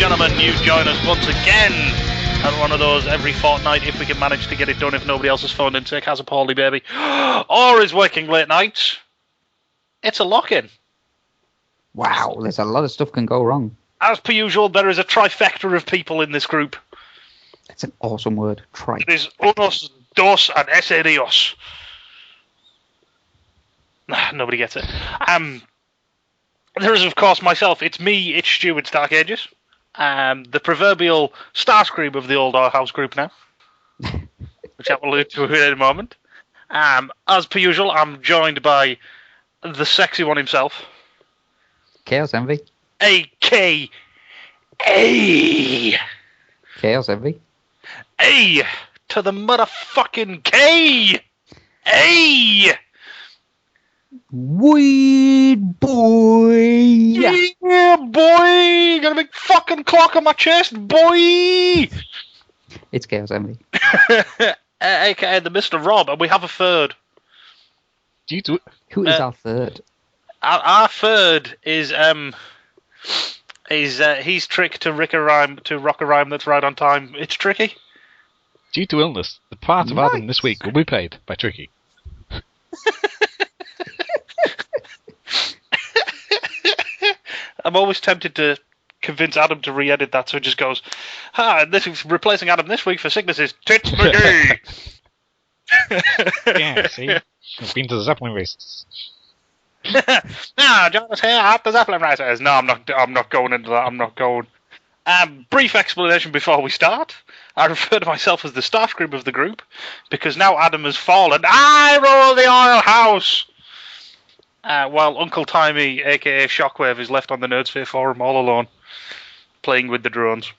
gentlemen, you join us once again at one of those every fortnight if we can manage to get it done, if nobody else has phoned in sick, has a poorly baby, or is working late nights. It's a lock-in. Wow, there's a lot of stuff can go wrong. As per usual, there is a trifecta of people in this group. It's an awesome word, It is unos, dos, and ese dios. Nobody gets it. There is, of course, myself. It's me, it's Stu, it's Dark Ages. The proverbial Starscream of the old Our House group now, which I will allude to in a moment. As per usual, I'm joined by the sexy one himself. Chaos Envy. A-K-A. Chaos Envy. A to the motherfucking K. A. Weed boy. Yeah, boy. Got a big fucking clock on my chest, boy. It's Chaos Envy. AKA the Mr. Rob, and we have a third. Who is our third? Our third is he's Trick to rock a rhyme that's right on time. It's Tricky. Due to illness, the part of Adam this week will be played by Tricky. I'm always tempted to convince Adam to re-edit that, so it just goes, this is replacing Adam this week for sicknesses. Tits McGee! Yeah, see? I've been to the Zeppelin races. No, Jonas here at the Zeppelin races. No, I'm not going into that. I'm not going. Brief explanation before we start. I refer to myself as the Starscream of the group, because now Adam has fallen. I rule the oil house! While Uncle Timey, aka Shockwave, is left on the Nerdsphere forum all alone, playing with the drones.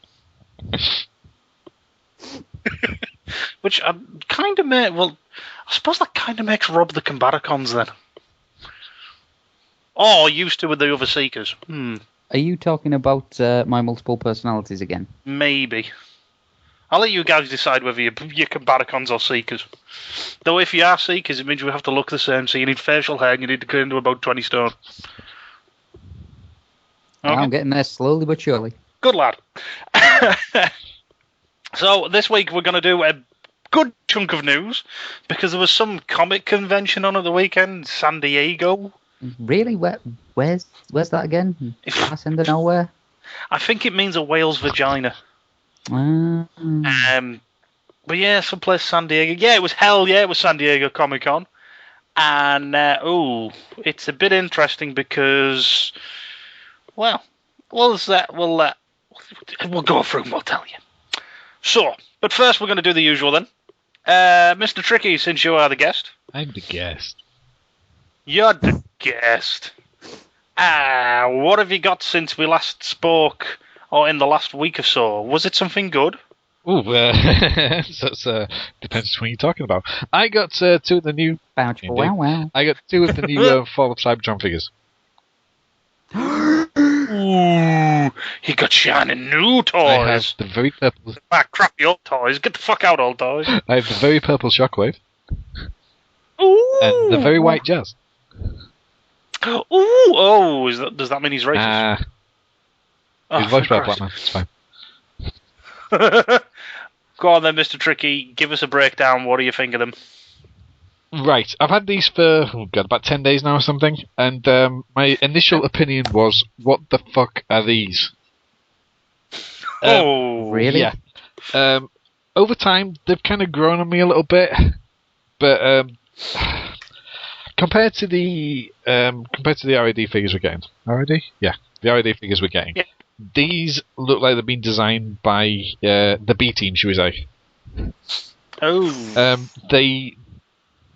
Which kind of I suppose that kind of makes Rob the Combaticons then. Or used to with the other Seekers. Are you talking about my multiple personalities again? Maybe. I'll let you guys decide whether you're Combaticons or Seekers. Though if you are Seekers, it means you have to look the same, so you need facial hair and you need to get into about 20 stone. Okay. I'm getting there slowly but surely. Good lad. So this week we're going to do a good chunk of news, because there was some comic convention on at the weekend, San Diego. Really? Where's that again? Ass end of nowhere? I think it means a whale's vagina. But yeah, someplace San Diego. Yeah, it was San Diego Comic Con. And it's a bit interesting because, we'll go through and we'll tell you. So, but first we're going to do the usual then. Mr. Tricky, since you are the guest. I'm the guest. You're the guest. What have you got since we last spoke, or in the last week or so? Was it something good? Ooh, so depends when you're talking about. I got two of the new... Wow. I got two of the new Fall of Cybertron figures. Ooh, he got shiny new toys. I have the very purple... crappy old toys. Get the fuck out, old toys. I have the very purple Shockwave. Ooh. And the very white Jazz. Ooh, does that mean he's racist? He's voiced by a black man. It's fine. Go on then, Mr. Tricky. Give us a breakdown. What do you think of them? Right. I've had these for about 10 days now or something. And my initial opinion was, what the fuck are these? Really? Yeah. Over time, they've kind of grown on me a little bit. But compared to the RAD figures we're getting. RAD? Yeah. The RAD figures we're getting. Yeah. These look like they've been designed by the B team, should we say? Oh.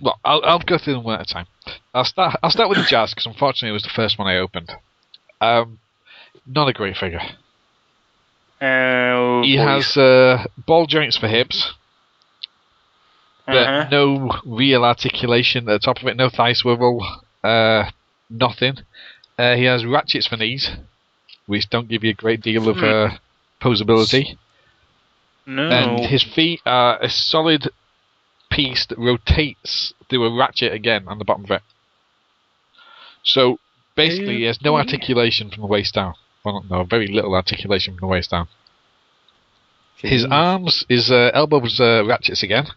Well, I'll go through them one at a time. I'll start with the Jazz, because unfortunately it was the first one I opened. Not a great figure. He has ball joints for hips, but no real articulation at the top of it. No thigh swivel. Nothing. He has ratchets for knees, which don't give you a great deal of posability. No. And his feet are a solid piece that rotates through a ratchet again on the bottom of it. So basically, he has no articulation from the waist down well, no, very little articulation from the waist down. His Jeez. arms, his elbows ratchets again.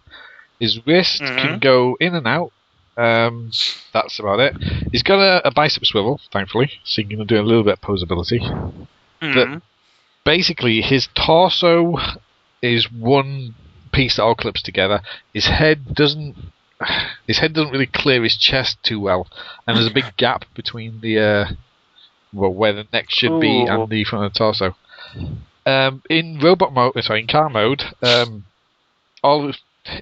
His wrist can go in and out. That's about it. He's got a bicep swivel, thankfully, so you can do a little bit of posability. But basically, his torso is one piece that all clips together. His head doesn't really clear his chest too well, and there's a big gap between the where the neck should be and the front of the torso. In car mode,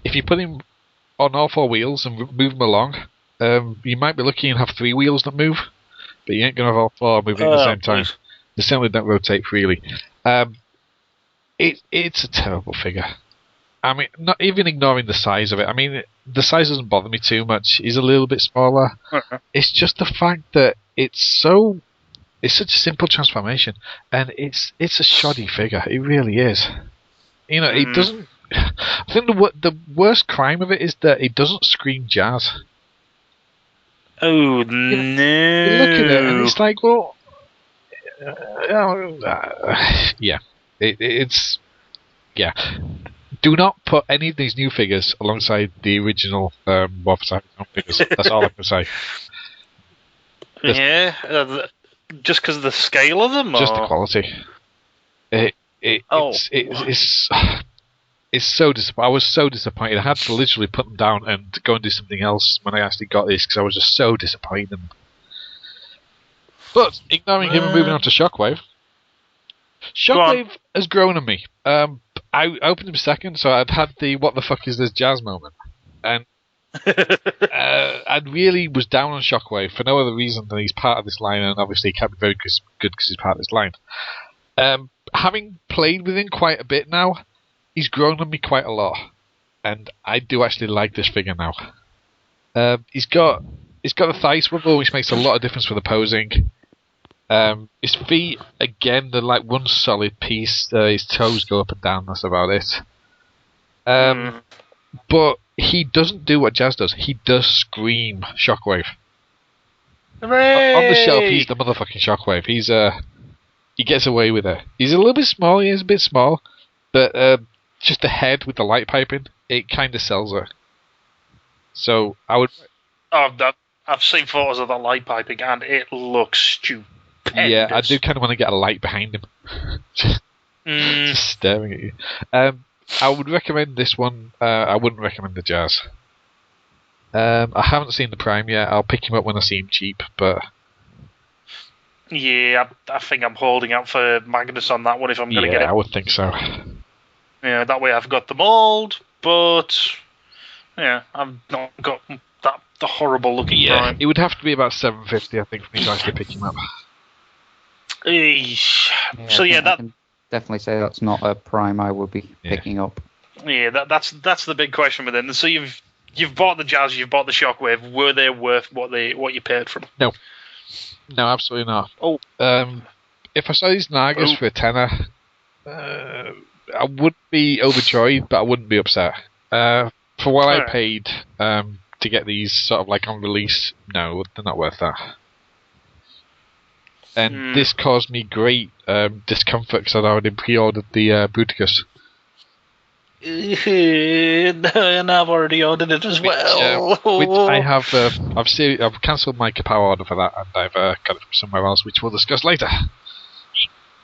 if you put him on all four wheels and move him along, you might be lucky and have three wheels that move, but you ain't gonna have all four moving at the same time. They certainly don't rotate freely. It's a terrible figure. I mean, not even ignoring the size of it. I mean, the size doesn't bother me too much. He's a little bit smaller. It's just the fact that it's such a simple transformation, and it's a shoddy figure. It really is. You know, it doesn't. I think the worst crime of it is that it doesn't scream jazz. Oh, no. You look at it and it's like, well, yeah, it's yeah. Do not put any of these new figures alongside the original Wolfenstein figures. That's all I can say. Just because of the scale of them, just the quality. It's so disappointing. I was so disappointed. I had to literally put them down and go and do something else when I actually got this because I was just so disappointed. But ignoring him and moving on to Shockwave. Shockwave has grown on me. I opened him second, so I'd had the "what the fuck is this jazz" moment, and I really was down on Shockwave for no other reason than he's part of this line, and obviously he can't be very good because he's part of this line. Having played with him quite a bit now, he's grown on me quite a lot, and I do actually like this figure now. He's got a thigh swivel, which makes a lot of difference for the posing. His feet, again, they're like one solid piece. His toes go up and down, that's about it. But he doesn't do what Jazz does. He does scream Shockwave. Hooray! On the shelf, he's the motherfucking Shockwave. He gets away with it. He's a little bit small, he is a bit small, but just the head with the light piping, it kind of sells it. So, I would... I've seen photos of that light piping, and it looks stupendous. Yeah, I do kind of want to get a light behind him. Just staring at you. I would recommend this one. I wouldn't recommend the Jazz. I haven't seen the Prime yet. I'll pick him up when I see him cheap, but... Yeah, I think I'm holding out for Magnus on that one if I'm going to get it. Yeah, I would think so. Yeah, that way I've got the mould, but... Yeah, I've not got the horrible looking Prime. It would have to be about $750, I think, for me to actually pick him up. So yeah, I can definitely say that's not a Prime I would be picking up. Yeah, that's the big question within. So you've bought the Jazz, you've bought the Shockwave. Were they worth what you paid for them? No, absolutely not. Oh, if I saw these Nagas for a tenner, I would be overjoyed, but I wouldn't be upset. For what I paid to get these sort of like on release, no, they're not worth that. And this caused me great discomfort because I'd already pre-ordered the Bruticus. And I've already ordered it as well. Which I have. I've cancelled my Kapow order for that, and I've got it from somewhere else, which we'll discuss later.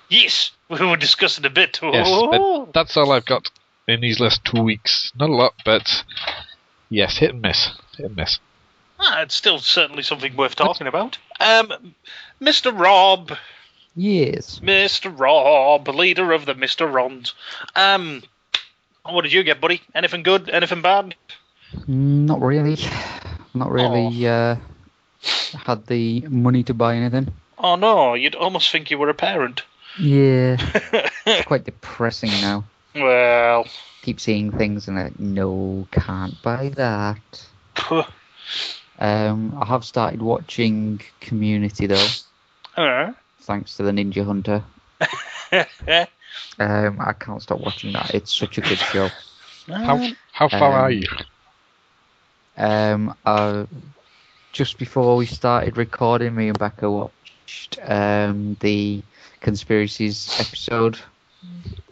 Yes, we will discuss it a bit. Yes, but that's all I've got in these last 2 weeks. Not a lot, but yes, hit and miss. Hit and miss. It's still certainly something worth talking about. Mr. Rob. Yes. Mr. Rob, leader of the Mr. Rons. What did you get, buddy? Anything good? Anything bad? Not really. Not really had the money to buy anything. Oh no, you'd almost think you were a parent. Yeah. It's quite depressing now. Well... Keep seeing things and like, no, can't buy that. I have started watching Community though. Thanks to the Ninja Hunter. I can't stop watching that. It's such a good show. How far are you? Just before we started recording, me and Becca watched the conspiracies episode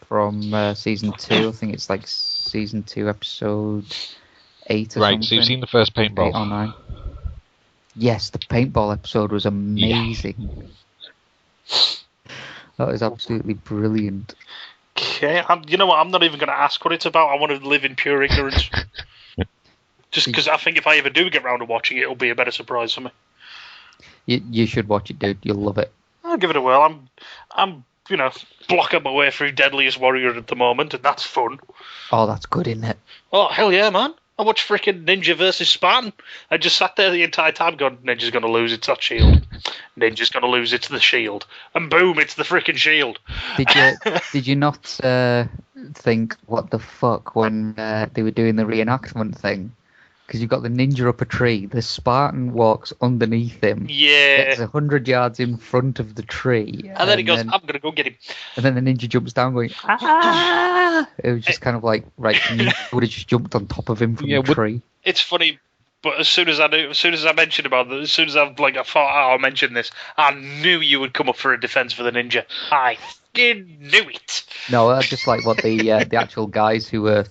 from season 2. I think it's like season 2, episode 8 or something. Right, so you've seen the first 8 or paintball. 9. Yes, the paintball episode was amazing. That was absolutely brilliant. Okay, you know what? I'm not even going to ask what it's about. I want to live in pure ignorance. Just because I think if I ever do get round to watching it, it'll be a better surprise for me. You should watch it, dude. You'll love it. I'll give it a whirl. I'm blocking my way through Deadliest Warrior at the moment, and that's fun. Oh, that's good, isn't it? Oh, hell yeah, man. I watched freaking Ninja versus Spartan. I just sat there the entire time going, Ninja's going to lose, it's that shield. Ninja's going to lose, it's the shield. And boom, it's the freaking shield. Did you not think, what the fuck, when they were doing the reenactment thing? Because you've got the ninja up a tree, the Spartan walks underneath him, gets 100 yards in front of the tree. And then he goes, I'm going to go get him. And then the ninja jumps down going, ah! It was just kind of like, right, you would have just jumped on top of him from the tree. It's funny, but as soon as I mentioned about it, as soon as I thought, I'll mention this, I knew you would come up for a defense for the ninja. I fucking knew it. No, that's just like what the actual guys who were,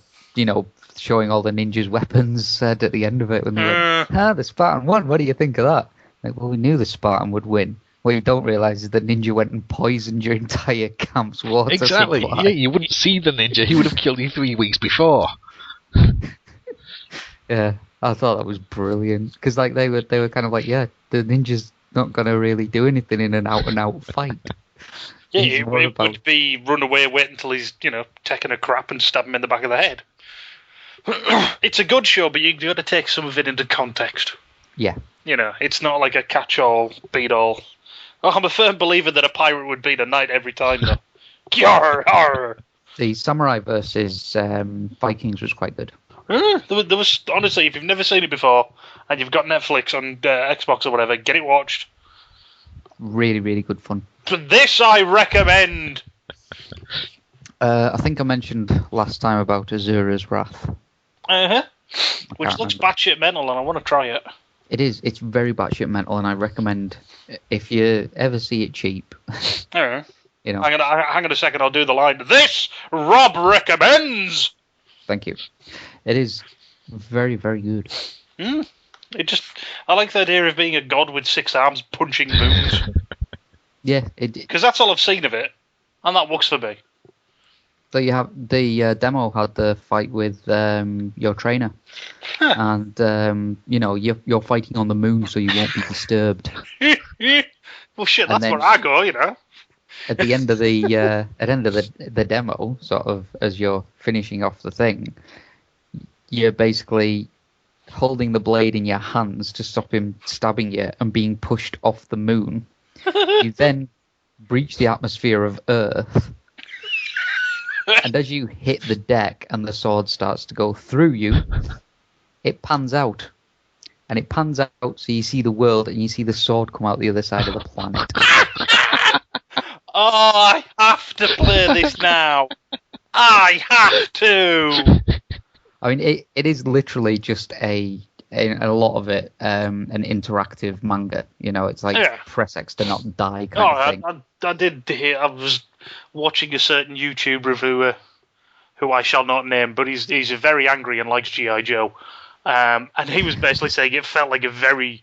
showing all the ninjas' weapons said at the end of it when they went, the Spartan won. What do you think of that? Like, well, we knew the Spartan would win. What you don't realise is the ninja went and poisoned your entire camp's water Exactly. supply. Yeah, you wouldn't see the ninja. He would have killed you 3 weeks before. Yeah, I thought that was brilliant because they were kind of like, the ninja's not going to really do anything in an out and out fight. Yeah, it would be run away, wait until he's taking a crap and stab him in the back of the head. It's a good show, but you've got to take some of it into context. Yeah. It's not like a catch-all, beat-all. Oh, I'm a firm believer that a pirate would beat a knight every time, though. Yarr, yarr. The Samurai versus Vikings was quite good. There was, honestly, if you've never seen it before, and you've got Netflix on Xbox or whatever, get it watched. Really, really good fun. For this, I recommend. I think I mentioned last time about Azura's Wrath. Which looks batshit mental, and I want to try it. It is. It's very batshit mental, and I recommend if you ever see it cheap. Hang on a second. I'll do the line. This Rob recommends. Thank you. It is very, very good. I like the idea of being a god with 6 arms punching moons. Yeah, because that's all I've seen of it, and that works for me. So you have the demo had the fight with your trainer, and you're fighting on the moon, so you won't be disturbed. Well, shit, that's where I go, At the end of the demo, sort of as you're finishing off the thing, you're basically holding the blade in your hands to stop him stabbing you and being pushed off the moon. You then breach the atmosphere of Earth. And as you hit the deck and the sword starts to go through you, it pans out. And it pans out so you see the world and you see the sword come out the other side of the planet. Oh, I have to play this now. I have to. I mean, it is literally just a lot of it, an interactive manga. It's like press X to not die kind of thing. I did hear. I was watching a certain YouTube reviewer who I shall not name, but he's very angry and likes G.I. Joe. And he was basically saying it felt like a very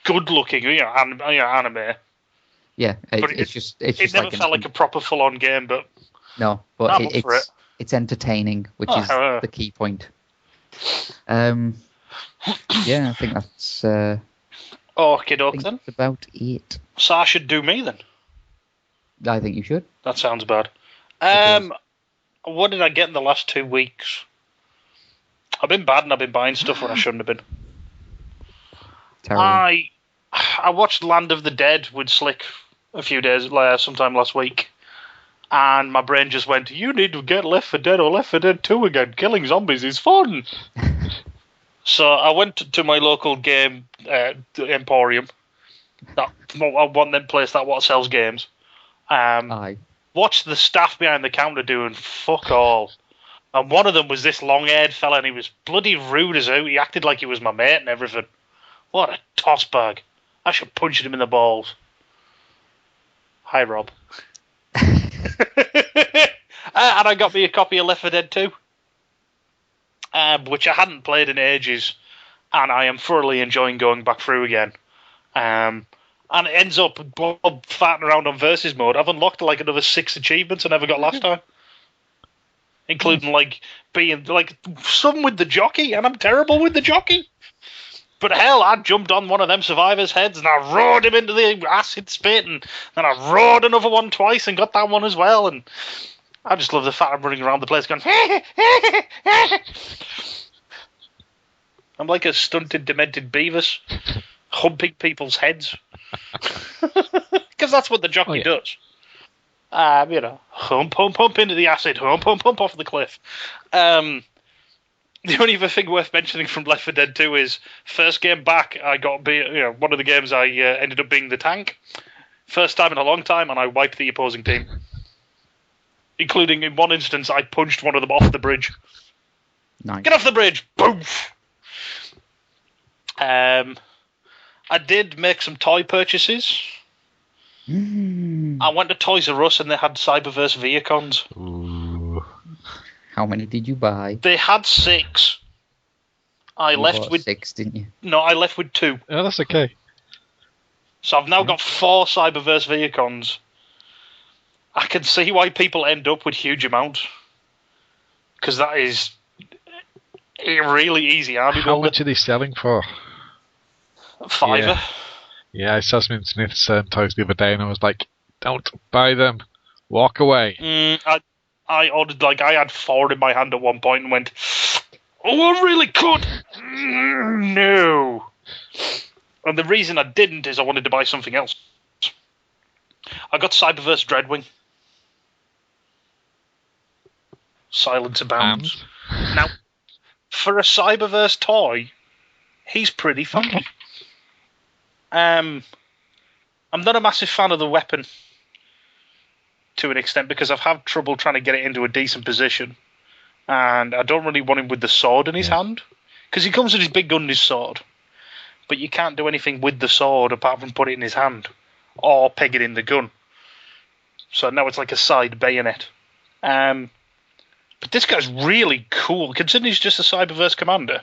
good-looking anime. Yeah, it never felt like a proper full-on game, but no, but it's entertaining, which is the key point. Yeah, I think that's okie doke then. That's about it. So I should do me then. I think you should. That sounds bad. What did I get in the last 2 weeks? I've been bad and I've been buying stuff when I shouldn't have been. Terrible. I watched Land of the Dead with Slick a few days sometime last week, and my brain just went, you need to get Left 4 Dead or Left 4 Dead 2 again. Killing zombies is fun. So I went to my local game emporium, one them place that what sells games. Watched the staff behind the counter doing fuck all. And one of them was this long-haired fella, and he was bloody rude as out. He acted like he was my mate and everything. What a toss bag. I should punch him in the balls. Hi, Rob. And I got me a copy of Left 4 Dead 2, which I hadn't played in ages, and I am thoroughly enjoying going back through again. And it ends up farting around on versus mode. I've unlocked like another 6 achievements I never got last time, including like being like some with the jockey, and I'm terrible with the jockey. But hell, I jumped on one of them survivors' heads and I roared him into the acid spit, and then I roared another one twice and got that one as well. And I just love the fact I'm running around the place going, I'm like a stunted, demented Beavis, humping people's heads. Because that's what the jockey does. Hump, hump, hump into the acid, hump, hump, hump off the cliff. The only other thing worth mentioning from Left 4 Dead 2 is first game back, I got one of the games I ended up being the tank. First time in a long time, and I wiped the opposing team. Including in one instance, I punched one of them off the bridge. Nice. Get off the bridge! Boom! I did make some toy purchases. I went to Toys R Us and they had Cyberverse Viacons. Ooh. How many did you buy? They had 6. I left with 6, didn't you? No, I left with 2. Oh, that's okay. So I've now got 4 Cyberverse Viacons. I can see why people end up with huge amounts. Because that is a really easy army builder. How much are they selling for? $5. Yeah, I saw some in Smith's toys the other day and I was like, don't buy them. Walk away. I ordered, I had 4 in my hand at one point and went, oh, I really could. No. And the reason I didn't is I wanted to buy something else. I got Cyberverse Dreadwing. Silence Abounds. Now, for a Cyberverse toy, he's pretty funky. I'm not a massive fan of the weapon to an extent because I've had trouble trying to get it into a decent position, and I don't really want him with the sword in his hand because he comes with his big gun and his sword, but you can't do anything with the sword apart from put it in his hand or peg it in the gun. So now it's like a side bayonet. But this guy's really cool considering he's just a Cyberverse commander.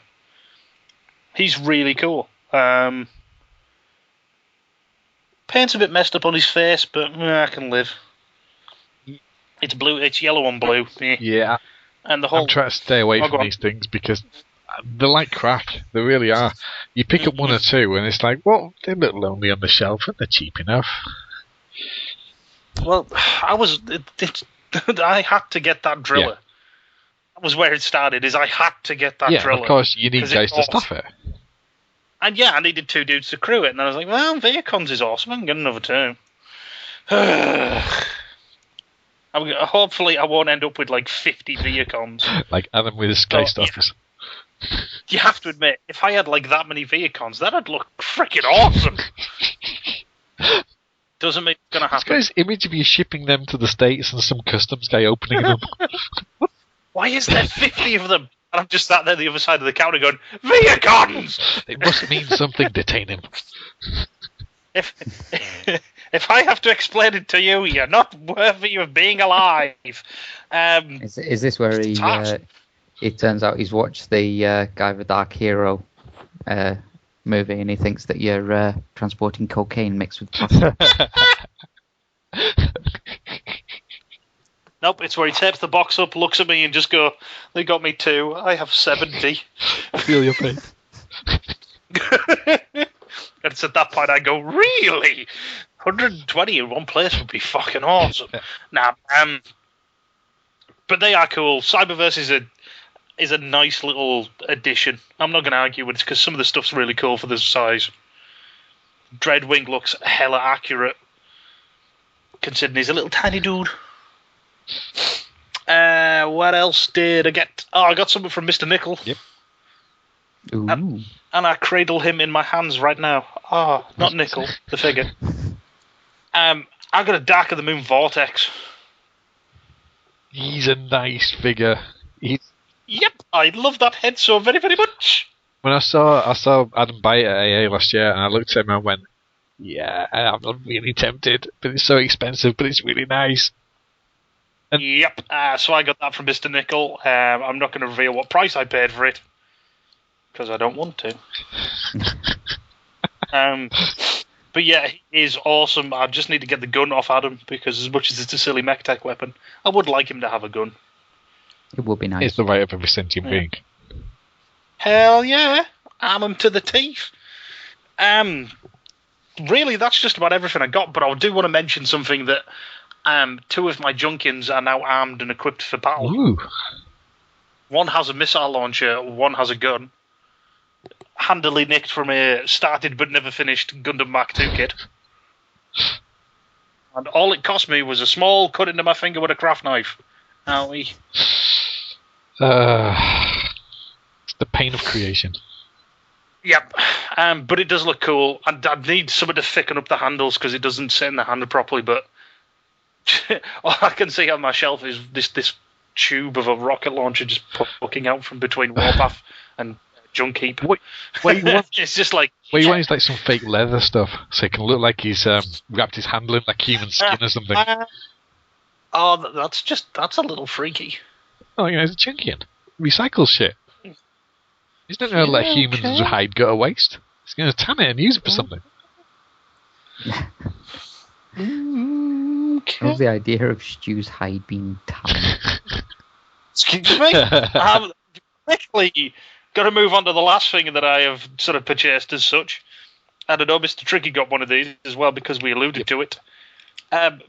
He's really cool. Paint's a bit messed up on his face, but I can live. It's blue. It's yellow on blue. Yeah. And the whole. I'm trying to stay away from these things because they're like crack. They really are. You pick up 1 or 2, and it's like, well, they're a little lonely on the shelf, and they're cheap enough. Well, I had to get that driller. Yeah. That was where it started. Is I had to get that driller. Yeah, of course you need guys to stuff it. And I needed 2 dudes to crew it, and I was like, well, Viacons is awesome. I can get another 2. Hopefully I won't end up with like 50 Viacons. Like Adam with his Sky Stuffers. Yeah. You have to admit, if I had like that many Viacons, that'd look freaking awesome. Doesn't mean it's gonna happen. This guy's image of you shipping them to the States and some customs guy opening them. Why is there 50 of them? And I'm just sat there the other side of the counter going, Viacons! It must mean something, detain him. If I have to explain it to you, you're not worthy of being alive. Is this where it turns out he's watched the Guy the Dark Hero movie and he thinks that you're transporting cocaine mixed with plastic? Nope, it's where he tapes the box up, looks at me and just go, they got me 2, I have 70. I feel your pain. And it's at that point I go, really? 120 in one place would be fucking awesome. Nah, but they are cool. Cyberverse is a nice little addition. I'm not going to argue with it because some of the stuff's really cool for this size. Dreadwing looks hella accurate, considering he's a little tiny dude. What else did I get? Oh, I got something from Mr. Nickel. Yep. Ooh. And I cradle him in my hands right now. Not Nickel, the figure. I got a Dark of the Moon Vortex. He's a nice figure. Yep, I love that head so very, very much. When I saw Adam buy it at AA last year, and I looked at him and went, yeah, I'm not really tempted, but it's so expensive, but it's really nice. Yep. So I got that from Mr. Nickel. I'm not going to reveal what price I paid for it because I don't want to. But yeah, he is awesome. I just need to get the gun off Adam because as much as it's a silly mech tech weapon, I would like him to have a gun. It would be nice. It's the right of every sentient being. Hell yeah. Arm him to the teeth. Really, that's just about everything I got, but I do want to mention something that two of my Junkians are now armed and equipped for battle. Ooh. One has a missile launcher, one has a gun. Handily nicked from a started but never finished Gundam Mark II kit. And all it cost me was a small cut into my finger with a craft knife. Owie. It's the pain of creation. Yep. But it does look cool. And I'd need something to thicken up the handles because it doesn't sit in the handle properly, but all I can see on my shelf is this tube of a rocket launcher just poking out from between Warpath and Junk Heap. What you want? It's just like... What you want is like some fake leather stuff, so it can look like he's wrapped his handle in like human skin or something. That's a little freaky. Oh, you know, he's a Junkian. Recycle shit. He's not going to let humans' hide go to waste. He's going to tan it and use it for something. I love the idea of Stu's hide being tanned. Excuse me? Quickly, got to move on to the last thing that I have sort of purchased as such. And I know Mr. Tricky got one of these as well because we alluded to it.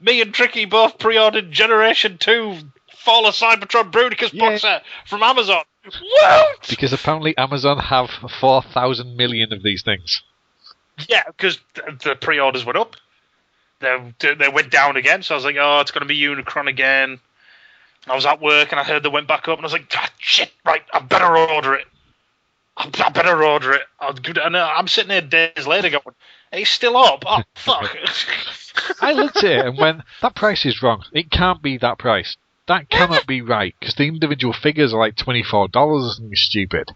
Me and Tricky both pre-ordered Generation 2 Fall of Cybertron Bruticus box set from Amazon. What? Because apparently Amazon have 4,000 million of these things. Yeah, because the pre-orders went up. They went down again, so I was like, oh, it's going to be Unicron again. And I was at work, and I heard they went back up, and I was like, ah, shit, right, I better order it. I better order it. And I'm sitting there days later going, it's still up? Oh, fuck. I looked at it and went, that price is wrong. It can't be that price. That cannot be right, because the individual figures are like $24 or something stupid.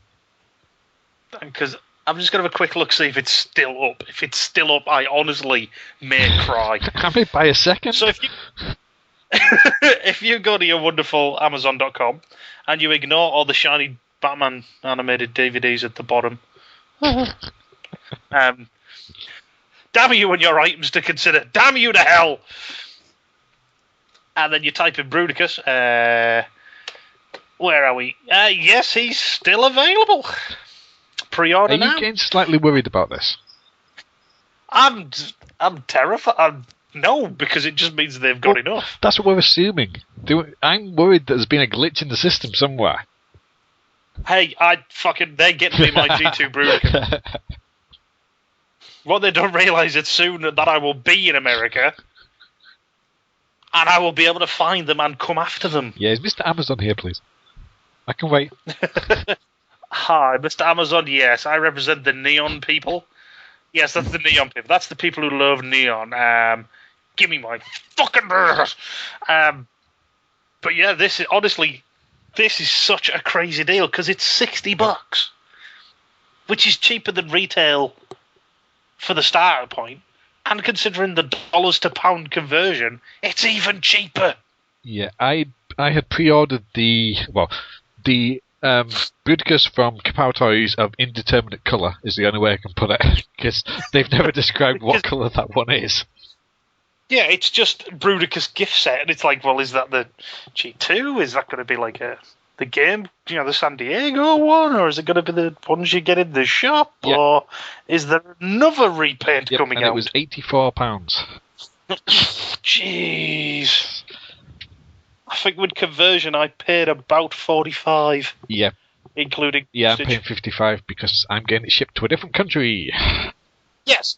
Because I'm just going to have a quick look, see if it's still up. If it's still up, I honestly may cry. I may buy a second. So if you go to your wonderful Amazon.com and you ignore all the shiny Batman animated DVDs at the bottom, damn you and your items to consider. Damn you to hell! And then you type in Bruticus. Where are we? Yes, he's still available. Pre-order now. Are you getting slightly worried about this? I'm terrified. No, because it just means they've got enough. That's what we're assuming. I'm worried that there's been a glitch in the system somewhere. Hey, they're getting me my G2 Bruticus. What they don't realise is soon that I will be in America. And I will be able to find them and come after them. Yeah, is Mr. Amazon here, please? I can wait. Hi, Mr. Amazon, yes. I represent the neon people. Yes, that's the neon people. That's the people who love neon. Give me my fucking burgers. But yeah, this is such a crazy deal because it's $60, which is cheaper than retail for the starter point. And considering the dollars to pound conversion, it's even cheaper. Yeah, I had pre-ordered the Bruticus from Kapow Toys of indeterminate colour is the only way I can put it, because they've never described what colour that one is. Yeah, it's just Bruticus gift set, and it's like, well, is that the G2? Is that going to be like the game, the San Diego one, or is it going to be the ones you get in the shop, or is there another repaint coming out? It was £84. Jeez. I think with conversion I paid about 45. Yeah. Including I'm paying 55 because I'm getting it shipped to a different country. Yes.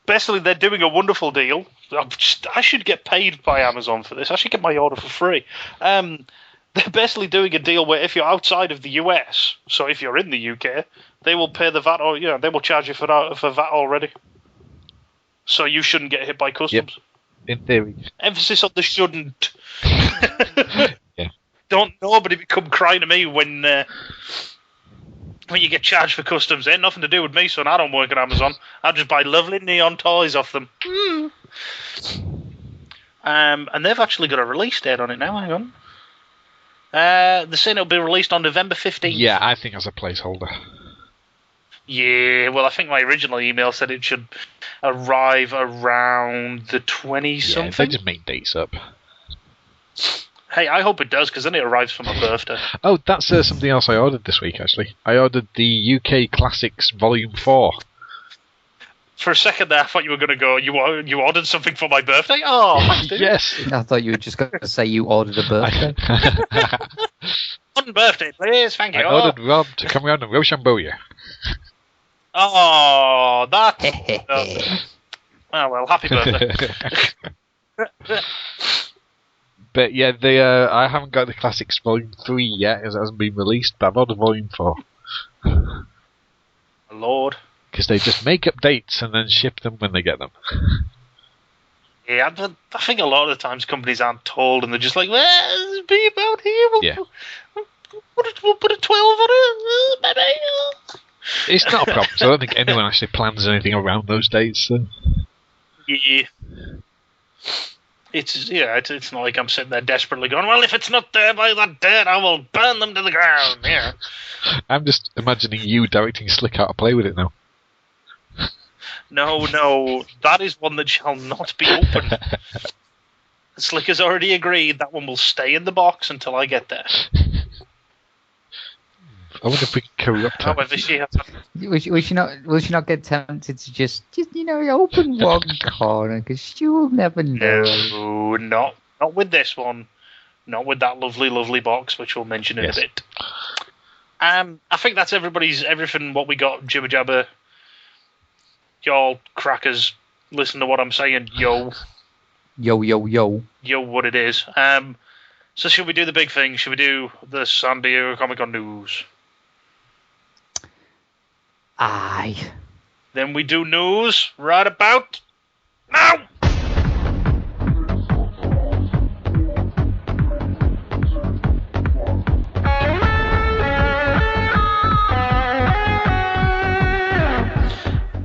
Basically, they're doing a wonderful deal. I should get paid by Amazon for this. I should get my order for free. They're basically doing a deal where if you're outside of the US, so if you're in the UK, they will pay the VAT, or they will charge you for VAT already. So you shouldn't get hit by customs. Yep. In theory. Emphasis on the shouldn't. Yeah. Don't nobody come crying to me when you get charged for customs. Ain't nothing to do with me, son. I don't work at Amazon. I just buy lovely neon toys off them. And they've actually got a release date on it now. Hang on. They're saying it'll be released on November 15th. Yeah, I think as a placeholder. Yeah, well, I think my original email said it should arrive around the 20-something. Yeah, they just make dates up. Hey, I hope it does, because then it arrives for my birthday. Oh, that's something else I ordered this week, actually. I ordered the UK Classics Volume 4. For a second there, I thought you were going to go, you ordered something for my birthday? Oh, thanks, dude. Yes! I thought you were just going to say you ordered a birthday. One birthday, please, thank you. I ordered Rob to come around and Rochambeau you. Oh, that's... oh, well, happy birthday. But yeah, I haven't got the Classics Volume 3 yet, as it hasn't been released, but I've ordered Volume 4. Lord. Because they just make up dates and then ship them when they get them. Yeah, I think a lot of the times companies aren't told and they're just like, well, it'll be about here. We'll put a 12 on it, maybe. It's not a problem, so I don't think anyone actually plans anything around those dates. So. Yeah. It's not like I'm sitting there desperately going, well, if it's not there by that date, I will burn them to the ground. Yeah. I'm just imagining you directing Slick how to play with it now. No, that is one that shall not be opened. Slick has already agreed that one will stay in the box until I get there. I wonder if we can corrupt her. However, she has... Will she not get tempted to just open one corner, because you'll never know. No, not with this one. Not with that lovely, lovely box, which we'll mention in a bit. I think that's everything what we got, jibber jabber. Y'all crackers, listen to what I'm saying, yo. Yo. Yo, what it is. So should we do the big thing? Should we do the San Diego Comic-Con news? Aye. Then we do news right about now!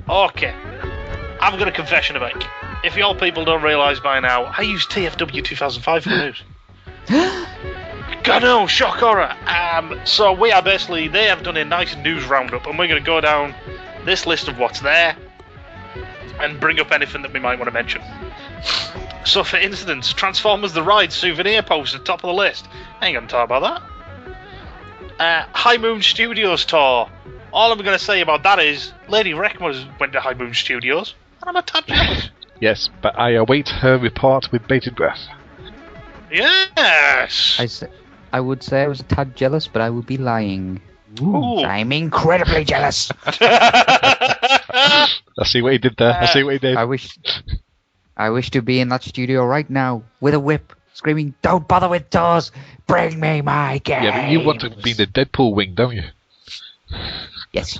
Okay, I've got a confession to make. If y'all people don't realise by now, I use TFW 2005 for the news. God no, shock horror. So we are basically, they have done a nice news roundup, and we're going to go down this list of what's there and bring up anything that we might want to mention. So for instance, Transformers The Ride souvenir poster, top of the list. I ain't going to talk about that. High Moon Studios tour. All I'm going to say about that is, Lady Wreckma went to High Moon Studios, and I'm a tad jealous. Yes, but I await her report with bated breath. Yes! I would say I was a tad jealous, but I would be lying. Ooh. I'm incredibly jealous. I see what he did there. I see what he did. I wish to be in that studio right now with a whip, screaming, "Don't bother with doors! Bring me my game!" Yeah, but you want to be the Deadpool wing, don't you? Yes.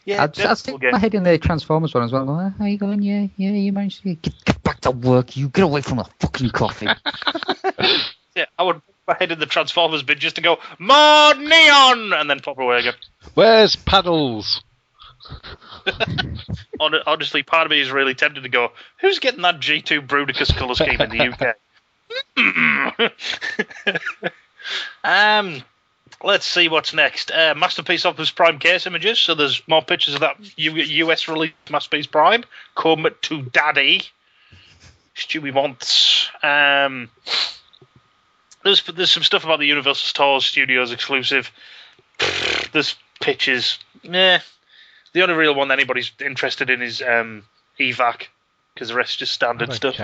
Yeah, I'll stick my head in the Transformers one as well. How are you going? Yeah, you managed to get back to work. You get away from the fucking coffee. Yeah, I would put my head in the Transformers bin just to go, more neon! And then pop away again. Where's Paddles? Honestly, part of me is really tempted to go, who's getting that G2 Bruticus colour scheme in the UK? Let's see what's next. Masterpiece Optimus Prime case images. So there's more pictures of that US release Masterpiece Prime. Come to Daddy. Stewie wants. There's some stuff about the Universal Studios exclusive. There's pictures. The only real one anybody's interested in is EVAC, because the rest is just standard stuff.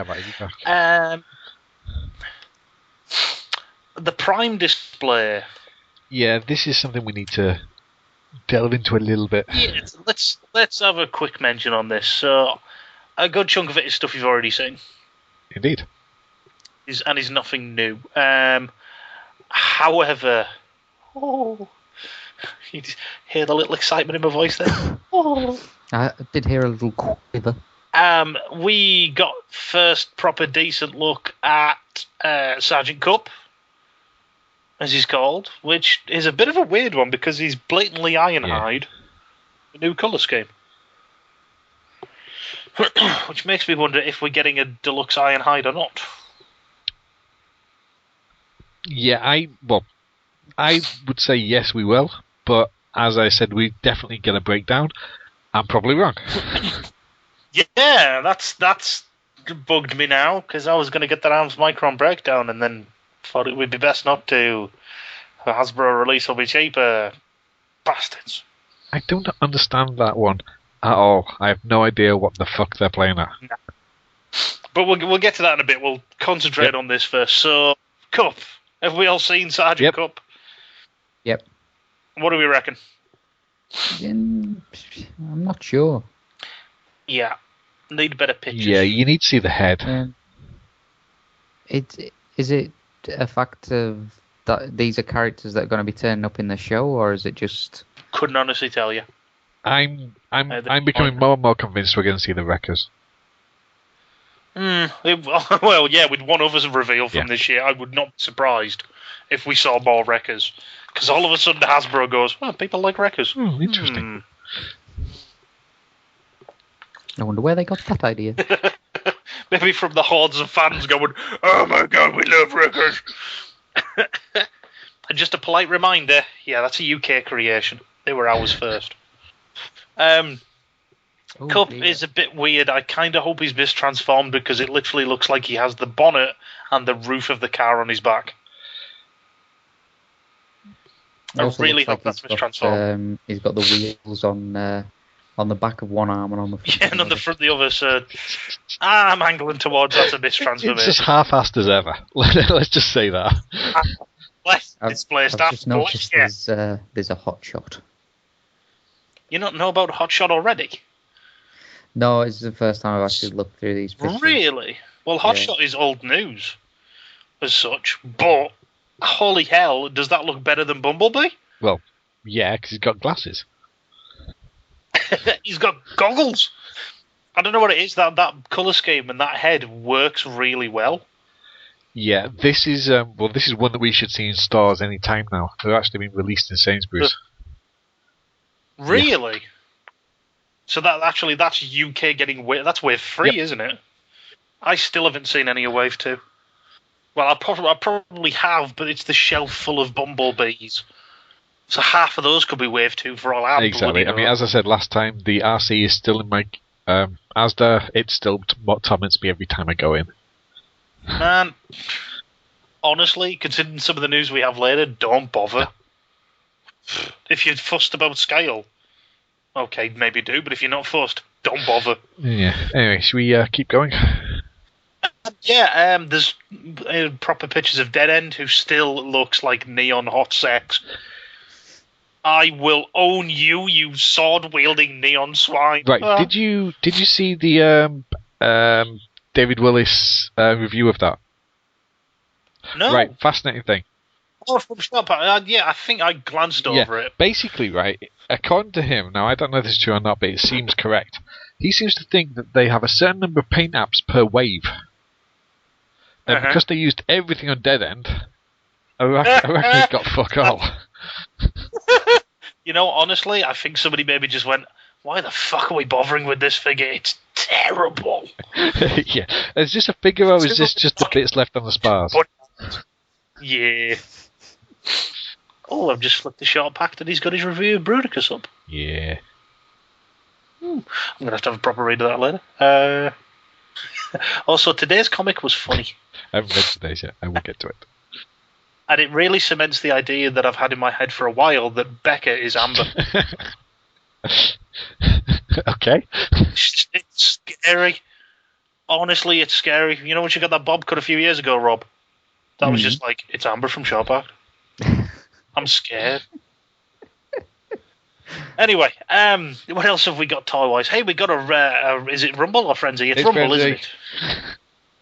The Prime display. Yeah, this is something we need to delve into a little bit. Yeah, let's have a quick mention on this. So, a good chunk of it is stuff you've already seen. Indeed. And is nothing new. However, you just hear the little excitement in my voice there. I did hear a little quiver. We got first proper decent look at Sergeant Cup, as he's called, which is a bit of a weird one because he's blatantly Ironhide, a new colour scheme. Which makes me wonder if we're getting a deluxe Ironhide or not. Yeah, I would say yes, we will. But as I said, we definitely get a breakdown. I'm probably wrong. Yeah, that's bugged me now, because I was going to get that Arms Micron breakdown and then thought it would be best not to. The Hasbro release will be cheaper. Bastards. I don't understand that one at all. I have no idea what the fuck they're playing at. No. But we'll get to that in a bit. We'll concentrate on this first. So, Cup. Have we all seen Sergeant Cup? Yep. What do we reckon? I'm not sure. Yeah. Need better pictures. Yeah, you need to see the head. Is it a fact of that these are characters that are going to be turning up in the show, or is it just? Couldn't honestly tell you. I'm becoming more and more convinced we're going to see the Wreckers. Well, yeah, with one other reveal from this year, I would not be surprised if we saw more Wreckers. Because all of a sudden Hasbro goes, well, people like Wreckers. Interesting. Hmm. I wonder where they got that idea. Maybe from the hordes of fans going, oh my god, we love Wreckers. And just a polite reminder, yeah, that's a UK creation. They were ours first. Cup is a bit weird. I kind of hope he's mistransformed because it literally looks like he has the bonnet and the roof of the car on his back. I really hope that's mistransformed. He's got the wheels on the back of one arm and on the front. Yeah, and on the front of the other. So I'm angling towards that's a mistransformation. It's just half-assed as ever. Let's just say that. I've just noticed there's a hot shot. You don't know about Hot Shot already? No, it's the first time I've actually looked through these pictures. Really? Well, Hot Shot is old news, as such, but holy hell, does that look better than Bumblebee? Well, yeah, because he's got glasses. He's got goggles. I don't know what it is, that colour scheme and that head works really well. Yeah, this is one that we should see in stores any time now. They're actually being released in Sainsbury's. Really? Yeah. So that's UK getting that's Wave 3, isn't it? I still haven't seen any of Wave 2. Well, I probably have, but it's the shelf full of Bumblebees. So half of those could be Wave 2 for all I exactly. I mean, as I said last time, the RC is still in my Asda. It's still torments me every time I go in. Man, honestly, considering some of the news we have later, don't bother. If you're fussed about scale, okay, maybe do, but if you're not fussed, don't bother. Yeah. Anyway, should we keep going? Yeah, there's proper pictures of Dead End, who still looks like neon hot sex. I will own you, you sword-wielding neon swine. Right, did you see the David Willis review of that? No. Right, fascinating thing. Oh, from Shop. Yeah, I think I glanced over it. Basically, right, according to him, now I don't know if this is true or not, but it seems correct. He seems to think that they have a certain number of paint apps per wave. And because they used everything on Dead End, I reckon it got fuck all. You know, honestly, I think somebody maybe just went, why the fuck are we bothering with this figure? It's terrible. Yeah. Is this a figure or is this just the bits left on the spars? Yeah. Oh, I've just flipped the short pack that he's got his review of Bruticus up. Yeah. I'm going to have a proper read of that later. Also, today's comic was funny. I haven't read today's yet. I will get to it. And it really cements the idea that I've had in my head for a while that Becca is Amber. Okay. It's scary. Honestly, it's scary. You know when she got that bob cut a few years ago, Rob? That was just like, it's Amber from Shawpack. I'm scared. Anyway, what else have we got toy-wise? Hey, we got a is it Rumble or Frenzy? It's Rumble, Frenzy. isn't it?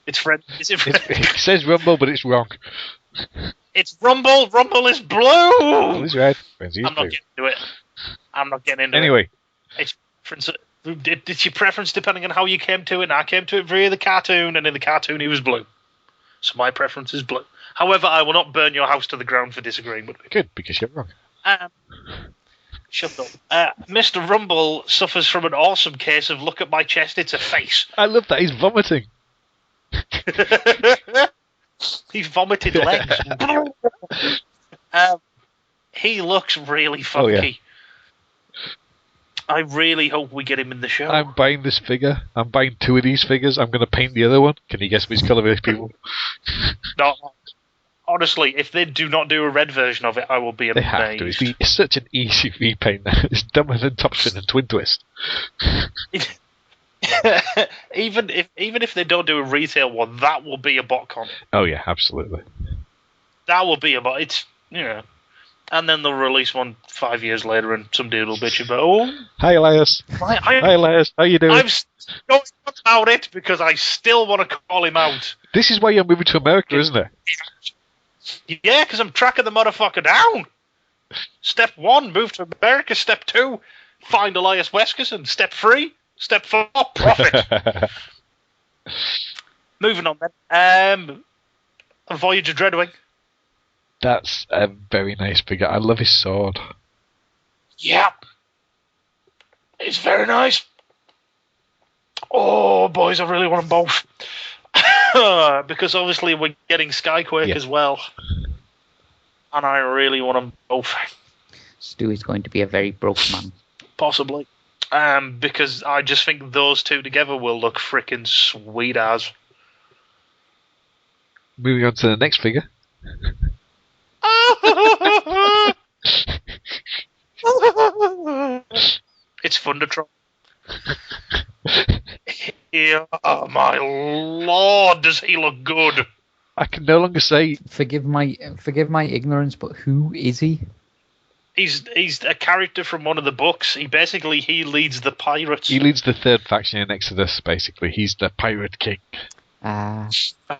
It's Frenzy. Is it Frenzy? It says Rumble, but it's wrong. It's Rumble. Rumble is blue. Rumble is red. Frenzy is I'm not blue. getting into it. I'm not getting into Anyway. it. It's your preference depending on how you came to it. And I came to it via the cartoon, and in the cartoon he was blue. So my preference is blue. However, I will not burn your house to the ground for disagreeing with me. Good, because you're wrong. Shut up. Mr. Rumble suffers from an awesome case of look at my chest, it's a face. I love that he's vomiting. He's vomited legs. He looks really funky. Oh, yeah. I really hope we get him in the show. I'm buying this figure. I'm buying 2 of these figures. I'm going to paint the other one. Can you guess which colour it is, people? No, honestly, if they do not do a red version of it, I will be amazed. They have to. It's such an easy repaint now. It's dumber than Top Spin and Twin Twist. even if they don't do a retail one, that will be a botcon. Oh yeah, absolutely. That will be a bot. It's and then they'll release one 5 years later, and some dude will bitch about. Hi Elias. Hi Elias. How you doing? I'm going on about it because I still want to call him out. This is why you're moving to America, isn't it? Yeah, because I'm tracking the motherfucker down. Step 1, move to America. Step 2, find Elias Weskerson. Step 3, step 4, profit. Moving on then. Voyager Dreadwing. That's a very nice figure. I love his sword. Yeah. It's very nice. Oh, boys, I really want them both. Because obviously we're getting Skyquake as well. And I really want them both. Stewie's going to be a very broke man. Possibly. Because I just think those two together will look freaking sweet as. Moving on to the next figure. It's Thundertron. Yeah, oh my lord, does he look good? I can no longer say. Forgive my ignorance, but who is he? He's a character from one of the books. He leads the pirates. He leads the third faction in Exodus. Basically, he's the pirate king. I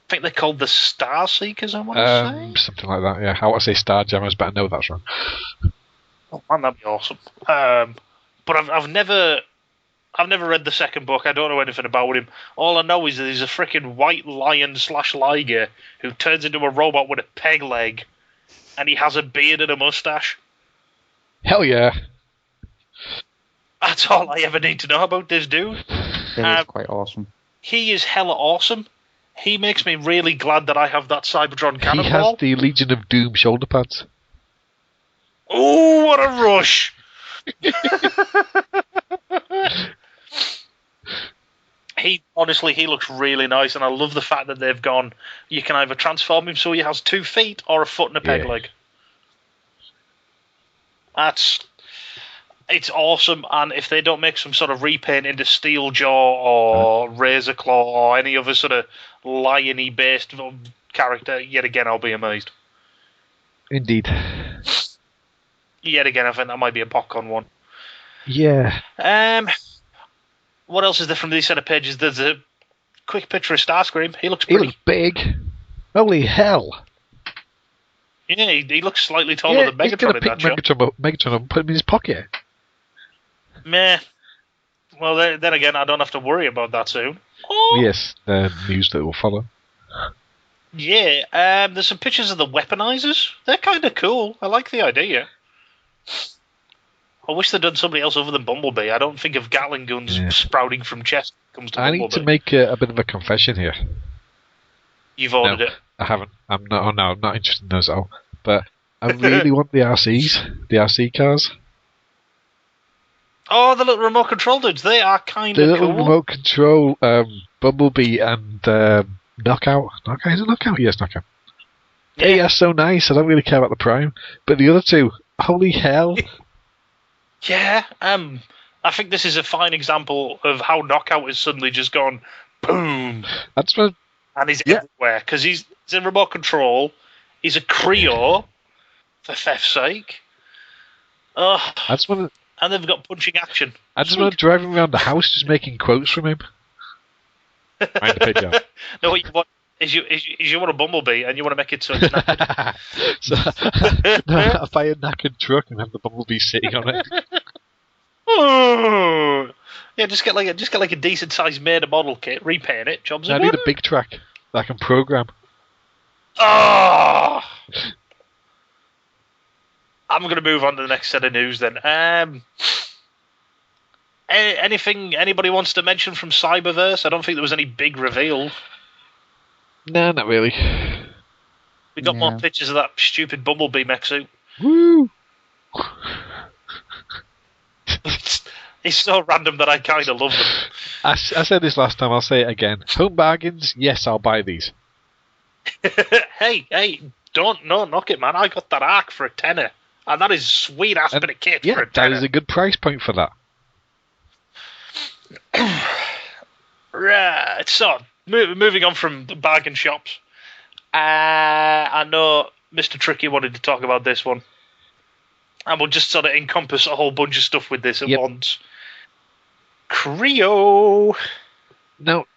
think they're called the Star Seekers. I want to say something like that. Yeah, I want to say Star Jammers, but I know that's wrong. Oh man, that'd be awesome. But I've never read the second book. I don't know anything about him. All I know is that he's a freaking white lion / liger who turns into a robot with a peg leg, and he has a beard and a mustache. Hell yeah! That's all I ever need to know about this dude. That is quite awesome. He is hella awesome. He makes me really glad that I have that Cybertron cannonball. He has the Legion of Doom shoulder pads. Oh, what a rush! He looks really nice, and I love the fact that they've gone. You can either transform him so he has 2 feet or a foot and a peg leg. It's awesome, and if they don't make some sort of repaint into Steel Jaw or Razor Claw or any other sort of lion-y based character, yet again I'll be amazed. Indeed. Yet again, I think that might be a popcorn one. Yeah. What else is there from these set of pages? There's a quick picture of Starscream. He looks He pretty. looks big. Holy hell. Yeah, he looks slightly taller than Megatron in that shot. Megatron and put him in his pocket. Meh. Well, then again, I don't have to worry about that soon. Oh. Yes, the news that will follow. Yeah, there's some pictures of the weaponizers. They're kind of cool. I like the idea. I wish they'd done somebody else other than Bumblebee. I don't think of Gatling guns sprouting from chest when it comes to Bumblebee. I need to make a bit of a confession here. You've ordered it. I haven't. I'm not interested in those at all. But I really want the RCs, the RC cars. Oh, the little remote control dudes. They are kind of cool. The little remote control Bumblebee and Knockout. Is it Knockout? Yes, Knockout. Yeah. They are so nice. I don't really care about the Prime. But the other two, holy hell. Yeah, I think this is a fine example of how Knockout has suddenly just gone boom. That's what. And he's everywhere because he's in remote control. He's a Creo, for thef's sake. That's one. And they've got punching action. I just want to drive him around the house, just making quotes from him. Mind the picture. No, what you want is you want a Bumblebee and you want to make it so it's knackered. So, I buy a knackered truck and have the Bumblebee sitting on it. Oh. Yeah, just get like a decent sized made model kit, repaint it, jobs. I need a big track that I can program. Oh! I going to move on to the next set of news then. Anything anybody wants to mention from Cyberverse? I don't think there was any big reveal. No, not really. We got more pictures of that stupid Bumblebee mech suit. Woo! It's so random that I kind of love them. I said this last time, I'll say it again. Home bargains, yes, I'll buy these. Hey, don't knock it, man. I got that arc for a tenner. And that is sweet ass bit of kit for a tenner. That is a good price point for that. Right, so moving on from the bargain shops. I know Mr. Tricky wanted to talk about this one. And we'll just sort of encompass a whole bunch of stuff with this at once. Creo. No.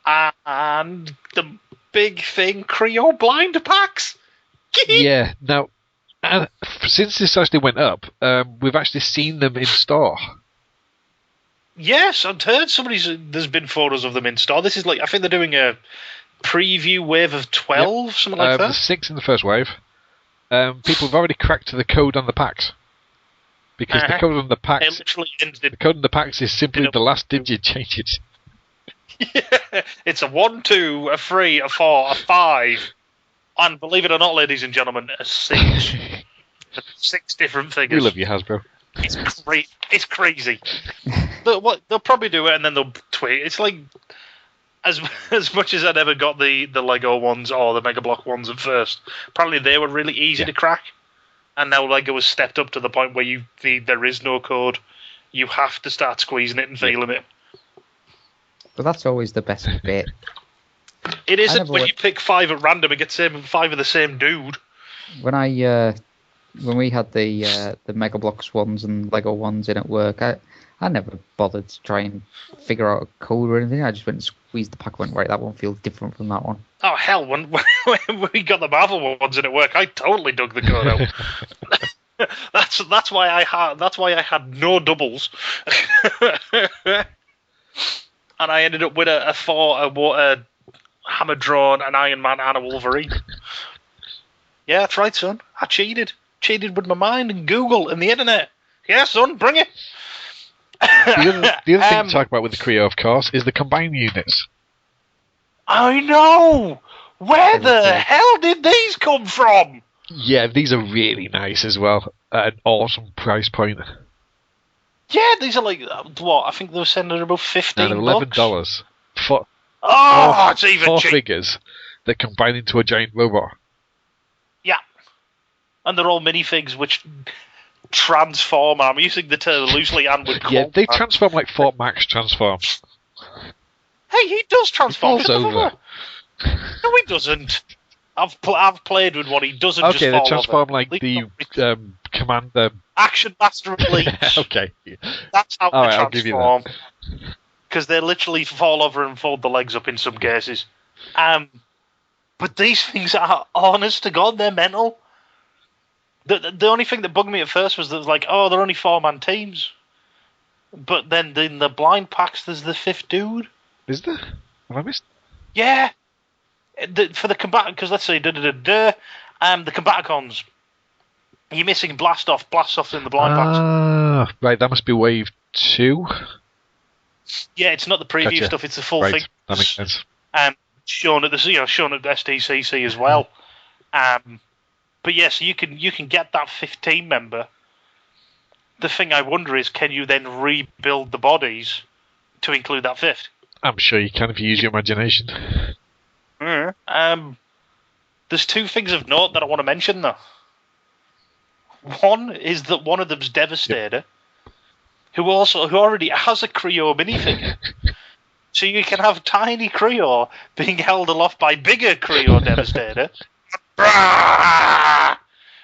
And the big thing, Creo blind packs. Yeah, now, since this actually went up, we've actually seen them in store. Yes, I've heard there's been photos of them in store. This is like, I think they're doing a preview wave of 12, something like that. There's 6 in the first wave. People have already cracked the code on the packs. Because the code on the packs, the code on the packs is simply the last digit changes. Yeah, it's a 1, 2, a 3, a 4, a 5, and believe it or not, ladies and gentlemen, a 6. 6 different figures. We love you, Hasbro. It's crazy. They'll probably do it and then they'll tweet. It's like as much as I never got the Lego ones or the Mega Block ones at first. Apparently they were really easy to crack, and now Lego has stepped up to the point where there is no code. You have to start squeezing it and feeling it. But that's always the best bit. It isn't when you pick 5 at random and get 5 of the same dude. When we had the Mega Bloks ones and Lego ones in at work, I never bothered to try and figure out a code or anything. I just went and squeezed the pack and went, right, that one feels different from that one. Oh, hell, when we got the Marvel ones in at work, I totally dug the code out. That's why I had no doubles. And I ended up with a Hammer Drone, an Iron Man, and a Wolverine. Yeah, that's right, son. I cheated. Cheated with my mind and Google and the internet. Yeah, son, bring it. The other thing to talk about with the Creo, of course, is the combined units. I know! Where the hell did these come from? Yeah, these are really nice as well. At an awesome price point. Yeah, these are like, what? I think they were sending about $15. No, they're $11. It's even four cheap. figures that combine into a giant robot. Yeah. And they're all minifigs which transform. I'm using the term loosely and with Yeah, they transform like Fort Max transforms. Hey, he does transform. He falls over. No, he doesn't. I've played with one. He doesn't just fall they transform over. like the Commander... Action Master Elite. Okay. That's how they transform. I'll give you that. Because they literally fall over and fold the legs up in some cases. But these things are, honest to God, they're mental. The only thing that bugged me at first was that it was like, oh, they're only 4-man teams. But then in the blind packs, there's the 5th dude. Is there? Have I missed? Yeah. For the combatant, because let's say, the Combaticons. You're missing Blastoff in the blind packs. Right, that must be wave 2. Yeah, it's not the preview stuff; it's the full thing. That makes sense. Shown at SDCC as well. But yes, you can get that 15 member. The thing I wonder is, can you then rebuild the bodies to include that 5th? I'm sure you can if you use your imagination. There's 2 things of note that I want to mention though. One is that one of them's Devastator, who already has a Creo minifigure. So you can have tiny Creo being held aloft by bigger Creo Devastator. Why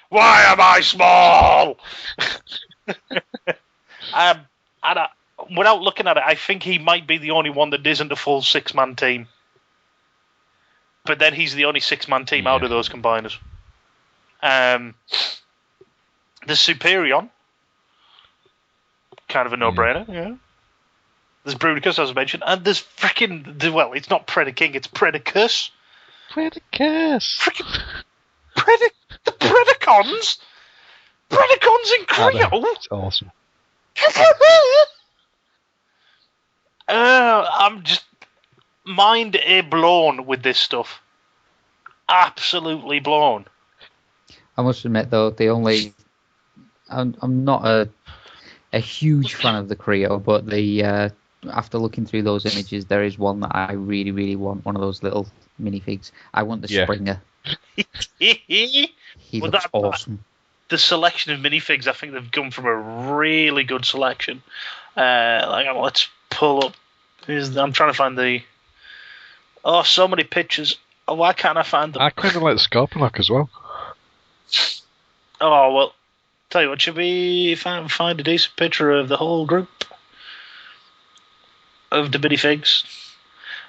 am I small? Without looking at it, I think he might be the only one that isn't a full 6-man team. But then he's the only 6-man team out of those combiners. There's Superion. Kind of a no-brainer, yeah. There's Bruticus, as I mentioned. And there's it's not Predaking, it's Predacus. Predacus! The Predacons? Predacons in Creo? It's awesome. I'm just mind blown with this stuff. Absolutely blown. I must admit, though, I'm not a huge fan of the Creo, but after looking through those images, there is one that I really, really want. One of those little minifigs. I want the Springer. He looks awesome. The selection of minifigs, I think they've come from a really good selection. Let's pull up. I'm trying to find the. Oh, so many pictures. Oh, why can't I find them? I kind of like the Scorponok as well. Oh, well, tell you what, should we find a decent picture of the whole group of the minifigs?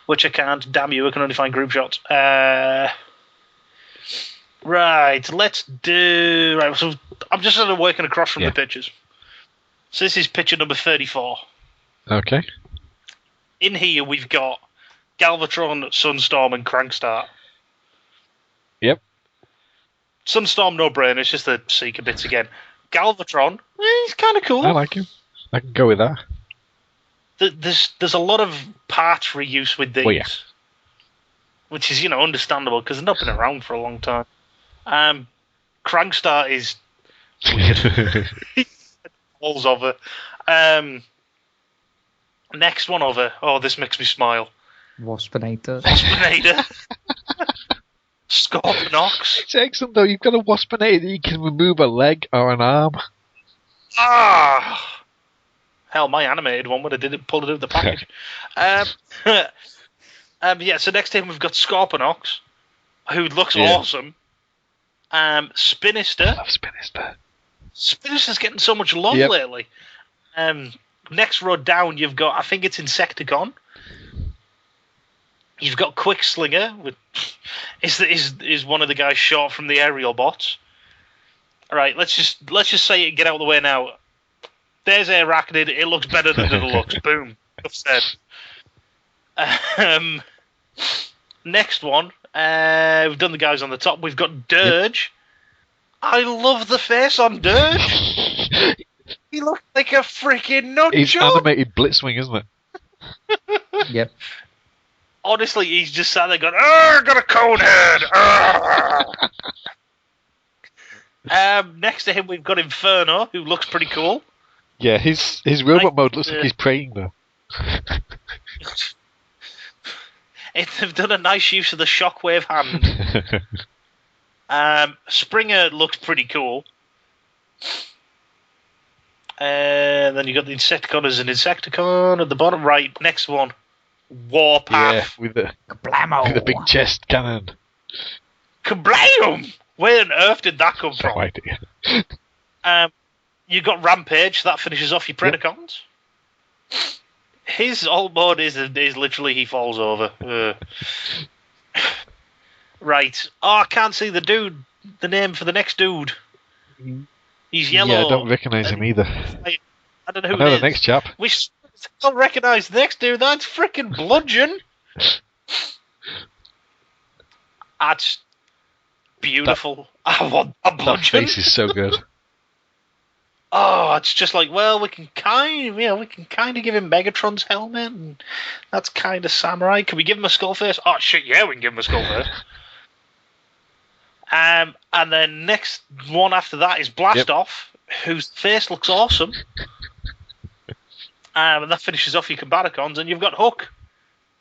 Which I can't. Damn you, I can only find group shots. Right, let's do... Right, so I'm just sort of working across from the pictures. So this is picture number 34. Okay. In here we've got Galvatron, Sunstorm, and Crankstart. Yep. Sunstorm, no brainer, it's just the Seeker bits again. Galvatron, he's kind of cool. I like him. I can go with that. There's a lot of parts reuse with these. Well, yeah. Which is, understandable, because they've not been around for a long time. Crankstart is weird. Balls over. Next one over. Oh, this makes me smile. Waspinator. Scorponok. It's excellent, though. You've got a Waspinator that you can remove a leg or an arm. Ah! Hell, my animated one would have pulled it out of the package. So next time we've got Scorponok, who looks awesome. Spinister. I love Spinister. Spinister's getting so much love lately. Next row down, you've got, I think it's Insecticon. You've got Quickslinger, which is one of the guys shot from the aerial bots. All right, let's just say it. Get out of the way now. There's Arachnid. It looks better than it looks. Boom. Enough said. Next one. We've done the guys on the top. We've got Dirge. Yep. I love the face on Dirge. He looks like a freaking nut He's job. animated Blitzwing, isn't it? Yep. Honestly, he's just sat there going, I got a cone head. Next to him, we've got Inferno, who looks pretty cool. Yeah, his robot mode looks like he's praying, though. They've done a nice use of the shockwave hand. Springer looks pretty cool. Then you got the Insecticon as an Insecticon at the bottom right. Next one, Warpath. Yeah, with the big Kablamo. chest cannon. Kablam! Where on earth did that come No from? idea. You got Rampage. That finishes off your Predacons. Yep. His alt mode is literally he falls over. Right. Oh, I can't see the name for the next dude. He's yellow. Yeah, I don't recognise him either. I don't know who I know it is. the next chap. We still recognise the next dude. That's freaking Bludgeon. That's beautiful. I want a That Bludgeon. face is so good. Oh, it's just like, well, we can kind of give him Megatron's helmet, and that's kind of samurai. Can we give him a skull face? Oh shit, yeah, we can give him a skull face. And then next one after that is Blastoff, whose face looks awesome. And that finishes off your Combaticons, and you've got Hook.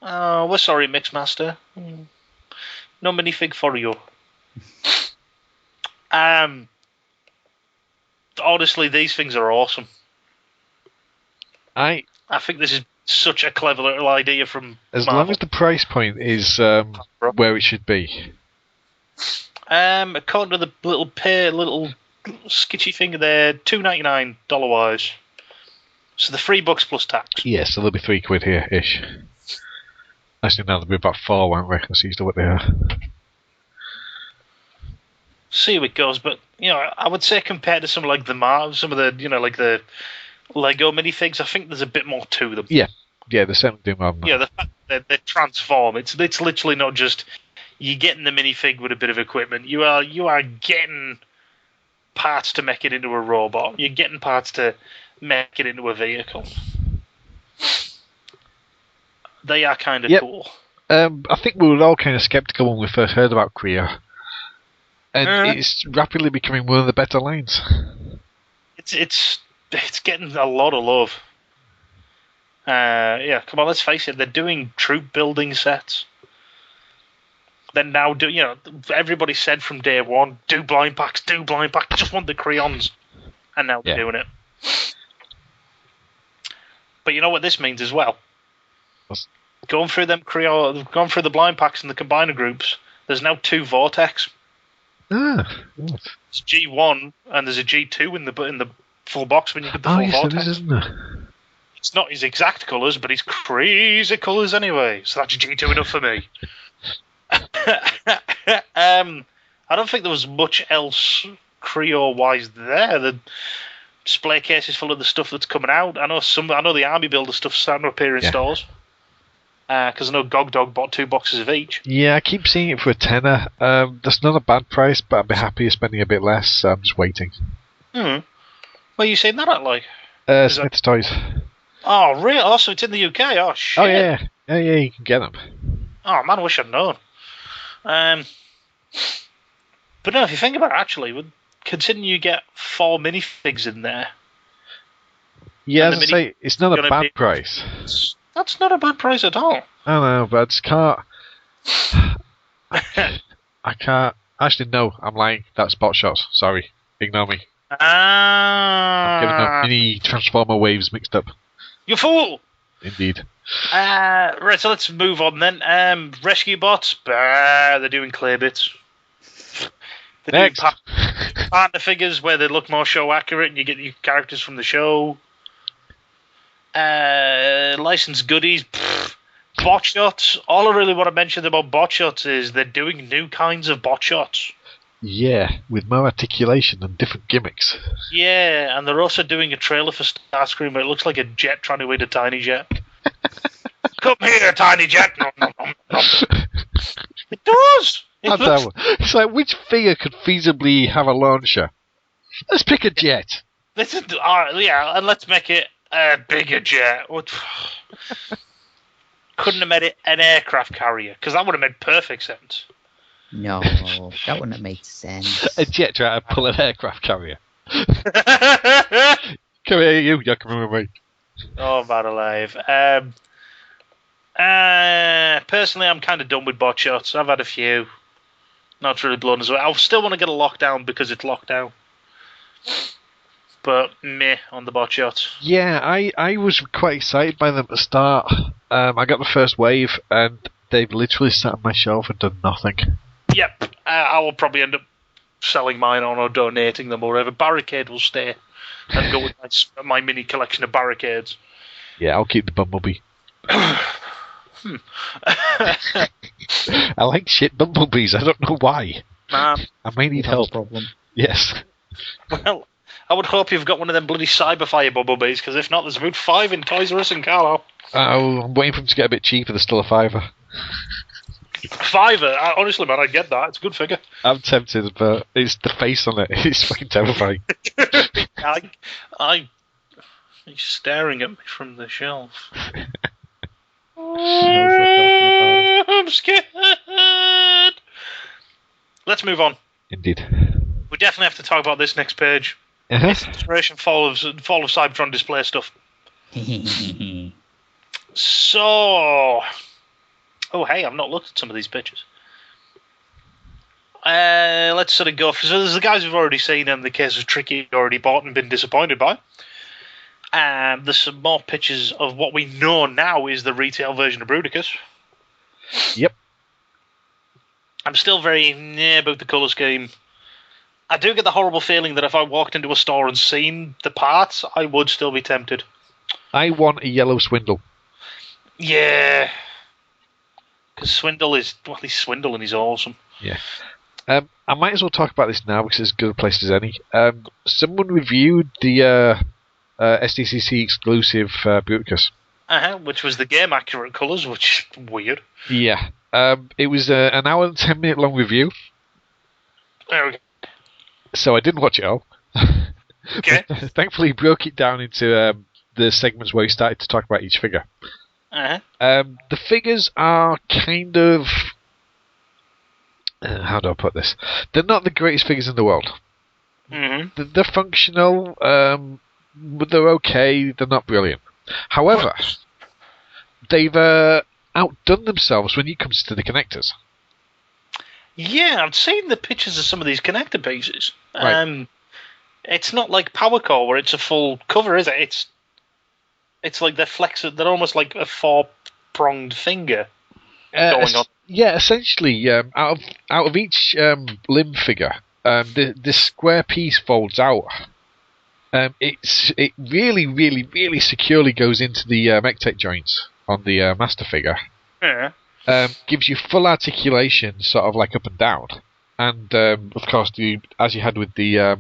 Oh, we're sorry, Mixmaster. No minifig for you. Honestly, these things are awesome. I think this is such a clever little idea from As Marvel. long as the price point is where it should be. According to the little sketchy thing there, $2.99 wise. So the $3 plus tax. Yeah, so there'll be £3 here ish. Actually, now there'll be about 4, won't we? Let's see what they are. See how it goes, but I would say compared to some of the like the Lego minifigs, I think there's a bit more to them. Yeah, they're certainly doing more than that. Yeah, the fact that they transform. It's literally not just you getting the minifig with a bit of equipment. You are getting parts to make it into a robot. You're getting parts to make it into a vehicle. They are kind of cool. I think we were all kind of skeptical when we first heard about Creo. And it's rapidly becoming one of the better lines. It's getting a lot of love. Come on, let's face it. They're doing troop building sets. They're now everybody said from day one, do blind packs. Just want the Creons, and now they're doing it. But you know what this means as well. Going through the blind packs and the combiner groups, there's now 2 Vortex. It's G1 and there's a G2 in the full box when you get the full Vortex. There is, isn't there? It's not his exact colours, but his crazy colours anyway. So that's G2 enough for me. I don't think there was much else Creo-wise there. The display case is full of the stuff that's coming out. I know the Army Builder stuff's starting to appear in stores. Because I know GogDog bought 2 boxes of each. Yeah, I keep seeing it for a tenner. That's not a bad price, but I'd be happy spending a bit less, so I'm just waiting. Well, you seen that at, like? Smith's Toys. Oh, really? Oh, so it's in the UK? Oh, shit. Oh, yeah. Yeah, you can get them. Oh, man, I wish I'd known. But no, if you think about it, actually, considering you get 4 minifigs in there. Yeah, as I say, it's not a bad price. That's not a bad price at all. I know, but I just can't... I can't... Actually, no, I'm lying. That's Bot Shots. Sorry. Ignore me. I'm getting up mini Transformer waves mixed up. You fool! Indeed. Right, so let's move on then. Rescue Bots, they're doing clay bits. They're Next. doing partner figures where they look more show accurate and you get your characters from the show. Licensed goodies. Bot shots. All I really want to mention about bot shots is they're doing new kinds of bot shots. Yeah, with more articulation and different gimmicks. Yeah, and they're also doing a trailer for Starscream where it looks like a jet trying to eat a tiny jet. Come here, tiny jet. It does. It's like, which figure could feasibly have a launcher? Let's pick a jet. And let's make it a bigger jet. Couldn't have made it an aircraft carrier, because that would have made perfect sense. No, that wouldn't have made sense. A jet trying to pull an aircraft carrier. Come here, you can remember me. Oh, man alive. Personally, I'm kind of done with bot shots. I've had a few. Not really blown as well. I still want to get a lockdown because it's lockdown. But meh on the bot shots. Yeah, I was quite excited by them at the start. I got the first wave, and they've literally sat on my shelf and done nothing. Yep, I will probably end up selling mine on or donating them or whatever. Barricade will stay and go with my mini collection of barricades. Yeah, I'll keep the Bumblebee. I like shit bumblebees. I don't know why. Man, I may need help. Problem. Yes. Well, I would hope you've got one of them bloody Cyberfire bumblebees, because if not, there's about 5 in Toys R Us and Carlo. I'm waiting for them to get a bit cheaper. They're still a £5. £5? Honestly, man, I get that. It's a good figure. I'm tempted, but it's the face on it. It's fucking terrifying. He's staring at me from the shelf. I'm scared. Let's move on. Indeed. We definitely have to talk about this next page. It's Inspiration Fall of Cybertron display stuff. So, hey, I've not looked at some of these pictures. Let's sort of go. So there's the guys we've already seen, and the case of Tricky already bought and been disappointed by. There's some more pictures of what we know now is the retail version of Bruticus. Yep. I'm still very about the colour scheme. I do get the horrible feeling that if I walked into a store and seen the parts, I would still be tempted. I want a yellow Swindle. Yeah. Because Swindle is... Well, he's Swindle and he's awesome. Yeah. I might as well talk about this now because it's as good a place as any. Someone reviewed the SDCC exclusive Bruticus. Which was the game accurate colours, which is weird. Yeah. It was an hour and 10 minute long review. There we go. So I didn't watch it all. Okay. Thankfully, he broke it down into the segments where he started to talk about each figure. Uh-huh. The figures are kind of... how do I put this? They're not the greatest figures in the world. Mm-hmm. They're functional, but they're okay. They're not brilliant. However, they've outdone themselves when it comes to the connectors. Yeah, I've seen the pictures of some of these connector pieces. Right. It's not like Power Core where it's a full cover, is it? It's like they're almost like a four-pronged finger going on. Yeah, essentially, out of each limb figure, the square piece folds out. It really, really, really securely goes into the mech-tech joints on the master figure. Yeah. Gives you full articulation, sort of like up and down, and of course, as you had with the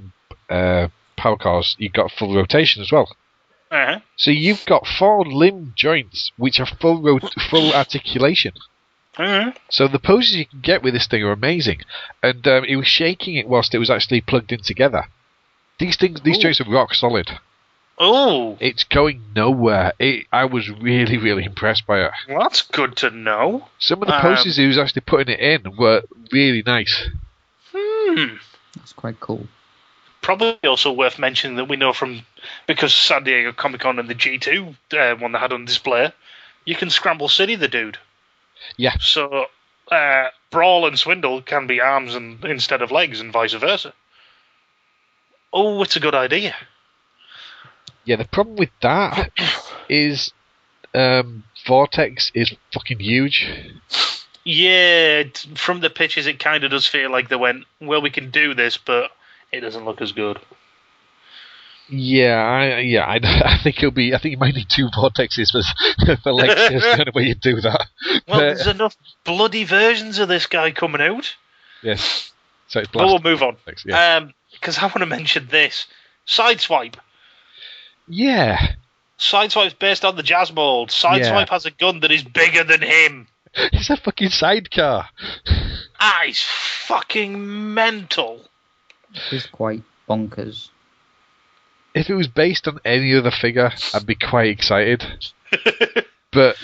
power cars, you've got full rotation as well. Uh-huh. So you've got 4 limb joints which are full articulation. Uh-huh. So the poses you can get with this thing are amazing, and it was shaking it whilst it was actually plugged in together. These joints are rock solid. Oh, It's going nowhere. I was really, really impressed by it. well, that's good to know. Some of the poses he was actually putting it in were really nice. That's quite cool. Probably also worth mentioning that we know because San Diego Comic-Con and the G2 one they had on display, you can scramble city the dude. Yeah. So brawl and swindle can be arms instead of legs and vice versa. Oh, it's a good idea. Yeah, the problem with that is Vortex is fucking huge. Yeah, from the pictures it kind of does feel like they went, well, we can do this, but it doesn't look as good. Yeah, I think it'll be. I think you might need 2 vortexes for legs. There's kind of way you do that. Well, there's enough bloody versions of this guy coming out. Yes. So it's We'll move on. Yeah. Because I want to mention this Sideswipe. Yeah. Sideswipe's based on the Jazz mold. Sideswipe has a gun that is bigger than him. It's a fucking sidecar. Ah, he's fucking mental. It's quite bonkers. If it was based on any other figure, I'd be quite excited. But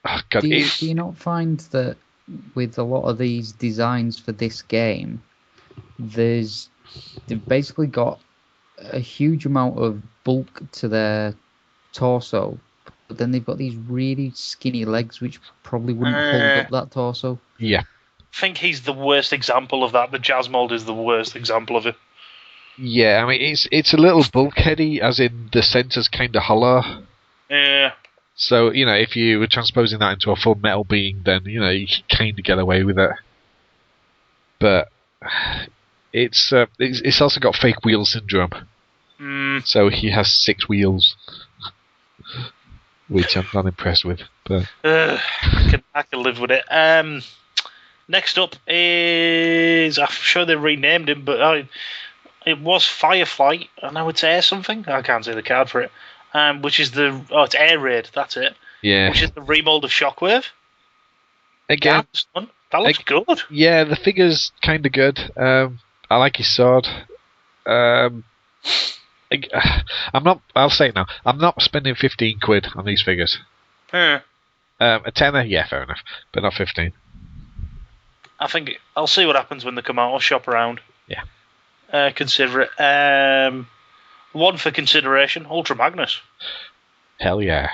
oh god, do you not find that with a lot of these designs for this game, they've basically got a huge amount of bulk to their torso, but then they've got these really skinny legs which probably wouldn't hold up that torso? Yeah. I think he's the worst example of that. The Jazz mold is the worst example of it. Yeah, I mean it's a little bulkheady, as in the centre's kind of hollow. Yeah. So if you were transposing that into a full metal being, then you could kind of get away with it. But it's also got fake wheel syndrome. So he has 6 wheels, which I'm not impressed with. But I can live with it. Next up is, I'm sure they renamed him, but it was Firefly, and I would say something. I can't say the card for it. Which is it's Air Raid. That's it. Yeah. Which is the remold of Shockwave. Again, that looks good. Yeah, the figure's kind of good. I like his sword. I'm not. I'll say it now. I'm not spending 15 quid on these figures. A tenner, yeah, fair enough, but not 15. I think I'll see what happens when they come out. I'll shop around. Yeah. Consider it. One for consideration: Ultra Magnus. Hell yeah.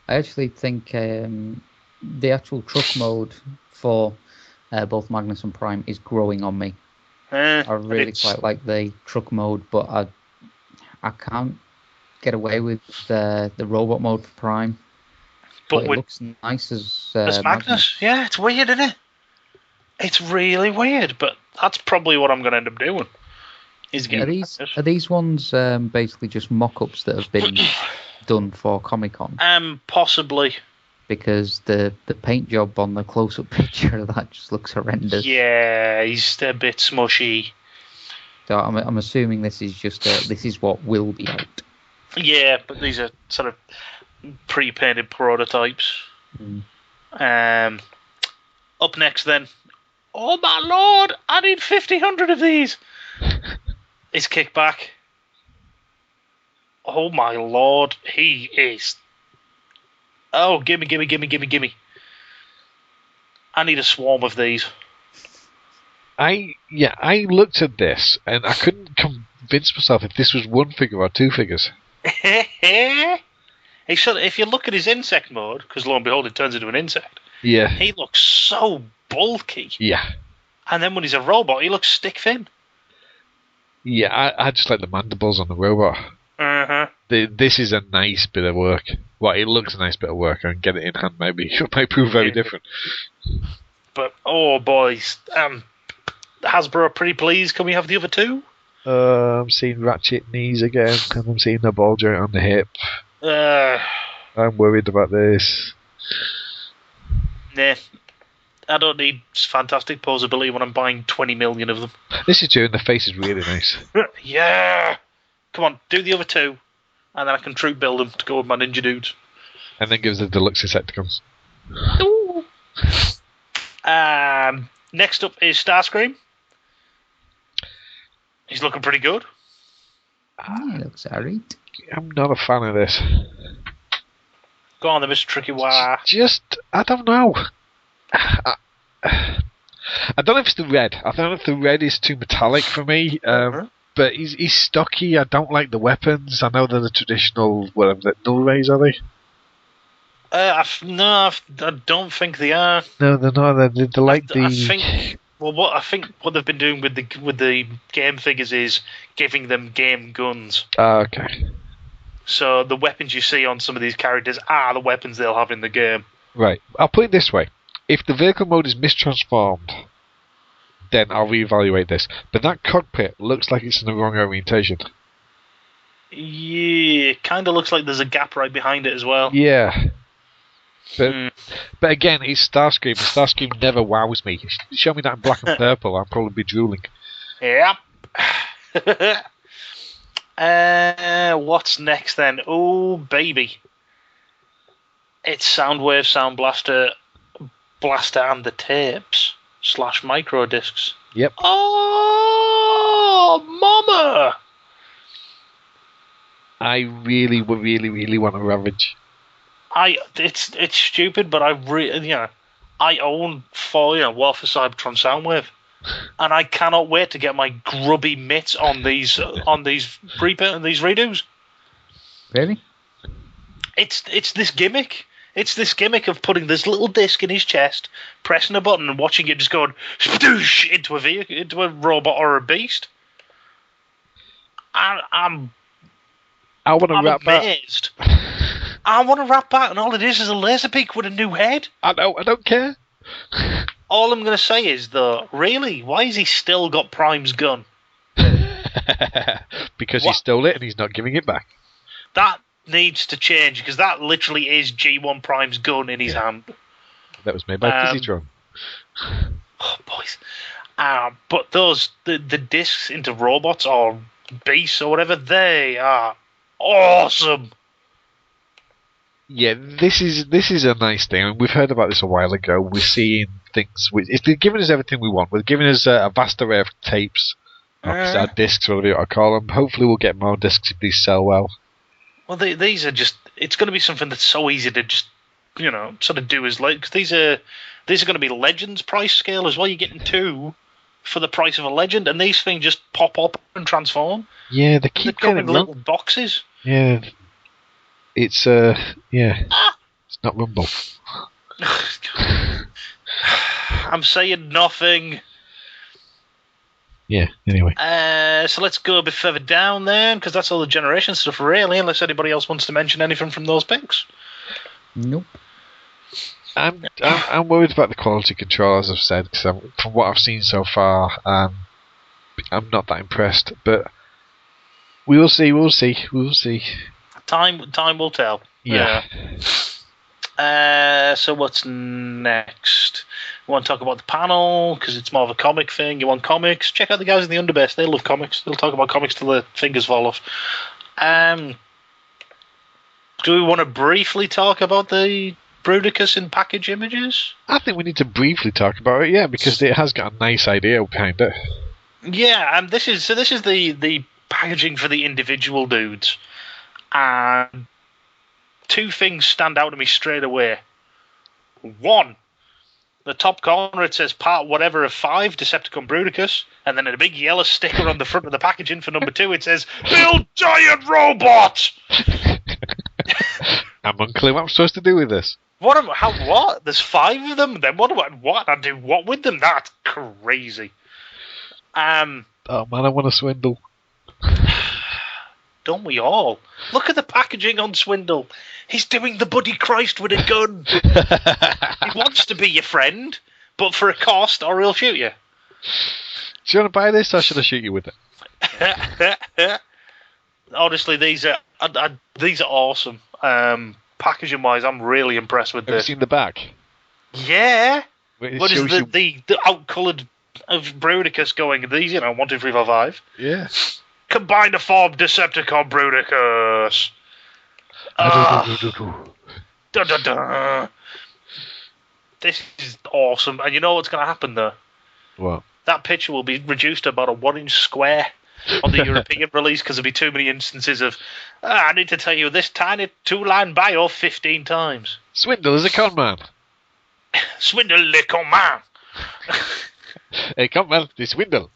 I actually think the actual truck mode for both Magnus and Prime is growing on me. I really quite like the truck mode, but I can't get away with the robot mode for Prime. But it looks nice as Magnus. Yeah, it's weird, isn't it? It's really weird, but that's probably what I'm going to end up doing. Are these ones basically just mock-ups that have been done for Comic-Con? Possibly. Because the paint job on the close-up picture of that just looks horrendous. Yeah, he's a bit smushy. So I'm assuming this is just this is what will be out. Yeah, but these are sort of pre-painted prototypes. Up next then. Oh my lord! I need 1,500 of these. His kickback. Oh my lord, he is. Oh, gimme. I need a swarm of these. I looked at this and I couldn't convince myself if this was one figure or two figures. If you look at his insect mode, because lo and behold, it turns into an insect. Yeah. He looks so bulky. Yeah. And then when he's a robot, he looks stick thin. Yeah, I just like the mandibles on the robot. Uh-huh. This is a nice bit of work. Well, it looks a nice bit of work, and get it in hand maybe. It might prove very different. But, oh boys, Hasbro pretty pleased. Can we have the other two? I'm seeing ratchet knees again, and I'm seeing the ball joint on the hip. I'm worried about this. Nah. I don't need fantastic posability when I'm buying 20 million of them. This is true, and the face is really nice. Yeah! Come on, do the other two, and then I can troop build them to go with my ninja dudes. And then gives the deluxe Insecticons. Ooh. Next up is Starscream. He's looking pretty good. He looks alright. I'm not a fan of this. Go on, Mr. Tricky Wah. Just, I don't know. I don't know if it's the red. I don't know if the red is too metallic for me. But he's stocky. I don't like the weapons. I know they're the traditional, whatever, null rays, are they? I don't think they are. No, they're not. They're like the. I think what they've been doing with the game figures is giving them game guns. Okay. So the weapons you see on some of these characters are the weapons they'll have in the game. Right. I'll put it this way: if the vehicle mode is mistransformed, then I'll reevaluate this. But that cockpit looks like it's in the wrong orientation. Yeah, kind of looks like there's a gap right behind it as well. Yeah. But again, it's Starscream, and Starscream never wows me. Show me that in black and purple, I'll probably be drooling. Yep. What's next then? Oh, baby. It's Soundwave, Sound Blaster, and the tapes / micro discs. Yep. Oh, mama! I really want a Ravage. It's stupid, but I own 4 Warfare Cybertron Soundwave, and I cannot wait to get my grubby mitts on these redos. Really? It's this gimmick. It's this gimmick of putting this little disc in his chest, pressing a button, and watching it just going spdoosh into a vehicle, into a robot or a beast. I'm amazed. I want to wrap back, and all it is a laser beak with a new head. I don't care. All I'm going to say is, though, really, why has he still got Prime's gun? Because he stole it and he's not giving it back. That needs to change, because that literally is G1 Prime's gun in his hand. That was made by Physitron. Oh, boys. But the discs into robots or beasts or whatever, they are awesome. Yeah, this is a nice thing. I mean, we've heard about this a while ago. We're seeing things. They're giving us everything we want. We're giving us a vast array of tapes, or discs, whatever you want to call them. Hopefully, we'll get more discs if these sell well. Well, these are just. It's going to be something that's so easy to just, sort of do as because these are going to be Legends price scale as well. You're getting 2 for the price of a Legend, and these things just pop up and transform. Yeah, they keep getting little boxes. Yeah. It's it's not Rumble. I'm saying nothing. Yeah, anyway. So let's go a bit further down then, because that's all the generation stuff really, unless anybody else wants to mention anything from those picks. Nope. I'm worried about the quality control, as I've said, because from what I've seen so far, I'm not that impressed, but we will see. Time will tell. Yeah. So what's next? You want to talk about the panel because it's more of a comic thing. You want comics? Check out the guys in the Underbase. They love comics. They'll talk about comics till their fingers fall off. Do we want to briefly talk about the Bruticus in package images? I think we need to briefly talk about it, yeah, because it has got a nice idea behind it. Yeah, and this is the packaging for the individual dudes, and two things stand out to me straight away. One, the top corner, it says part whatever of 5, Decepticon Bruticus, and then a big yellow sticker on the front of the packaging for number 2, it says, Build Giant Robot! I'm unclear what I'm supposed to do with this. What? There's 5 of them? Then what? I do what with them? That's crazy. Oh man, I want to swindle. Don't we all? Look at the packaging on Swindle. He's doing the Buddy Christ with a gun. He wants to be your friend, but for a cost, or he'll shoot you. Do you want to buy this, or should I shoot you with it? Honestly, these are awesome. Packaging wise, I'm really impressed with Have this. you seen the back? Yeah. It What is shows you- the outcoloured of Bruticus going? These, 1, 2, 3, 4, 5. Yeah. Combine to form Decepticon Bruticus. Dun, dun, dun. This is awesome. And you know what's going to happen though? What? That picture will be reduced to about a 1-inch square on the European release because there'll be too many instances of, I need to tell you this tiny 2-line bio 15 times. Swindle is a con man. Swindle le con man. Hey, con man, they swindle.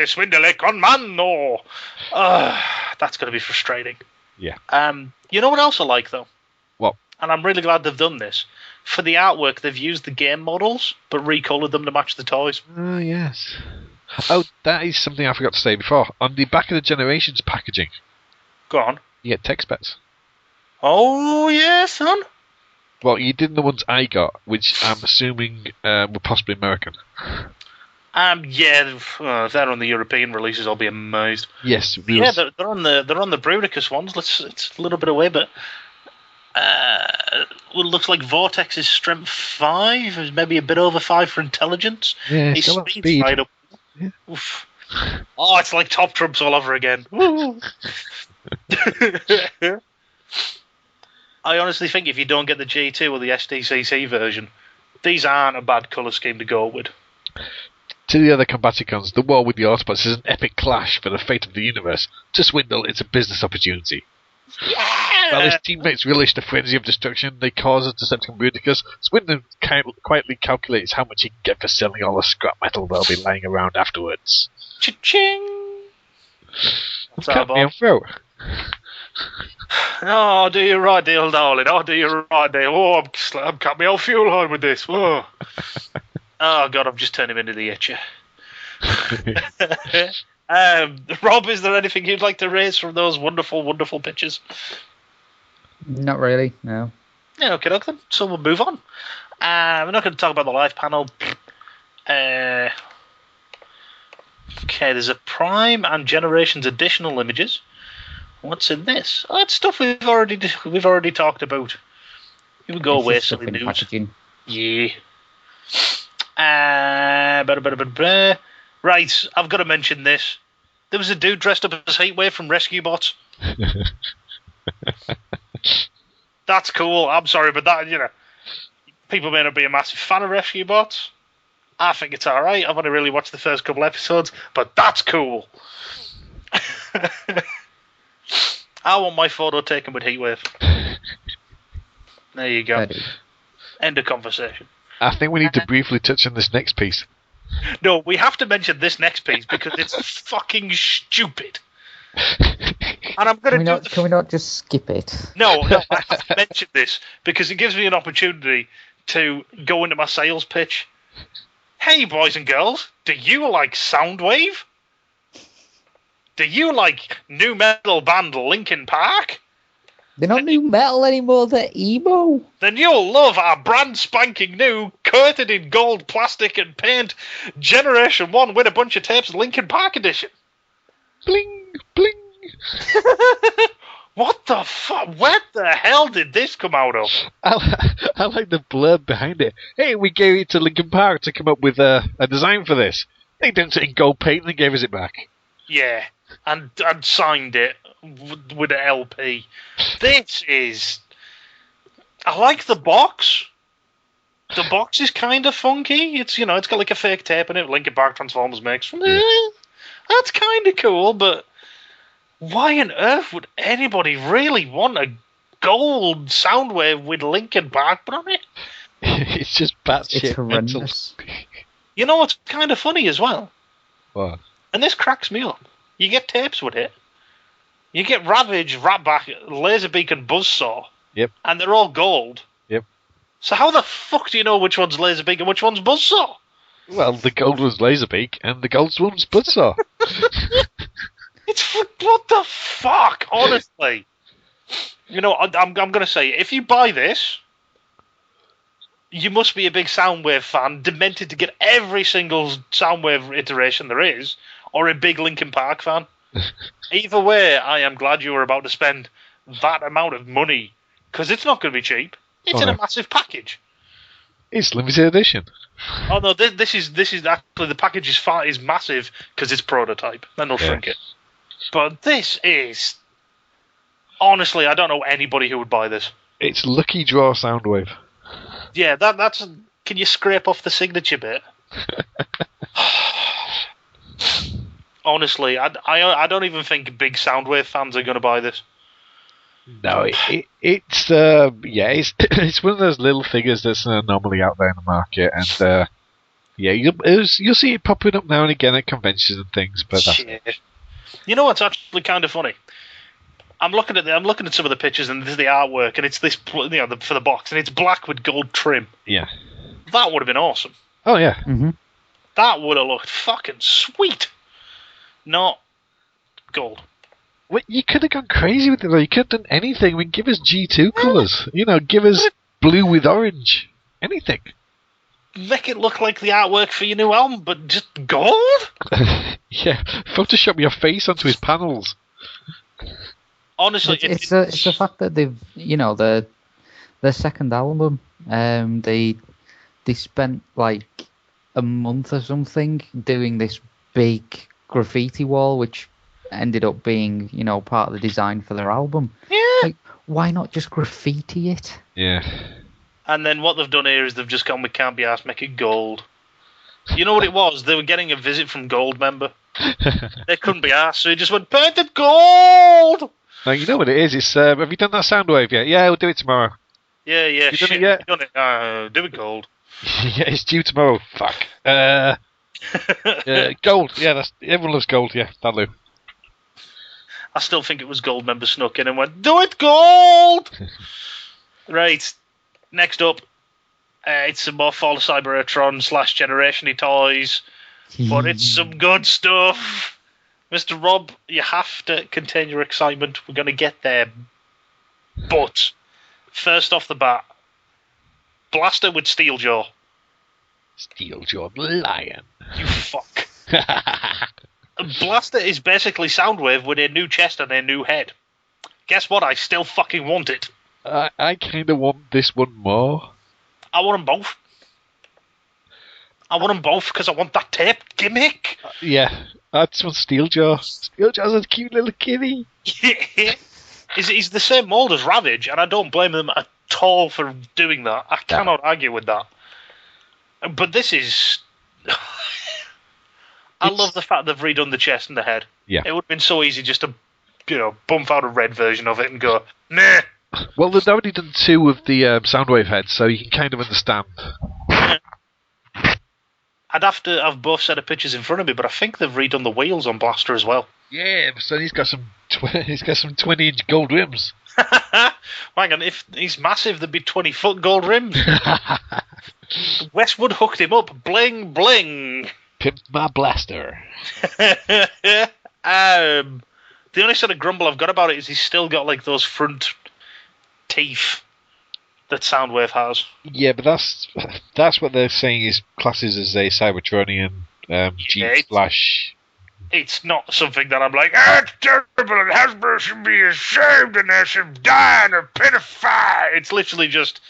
Swindle le con man, no. That's going to be frustrating. Yeah. You know what else I like though? What? And I'm really glad they've done this. For the artwork, they've used the game models, but recoloured them to match the toys. Oh, yes. Oh, that is something I forgot to say before. On the back of the Generations packaging, Go on. you get tech specs. Oh, yeah, son. Well, you didn't the ones I got, which I'm assuming were possibly American. Yeah, if they're on the European releases, I'll be amazed. Yes. Yeah, they're on the Bruticus ones. It's a little bit away, but well, it looks like Vortex is strength 5, is maybe a bit over 5 for intelligence. Yeah, His still at speed's speed. right up. Yeah. Oof. Oh, it's like Top Trumps all over again. Woo. I honestly think if you don't get the G2 or the SDCC version, these aren't a bad colour scheme to go with. To the other Combaticons, the war with the Autobots is an epic clash for the fate of the universe. To Swindle, it's a business opportunity. Yeah! While his teammates relish the frenzy of destruction they cause at Decepticon Bruticus, Swindle quietly calculates how much he can get for selling all the scrap metal they'll be laying around afterwards. Cha-ching! What's that, Cut me Bob? off throat. Oh, do you right deal, darling? Oh, do you right deal? Oh, I'm cut me off fuel line with this. Oh. Oh, God, I've just turned him into the itcher. Rob, is there anything you'd like to raise from those wonderful, wonderful pictures? Not really, no. Yeah, okay, then. So we'll move on. We're not going to talk about the live panel. Okay, there's a Prime and Generations additional images. What's in this? Oh, it's stuff we've already talked about. You would go It's away, just stuff silly in news. packaging. Yeah. Right, I've got to mention this. There was a dude dressed up as Heatwave from Rescue Bots. That's cool. I'm sorry, but that, people may not be a massive fan of Rescue Bots. I think it's alright. I've only really watched the first couple episodes, but that's cool. I want my photo taken with Heatwave. There you go. That is. End of conversation. I think we need to briefly touch on this next piece. No, we have to mention this next piece because it's fucking stupid. And I'm going to Can we not just skip it? No, I have to mention this because it gives me an opportunity to go into my sales pitch. Hey, boys and girls, do you like Soundwave? Do you like new metal band Linkin Park? They're not new metal anymore, they're emo. Then you'll love our brand spanking new, coated in gold plastic and paint, Generation 1 Win a Bunch of Tapes Linkin Park edition. Bling, bling. What the fuck? Where the hell did this come out of? I like the blurb behind it. Hey, we gave it to Linkin Park to come up with a design for this. They did it in gold paint and gave us it back. Yeah, and signed it with an LP. This is... I like the box. The box is kind of funky. It's it's got like a fake tape in it. Linkin Park Transformers mix. That's kind of cool, but why on earth would anybody really want a gold Soundwave with Linkin Park put on it? It's just batshit It's mental. horrendous. You know what's kind of funny as well? What? And this cracks me up. You get tapes with it. You get Ravage, Ratback, Laserbeak, and Buzzsaw. Yep. And they're all gold. Yep. So how the fuck do you know which one's Laserbeak and which one's Buzzsaw? Well, the gold one's Laserbeak, and the gold one's Buzzsaw. What the fuck? Honestly. I'm going to say, if you buy this, you must be a big Soundwave fan, demented to get every single Soundwave iteration there is, or a big Linkin Park fan. Either way, I am glad you were about to spend that amount of money, because it's not going to be cheap. It's in a massive package. It's limited edition. Oh no, this is actually, the package is massive because it's prototype. Then they'll shrink it. But this is, honestly, I don't know anybody who would buy this. It's lucky draw Soundwave. Yeah, that's. Can you scrape off the signature bit? Honestly, I don't even think big Soundwave fans are going to buy this. No, it's it's one of those little figures that's an anomaly out there in the market, and you'll see it popping up now and again at conventions and things. But that's it. You know what's actually kind of funny? I'm looking at some of the pictures, and this is the artwork, and it's this for the box, and it's black with gold trim. Yeah, that would have been awesome. Oh yeah, that would have looked fucking sweet. Not gold. Well, you could have gone crazy with it, though. You could have done anything. I mean, give us G2 colours. Give us blue with orange. Anything. Make it look like the artwork for your new album, but just gold? Yeah, Photoshop your face onto his panels. Honestly, it's the fact that they've, their second album, they spent like a month or something doing this big graffiti wall, which ended up being, part of the design for their album. Yeah. Like, why not just graffiti it? Yeah. And then what they've done here is they've just gone, we can't be asked, make it gold. You know what it was? They were getting a visit from Gold member. They couldn't be asked, so he just went, paint it gold! No, you know what it is? It's have you done that Soundwave yet? Yeah, we'll do it tomorrow. Yeah. You done it yet? Done it. Do it gold. Yeah, it's due tomorrow. Fuck. Gold. Yeah, everyone loves gold. Yeah, that'll do. I still think it was Gold member snuck in and went, do it gold! Right. Next up, it's some more Fall of Cybertron / Generation-y toys, but it's some good stuff. Mr. Rob, you have to contain your excitement. We're going to get there. But, first off the bat, Blaster with Steeljaw. Steeljaw Lion. You fuck. Blaster is basically Soundwave with a new chest and a new head. Guess what? I still fucking want it. I kind of want this one more. I want them both. I want them both because I want that tape gimmick. Yeah, I just want Steeljaw. Steeljaw's a cute little kitty. He's the same mould as Ravage, and I don't blame them at all for doing that. I cannot argue with that. But this is... I love the fact they've redone the chest and the head. Yeah. It would have been so easy just to, bump out a red version of it and go, meh. Well, they've already done 2 of the Soundwave heads, so you can kind of understand. I'd have to have both set of pictures in front of me, but I think they've redone the wheels on Blaster as well. Yeah, so he's got some 20-inch gold rims. Hang on, if he's massive, there'd be 20-foot gold rims. Westwood hooked him up. Bling, bling. Pimp my Blaster. The only sort of grumble I've got about it is he's still got like those front teeth that Soundwave has. Yeah, but that's what they're saying is classes as a Cybertronian Jeep Flash. It's not something that I'm like, it's terrible and Hasbro should be ashamed and they should die in a pit of fire. It's literally just,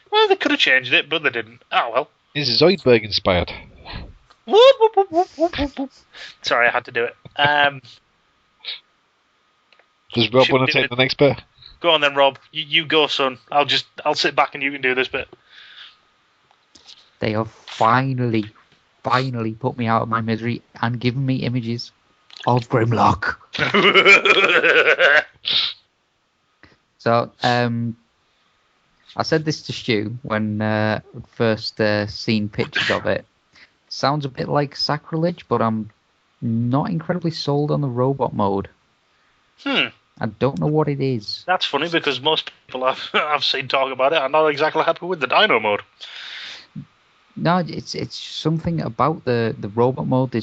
well, they could have changed it, but they didn't. Oh, well. It's Zoidberg inspired. Whoop, whoop, whoop, whoop, whoop, whoop, whoop. Sorry, I had to do it. Does Rob want to take the next bit? Go on then, Rob. You go, son. I'll sit back and you can do this bit. They have finally put me out of my misery and given me images of Grimlock. So, I said this to Stu when first seen pictures of it. Sounds a bit like sacrilege, but I'm not incredibly sold on the robot mode. I don't know what it is. That's funny because most people I've seen talk about it are not exactly happy with the Dino mode. No, it's something about the robot mode.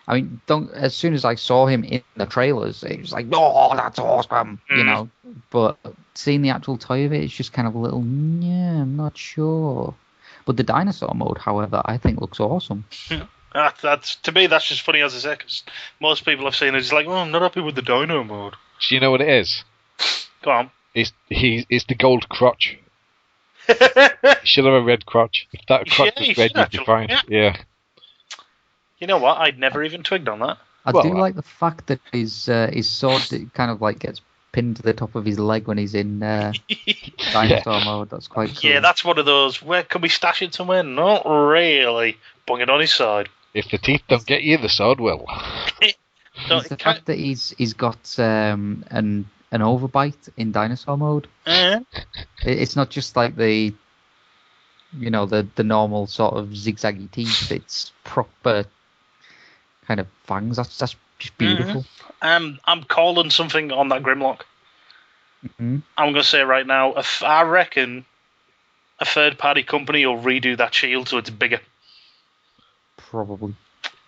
I mean, as soon as I saw him in the trailers, it was like, oh, that's awesome, you know. But seeing the actual toy of it, it's just kind of a little, yeah, I'm not sure. But the dinosaur mode, however, I think looks awesome. That's to me, that's just funny as I say, because most people I've seen are just like, oh, I'm not happy with the Dino mode. Do you know what it is? Go on. It's the gold crotch. You should have a red crotch. If that crotch was red, you'd be fine. Yeah. You know what? I'd never even twigged on that. I do like the fact that his sword kind of like gets pinned to the top of his leg when he's in dinosaur mode. That's quite cool. Yeah, that's one of those. Where can we stash it somewhere? Not really. Bung it on his side. If the teeth don't get you, the sword will. It's the fact that he's got an overbite in dinosaur mode. It's not just like the normal sort of zigzaggy teeth. It's proper kind of fangs. That's just beautiful. I'm calling something on that Grimlock. Mm-hmm. I'm going to say right now, I reckon a third-party company will redo that shield so it's bigger. Probably.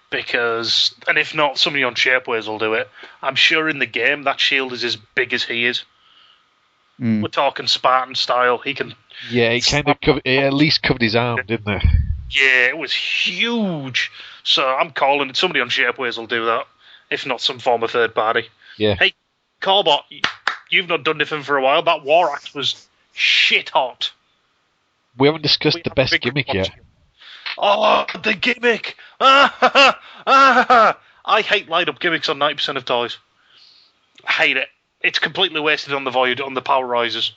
Because, and if not, somebody on Shapeways will do it. I'm sure in the game that shield is as big as he is. We're talking Spartan style. He can. Yeah, he kind of at least covered his arm, didn't it? Yeah, it was huge. So I'm calling it. Somebody on Shapeways will do that. If not, some form of third party. Yeah. Hey, Corbot, you've not done anything for a while. That War Axe was shit hot. We haven't discussed the best gimmick yet. Oh, the gimmick! I hate light-up gimmicks on 90% of toys. I hate it. It's completely wasted on the Void, on the Power Risers.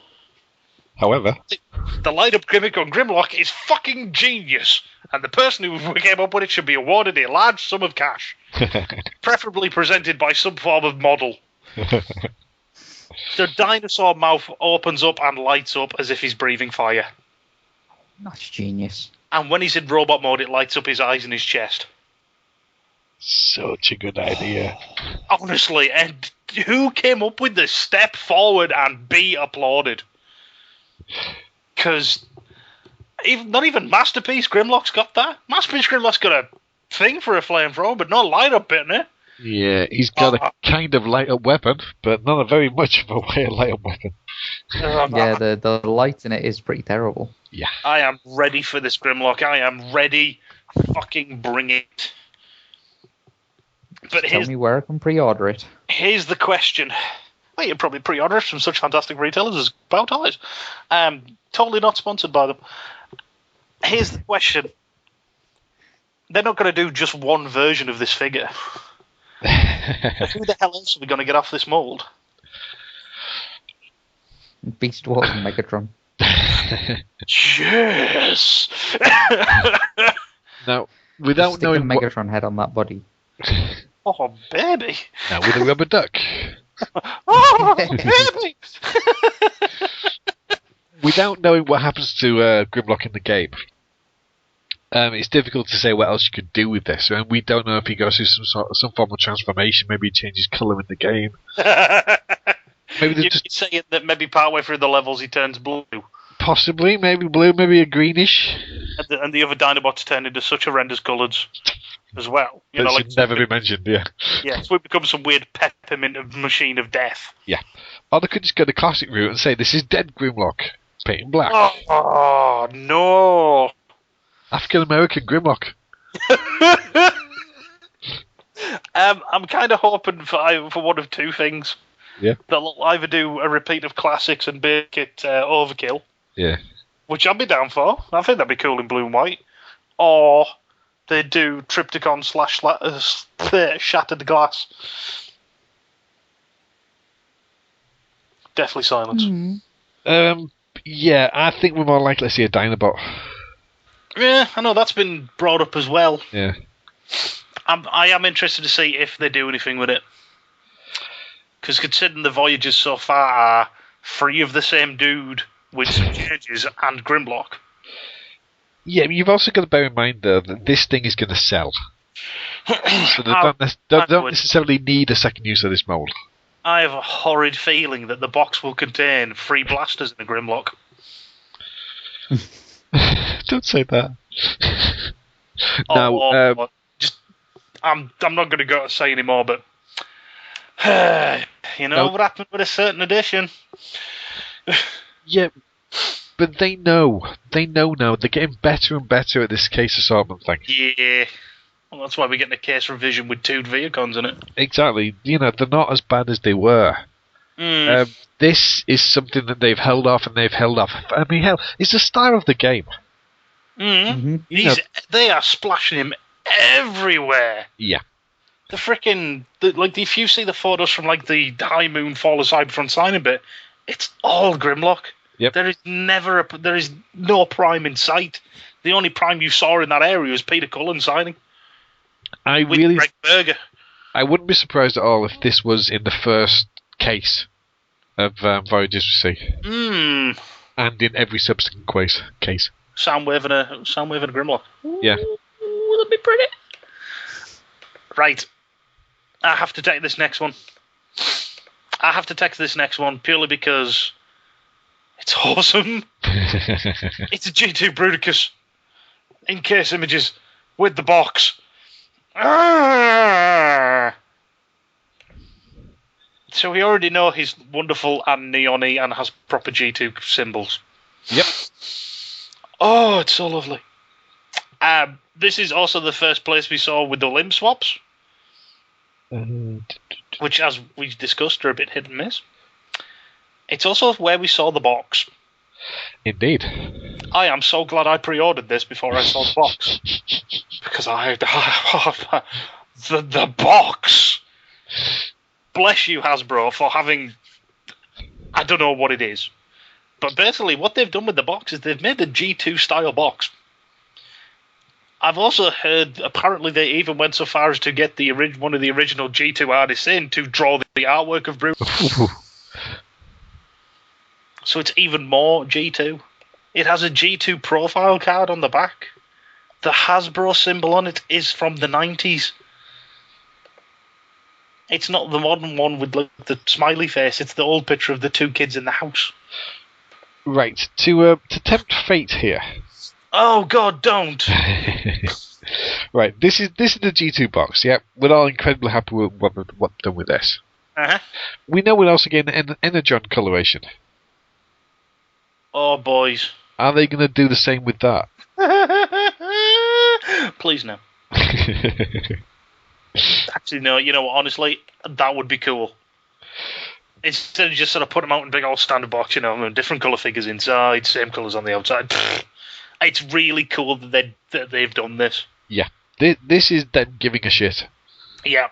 However, the light-up gimmick on Grimlock is fucking genius, and the person who came up with it should be awarded a large sum of cash. Preferably presented by some form of model. The dinosaur mouth opens up and lights up as if he's breathing fire. That's genius. And when he's in robot mode, it lights up his eyes and his chest. Such a good idea. Honestly, and who came up with this? Step forward and be applauded. Because not even Masterpiece Grimlock's got that. Masterpiece Grimlock's got a thing for a flamethrower, but not a light-up bit in it. Yeah, he's got a kind of light-up weapon, but not a very much of a way of light-up weapon. Yeah, the light in it is pretty terrible. Yeah. I am ready for this Grimlock. I am ready. Fucking bring it. But tell me where I can pre-order it. Here's the question. Well, you can probably pre-order it from such fantastic retailers as Bow Ties. Totally not sponsored by them. Here's the question. They're not going to do just one version of this figure. Who the hell else are we going to get off this mould? Beast Wars and Megatron. Yes! Now, without stick knowing a Megatron head on that body. Oh, baby! Now, with a rubber duck. Oh, baby! Without knowing what happens to Grimlock in the game, it's difficult to say what else you could do with this. And we don't know if he goes through some form of transformation. Maybe he changes colour in the game. Maybe you're saying that maybe partway through the levels he turns blue. Possibly, maybe blue, maybe a greenish. And the other Dinobots turn into such horrendous colours as well. You know, should never be mentioned, yeah. Yeah, so it becomes some weird peppermint machine of death. Yeah. Or they could just go the classic route and say, this is dead Grimlock. Paint in black. Oh, no. African-American Grimlock. I'm kind of hoping for one of two things. Yeah. They'll either do a repeat of classics and make it overkill. Yeah. Which I'd be down for. I think that'd be cool in blue and white. Or they do Triptychon / Shattered Glass. Deathly Silence. Yeah, I think we're more likely to see a Dinobot. Yeah, I know that's been brought up as well. Yeah. I am interested to see if they do anything with it. Because considering the Voyages so far are 3 of the same dude with some changes and Grimlock. Yeah, but you've also got to bear in mind, though, that this thing is going to sell. So they don't necessarily need a second use of this mold. I have a horrid feeling that the box will contain 3 blasters and a Grimlock. Don't say that. I'm not going to go to say anymore, but what happened with a certain edition? Yeah, but they know. They know now. They're getting better and better at this case assortment thing. Yeah. Well, that's why we're getting a case revision with 2 Viacons in it. Exactly. They're not as bad as they were. This is something that they've held off, and they've held off. I mean, hell, it's the style of the game. They are splashing him everywhere. Yeah. The freaking if you see the photos from the High Moon Fall of Cybertron signing bit, it's all Grimlock. Yep. There is no Prime in sight. The only Prime you saw in that area was Peter Cullen signing. With Greg Berger. I wouldn't be surprised at all if this was in the first case of Voyager's Sea. And in every subsequent case. Soundwave and a Grimlock. Yeah. Ooh, that'd be pretty. Right. I have to take this next one. Purely because it's awesome. It's a G2 Bruticus in case images with the box. So we already know he's wonderful and neon-y and has proper G2 symbols. Yep. Oh, it's so lovely. This is also the first place we saw with the limb swaps. Which, as we discussed, are a bit hit and miss. It's also where we saw the box. Indeed. I am so glad I pre-ordered this before I saw the box. Because the box. Bless you, Hasbro, for having... I don't know what it is. But basically, what they've done with the box is they've made the G2 style box. I've also heard, apparently they even went so far as to get one of the original G2 artists in to draw the artwork of Bruce. So it's even more G2. It has a G2 profile card on the back. The Hasbro symbol on it is from the 90s. It's not the modern one with the smiley face. It's the old picture of the 2 kids in the house. Right, to tempt fate here. Oh God, don't! Right, this is the G2 box. Yeah, we're all incredibly happy with what they've done with this. We know we're also getting an Energon coloration. Oh boys, are they going to do the same with that? Please no. Actually, no. You know what? Honestly, that would be cool. Instead of just sort of put them out in a big old standard box, different colour figures inside, same colours on the outside. It's really cool that they've done this. Yeah. This is them giving a shit. Yeah.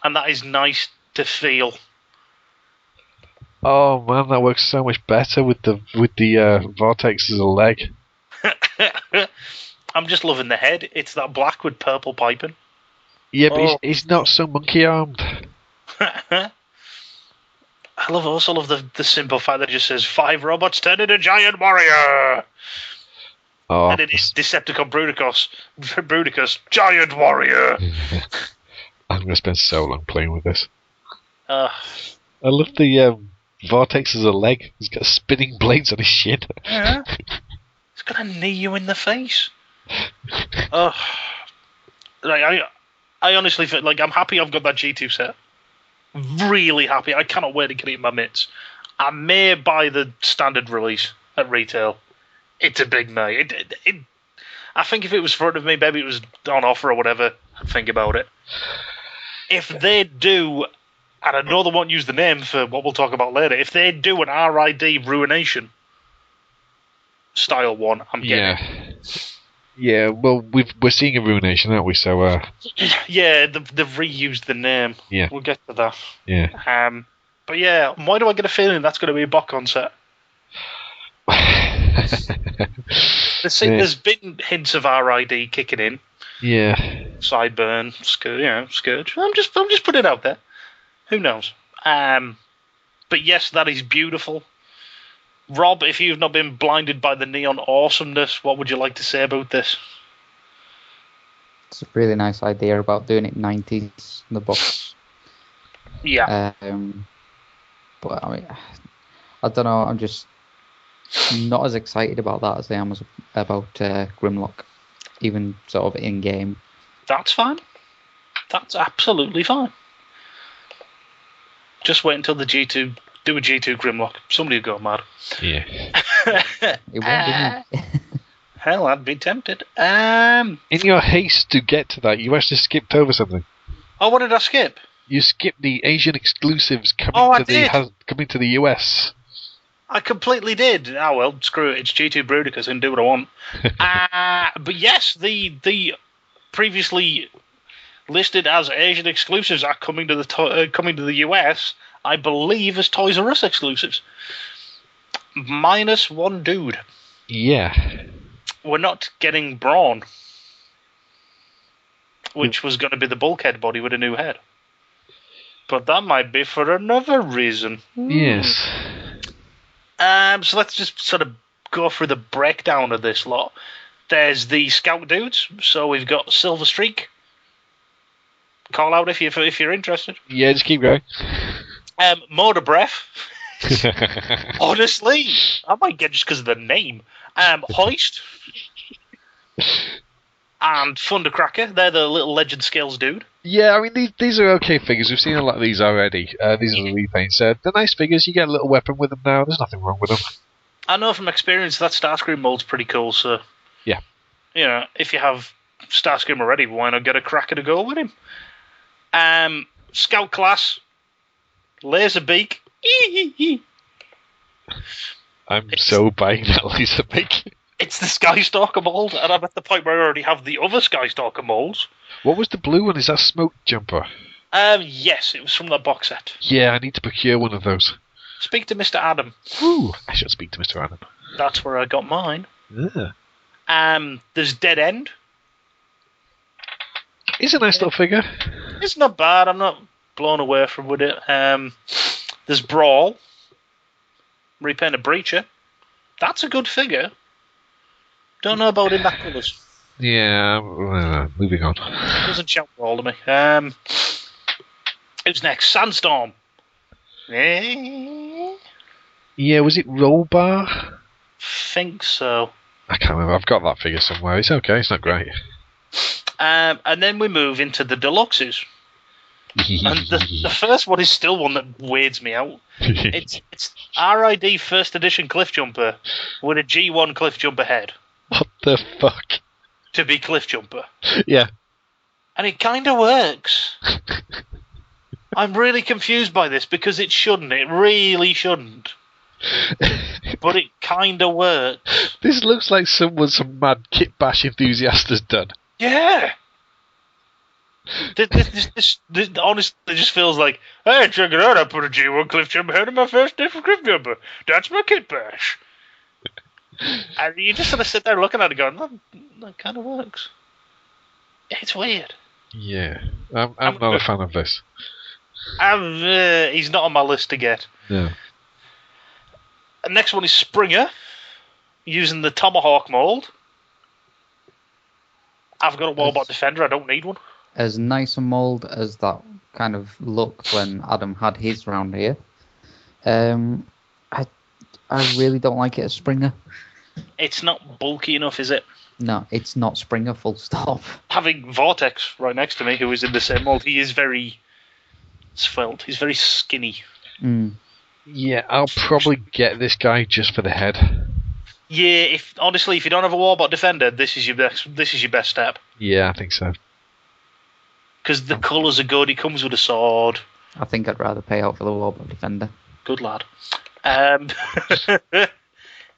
And that is nice to feel. Oh man, that works so much better with the vortex as a leg. I'm just loving the head. It's that black with purple piping. Yeah, but he's not so monkey-armed. I also love the simple fact that it just says 5 robots turned into giant warrior. Oh, and it is Decepticon Bruticus, giant warrior. I'm going to spend so long playing with this. I love the vortex as a leg. He's got spinning blades on his shin. Yeah. He's going to knee you in the face. I honestly feel like I'm happy I've got that G2 set. Really happy. I cannot wait to get it in my mitts. I may buy the standard release at retail. It's a big May. I think if it was in front of me, maybe it was on offer or whatever, I'd think about it. If they do, and I know they won't use the name for what we'll talk about later, if they do an RID Ruination style one, I'm getting it. Yeah, well, we're seeing a Ruination, aren't we? So, yeah, they've reused the name. Yeah. We'll get to that. Yeah. But yeah, why do I get a feeling that's going to be a BotCon set? There's been hints of RID kicking in. Yeah. Sideburn, Scourge. I'm just putting it out there. Who knows? But yes, that is beautiful. Rob, if you've not been blinded by the neon awesomeness, what would you like to say about this? It's a really nice idea about doing it 90s in the book. Yeah. But I mean, I don't know. I'm just not as excited about that as I am about Grimlock, even sort of in game. That's fine. That's absolutely fine. Just wait until the G2 do a G2 Grimlock. Somebody will go mad. Yeah. It won't be me. Hell, I'd be tempted. In your haste to get to that, you actually skipped over something. Oh, what did I skip? You skipped the Asian exclusives coming to the US. I completely did. Oh well, screw it. It's G2 Broodicus and do what I want. But yes, the previously listed as Asian exclusives are coming to the US. I believe as Toys R Us exclusives. Minus one dude. Yeah. We're not getting Brawn, which was going to be the bulkhead body with a new head. But that might be for another reason. Yes. So let's just sort of go through the breakdown of this lot. There's the Scout dudes. So we've got Silver Streak. Call out if you're interested. Yeah, just keep going. Motor Breath. Honestly, I might get just because of the name. Hoist. And Thundercracker. They're the little Legend Scales dude. Yeah, I mean, these are okay figures. We've seen a lot of these already. These are the repaints. They're nice figures. You get a little weapon with them now. There's nothing wrong with them. I know from experience that Starscream mold's pretty cool, so... Yeah. You know, if you have Starscream already, why not get a Cracker to go with him? Scout class. Laserbeak. I'm so buying that Laserbeak. It's the Skystalker mold, and I'm at the point where I already have the other Skystalker molds. What was the blue one? Is that Smoke Jumper? Yes, it was from that box set. Yeah, I need to procure one of those. Speak to Mr. Adam. Ooh, I should speak to Mr. Adam. That's where I got mine. Yeah. There's Dead End. It's a nice little figure. It's not bad. I'm not blown away from with it. There's Brawl. Repainted Breacher. That's a good figure. Don't know about in that colours. Yeah, moving on. It doesn't shout Brawl to me. Who's next? Sandstorm. Yeah, was it Rollbar? Think so. I can't remember. I've got that figure somewhere. It's okay. It's not great. And then we move into the deluxes. And the first one is still one that weirds me out. It's RID first edition Cliff Jumper with a G1 Cliff Jumper head. What the fuck? To be Cliff Jumper. Yeah. And it kind of works. I'm really confused by this because it shouldn't. It really shouldn't. But it kind of works. This looks like some mad kit bash enthusiast has done. Yeah. This honestly just feels like, hey, check it out, I put a G1 Cliff Jumper head in my first different Cliff Jumper. That's my kit bash. And you just sort of sit there looking at it going, that kind of works. It's weird. Yeah. I'm not a fan of this. He's not on my list to get. No. The next one is Springer, using the Tomahawk mold. I've got a Warbot Defender, I don't need one. As nice a mould as that kind of looked when Adam had his round here, I really don't like it as Springer. It's not bulky enough, is it? No, it's not Springer, full stop. Having Vortex right next to me, who is in the same mold, he is very svelte. He's very skinny. Mm. Yeah, I'll probably get this guy just for the head. Yeah, honestly, if you don't have a Warbot Defender, this is your best step. Yeah, I think so. Because the colours are good. He comes with a sword. I think I'd rather pay out for the Warbot Defender. Good lad.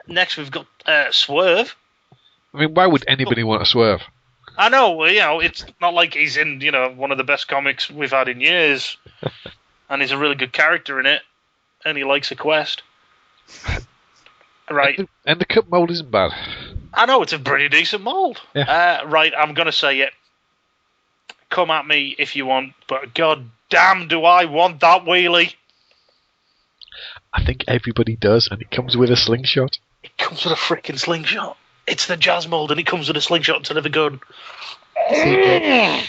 Next, we've got Swerve. I mean, why would anybody want to Swerve? I know, it's not like he's in, one of the best comics we've had in years. And he's a really good character in it. And he likes a quest. Right. And the cup mold isn't bad. I know, it's a pretty decent mould. Yeah. Right, I'm going to say it. Come at me if you want, but god damn do I want that wheelie. I think everybody does, and it comes with a slingshot. It comes with a freaking slingshot. It's the jazz mould, and it comes with a slingshot instead of a gun. See,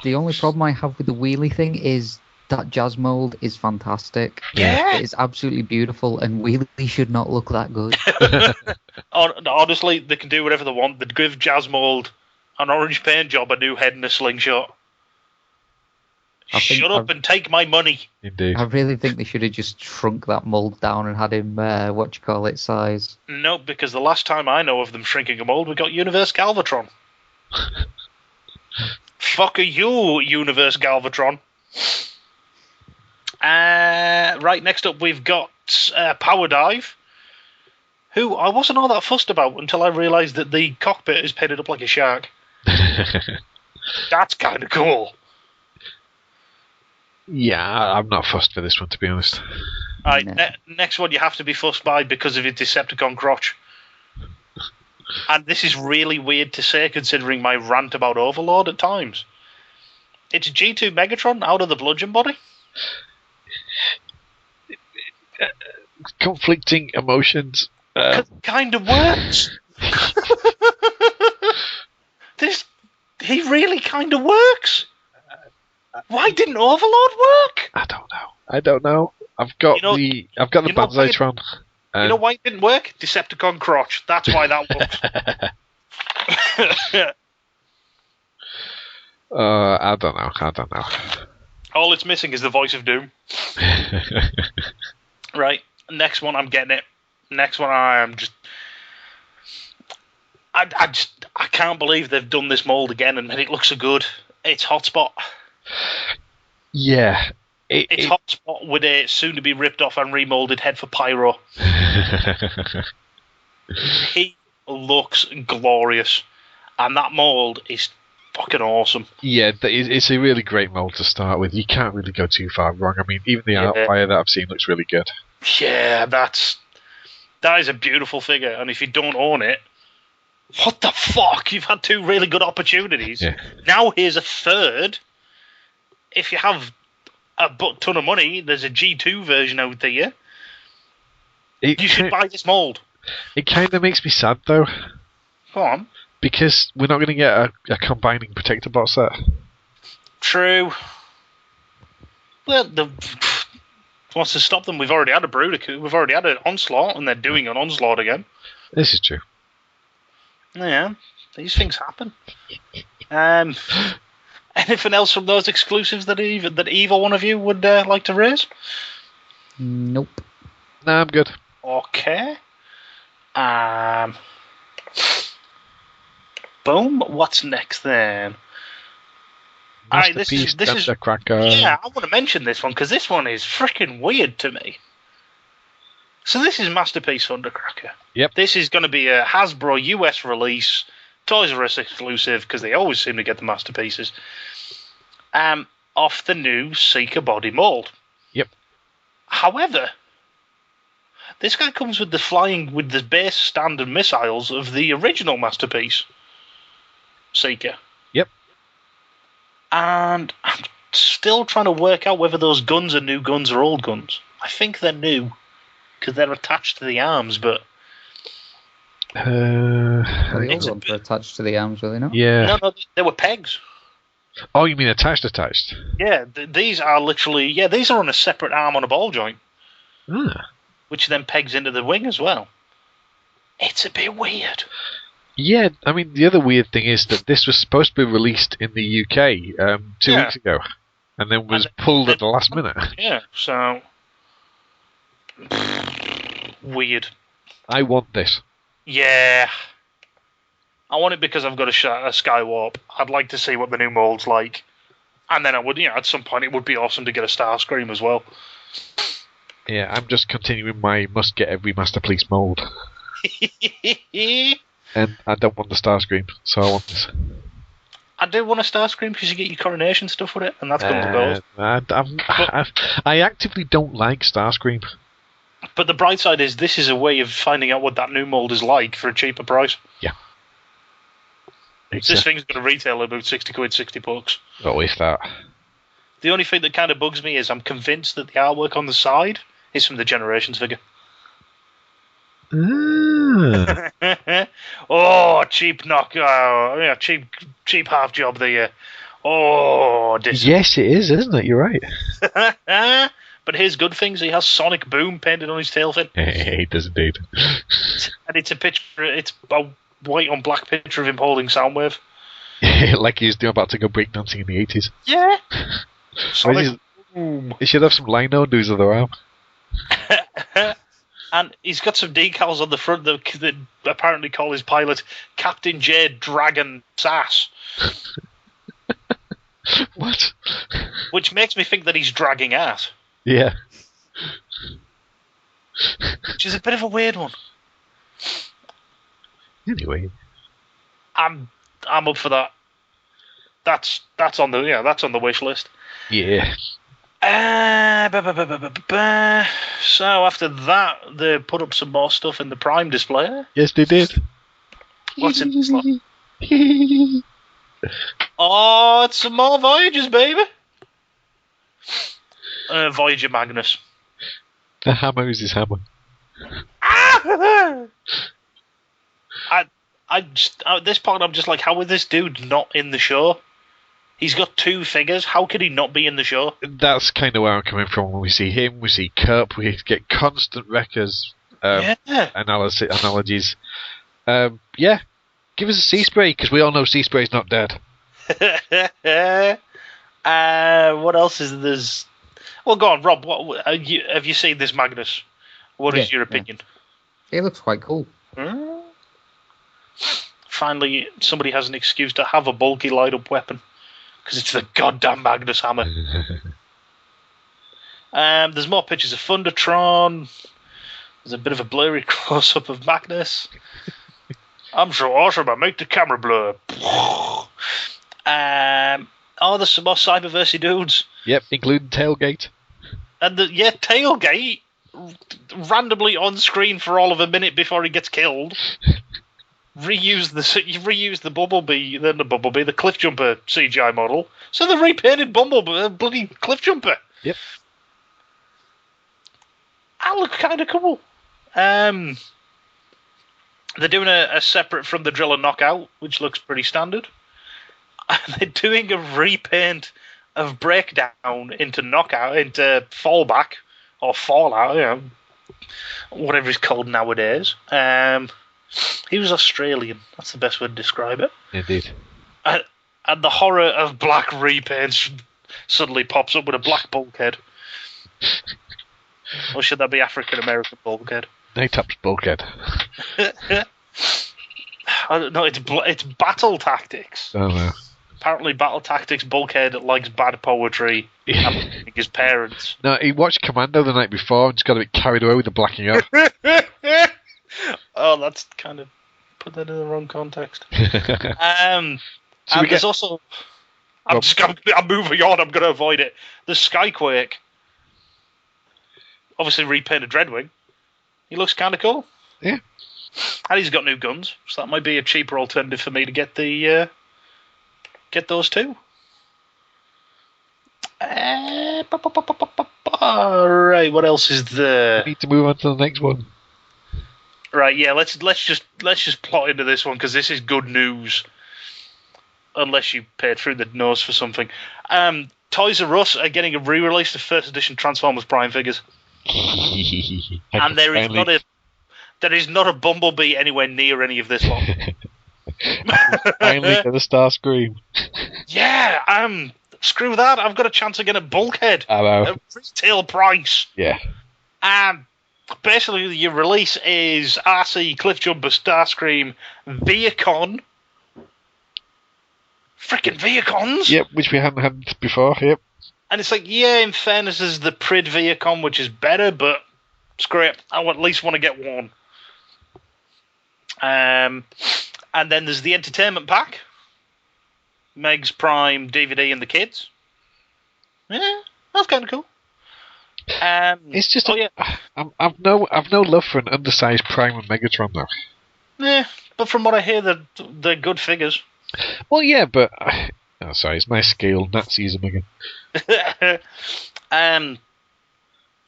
the only problem I have with the wheelie thing is that jazz mould is fantastic. Yeah. It is absolutely beautiful, and wheelie should not look that good. Honestly, they can do whatever they want. They'd give jazz mould an orange paint job, a new head, and a slingshot. Shut up and take my money. Indeed. I really think they should have just shrunk that mould down and had him, size. No, because the last time I know of them shrinking a mould, we got Universe Galvatron. Fuck you, Universe Galvatron. Right, next up we've got Power Dive, who I wasn't all that fussed about until I realised that the cockpit is painted up like a shark. That's kind of cool. Yeah, I'm not fussed for this one, to be honest. Right, next one you have to be fussed by because of your Decepticon crotch. And this is really weird to say considering my rant about Overlord at times. It's G2 Megatron out of the bludgeon body. Conflicting emotions. It kind of works. He really kind of works. Why didn't Overlord work? I don't know. I've got the Banzai-tron. You know why it didn't work? Decepticon crotch. That's why that works. I don't know. All it's missing is the voice of Doom. Right. Next one, I'm getting it. Next one, I can't believe they've done this mold again and made it look so good. It's Hotspot. Yeah. It's Hotspot with a soon-to-be ripped-off and remolded head for Pyro. He looks glorious. And that mold is fucking awesome. Yeah, it's a really great mold to start with. You can't really go too far wrong. I mean, even the Outfire that I've seen looks really good. Yeah, that is a beautiful figure. And if you don't own it, what the fuck? You've had two really good opportunities. Yeah. Now here's a third. If you have a ton of money, there's a G2 version out there. You should buy this mold. It kind of makes me sad, though. Go on. Because we're not going to get a combining protector bot set. True. Well, what's to stop them? We've already had a Brudica. We've already had an Onslaught, and they're doing an Onslaught again. This is true. Yeah, these things happen. Anything else from those exclusives that either one of you would like to raise? Nope. Nah, I'm good. Okay. Boom. What's next then? Masterpiece, this is Cracker. Yeah, I want to mention this one because this one is freaking weird to me. So this is Masterpiece Thundercracker. Yep. This is going to be a Hasbro US release, Toys R Us exclusive because they always seem to get the masterpieces. Off the new Seeker body mold. Yep. However, this guy comes with the base standard missiles of the original masterpiece Seeker. Yep. And I'm still trying to work out whether those guns are new guns or old guns. I think they're new because they're attached to the arms, but the old ones were attached to the arms, were they not? Yeah. No, they were pegs. Oh, you mean attached? Yeah, these are literally... Yeah, these are on a separate arm on a ball joint. Which then pegs into the wing as well. It's a bit weird. Yeah, I mean, the other weird thing is that this was supposed to be released in the UK 2 weeks ago. And then was pulled at the last minute. Yeah, so... Weird. I want this. Yeah. I want it because I've got a Skywarp. I'd like to see what the new mold's like. And then I would, at some point it would be awesome to get a Starscream as well. Yeah, I'm just continuing my must get every Masterpiece mold. And I don't want the Starscream, so I want this. I do want a Starscream because you get your coronation stuff with it, and that's going to go. I actively don't like Starscream. But the bright side is this is a way of finding out what that new mold is like for a cheaper price. Yeah. This thing's going to retail about 60 quid, 60 bucks. Oh, if that. The only thing that kind of bugs me is I'm convinced that the artwork on the side is from the Generations figure. Oh, cheap cheap half job there. Oh, yes, it is, isn't it? You're right. But here's good things. He has Sonic Boom painted on his tail fin. He does indeed. And it's a picture. It's a white on black picture of him holding Soundwave. Like he's about to go breakdancing in the 80s. Yeah. Sonic Boom. He should have some lino under his other arm. And he's got some decals on the front that apparently call his pilot Captain J Dragon Sass. What? Which makes me think that he's dragging ass. Yeah. Which is a bit of a weird one. Anyway. I'm up for that. That's on the wish list. Yeah. So after that, they put up some more stuff in the Prime display. Yes, they did. What's in this lot? Oh, it's some more Voyagers, baby. Voyager Magnus. The hammer is his hammer. At this point, I'm just like, how is this dude not in the show? He's got 2 figures. How could he not be in the show? That's kind of where I'm coming from. When we see him, we see Kerp, we get constant Wreckers analogies. Yeah, give us a Sea Spray, because we all know Sea Spray's not dead. What else is this? Well, go on, Rob. Have you seen this Magnus? What is your opinion? It looks quite cool. Finally, somebody has an excuse to have a bulky light-up weapon. Because it's the goddamn Magnus hammer. There's more pictures of Thundertron. There's a bit of a blurry close-up of Magnus. I'm so awesome, I make the camera blur. There's some more Cyberversy dudes. Yep, including Tailgate. And Tailgate, randomly on screen for all of a minute before he gets killed. Reuse the Bumblebee, the Cliff Jumper CGI model. So the repainted Bumblebee, bloody Cliff Jumper. Yep. That look kind of cool. They're doing a separate from the Drill and Knockout, which looks pretty standard. And they're doing a repaint of Breakdown into Knockout, into Fallback, or Fallout, whatever it's called nowadays. He was Australian. That's the best way to describe it. Indeed. And the horror of black repaints suddenly pops up with a black bulkhead. Or should that be African American bulkhead? Nightup's bulkhead. I don't know. It's Battle Tactics. Oh no. Apparently, Battle Tactics bulkhead likes bad poetry. And his parents. No, he watched Commando the night before and just got a bit carried away with the blacking out. Oh, that's kind of put that in the wrong context. And there's also... I'm moving on, I'm going to avoid it. There's Skyquake. Obviously repainted Dreadwing. He looks kind of cool. Yeah. And he's got new guns, so that might be a cheaper alternative for me to get get those too. Alright, what else is there? We need to move on to the next one. Right, yeah, let's just plot into this one because this is good news. Unless you paid through the nose for something. Toys R Us are getting a re-release of first edition Transformers Prime figures, and there is not a Bumblebee anywhere near any of this lot. Finally, get the Starscream. Yeah, screw that. I've got a chance of getting a Bulkhead at retail price. Yeah. Basically, your release is RC, Cliffjumper, Starscream, Viacon. Freaking Viacons! Yep, which we hadn't had before, yep. And it's like, yeah, in fairness, there's the Prid Viacon, which is better, but screw it. I at least want to get one. And then there's the Entertainment Pack. Meg's Prime, DVD, and the kids. Yeah, that's kind of cool. It's just I've no love for an undersized Prime and Megatron though. Yeah, but from what I hear, they're good figures. Well, yeah, but oh, sorry, it's my scale. Nazism again.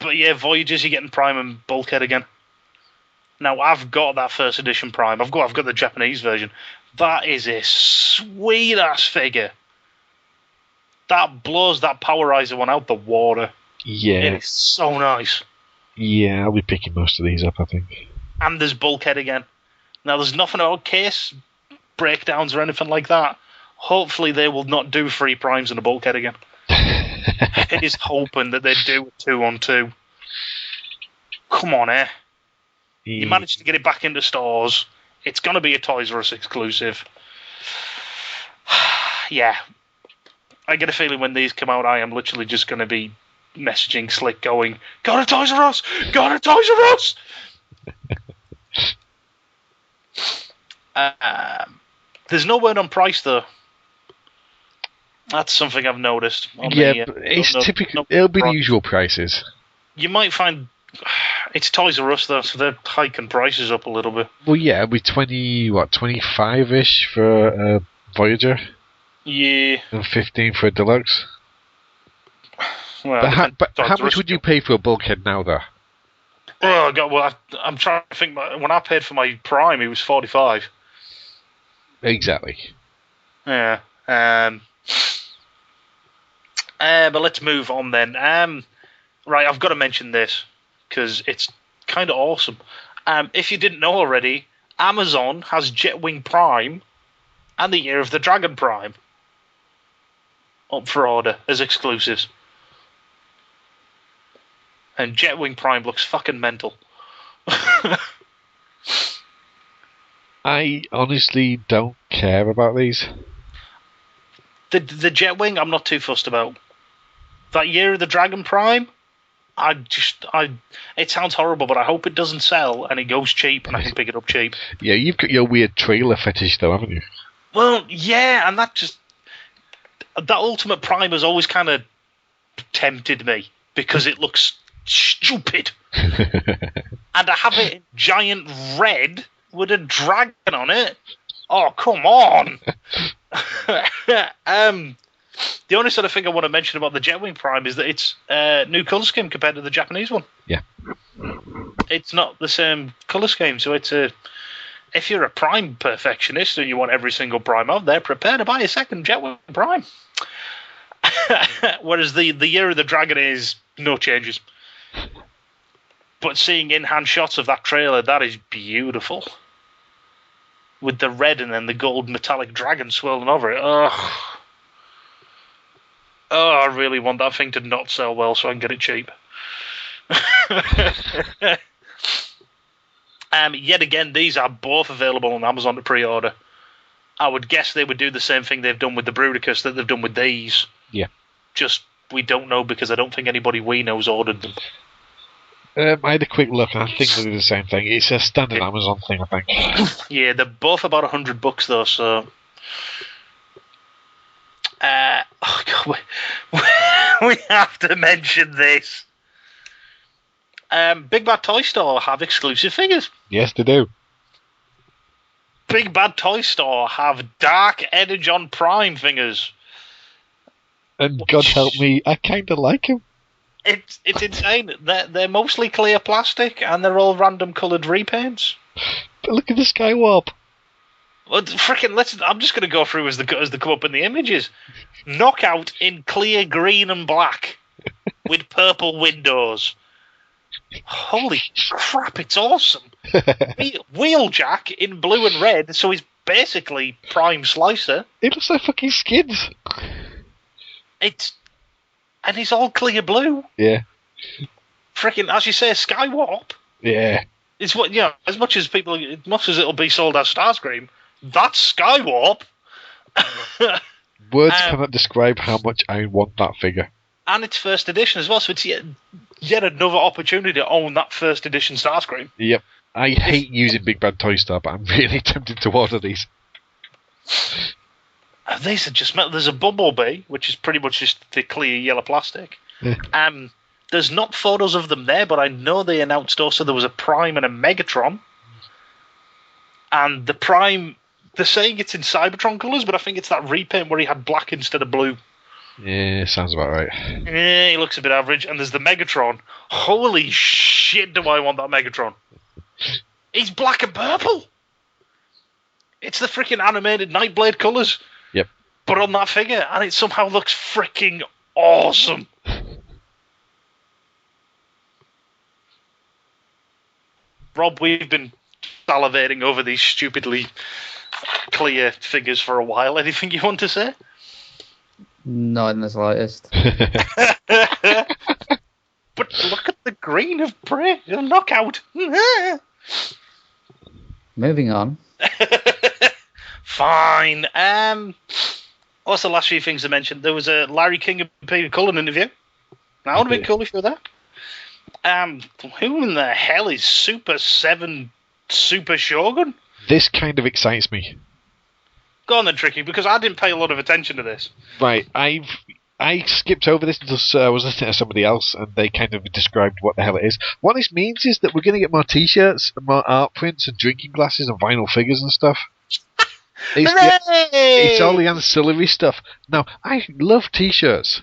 But yeah, Voyagers, you're getting Prime and Bulkhead again. Now, I've got that first edition Prime. I've got the Japanese version. That is a sweet-ass figure. That blows that Powerizer one out the water. Yeah. It is so nice. Yeah, I'll be picking most of these up, I think. And there's Bulkhead again. Now, there's nothing about case breakdowns or anything like that. Hopefully, they will not do 3 Primes and a Bulkhead again. It is hoping that they do a 2-on-2. Come on, eh? You managed to get it back into stores. It's going to be a Toys R Us exclusive. Yeah. I get a feeling when these come out, I am literally just going to be messaging Slick going, "Got a Toys R Us! Got a Toys R Us!" There's no word on price, though. That's something I've noticed. But it's typical. It'll be the usual prices. You might find... It's Toys R Us, though, so they're hiking prices up a little bit. Well, yeah, it'll be 25-ish for a Voyager. Yeah. And 15 for a Deluxe. Well, but how much would you pay for a Bulkhead now, though? Oh, God, well, I'm trying to think. When I paid for my Prime, it was 45. Exactly. Yeah. But let's move on then. Right, I've got to mention this, because it's kind of awesome. If you didn't know already, Amazon has Jetwing Prime and the Year of the Dragon Prime up for order as exclusives. And Jetwing Prime looks fucking mental. I honestly don't care about these. The Jetwing, I'm not too fussed about. That Year of the Dragon Prime, it sounds horrible, but I hope it doesn't sell and it goes cheap and I can pick it up cheap. Yeah, you've got your weird trailer fetish, though, haven't you? Well, yeah, and that Ultimate Prime has always kind of tempted me because it looks stupid. And to have it in giant red with a dragon on it, oh, come on. The only sort of thing I want to mention about the Jetwing Prime is that it's a new colour scheme compared to the Japanese one. Yeah. It's not the same colour scheme, so it's if you're a Prime perfectionist and you want every single Prime out there, prepare to buy a second Jetwing Prime. Whereas the Year of the Dragon is no changes. But seeing in-hand shots of that trailer, that is beautiful. With the red and then the gold metallic dragon swirling over it. Ugh. Oh, I really want that thing to not sell well so I can get it cheap. Yet again, these are both available on Amazon to pre-order. I would guess they would do the same thing they've done with the Bruticus that they've done with these. Yeah. Just, we don't know because I don't think anybody we know's ordered them. I had a quick look and I think they do the same thing. It's a standard Amazon thing, I think. Yeah, they're both about $100 though, so... oh God, we have to mention this. Big Bad Toy Store have exclusive figures. Yes, they do. Big Bad Toy Store have Dark Energon Prime figures. And God help me, I kind of like him. It's insane. They're mostly clear plastic and they're all random coloured repaints. But look at the Skywarp. Well, frickin' I'm just going to go through as they come up in the images. Knockout in clear green and black with purple windows. Holy crap, it's awesome. Wheeljack in blue and red, so he's basically Prime Slicer. It looks like fucking Skids. And he's all clear blue. Yeah. Frickin', as you say, Skywarp. Yeah. It's what, as much as it'll be sold as Starscream, that's Skywarp. Words cannot describe how much I want that figure. And it's first edition as well, so it's yet another opportunity to own that first edition Starscream. Yep. I hate using Big Bad Toy Store, but I'm really tempted to order these. These are just metal. There's a Bumblebee, which is pretty much just the clear yellow plastic. Yeah. There's not photos of them there, but I know they announced also there was a Prime and a Megatron. And the Prime they're saying it's in Cybertron colours, but I think it's that repaint where he had black instead of blue. Yeah, sounds about right. Yeah, he looks a bit average. And there's the Megatron. Holy shit, do I want that Megatron? He's black and purple. It's the freaking animated Nightblade colours. Yep. But on that figure, and it somehow looks freaking awesome. Rob, we've been salivating over these stupidly clear figures for a while. Anything you want to say? Not in the slightest. But look at the green of Prey. A knockout. Moving on. Fine. What's the last few things I mentioned? There was a Larry King and Peter Cullen interview. That would have been cool if you were there. Who in the hell is Super 7 Super Shogun? This kind of excites me. Go on then, Tricky, because I didn't pay a lot of attention to this. Right, I skipped over this until I was listening to somebody else, and they kind of described what the hell it is. What this means is that we're going to get more T-shirts, more art prints, and drinking glasses, and vinyl figures and stuff. It's all the ancillary stuff. Now, I love T-shirts.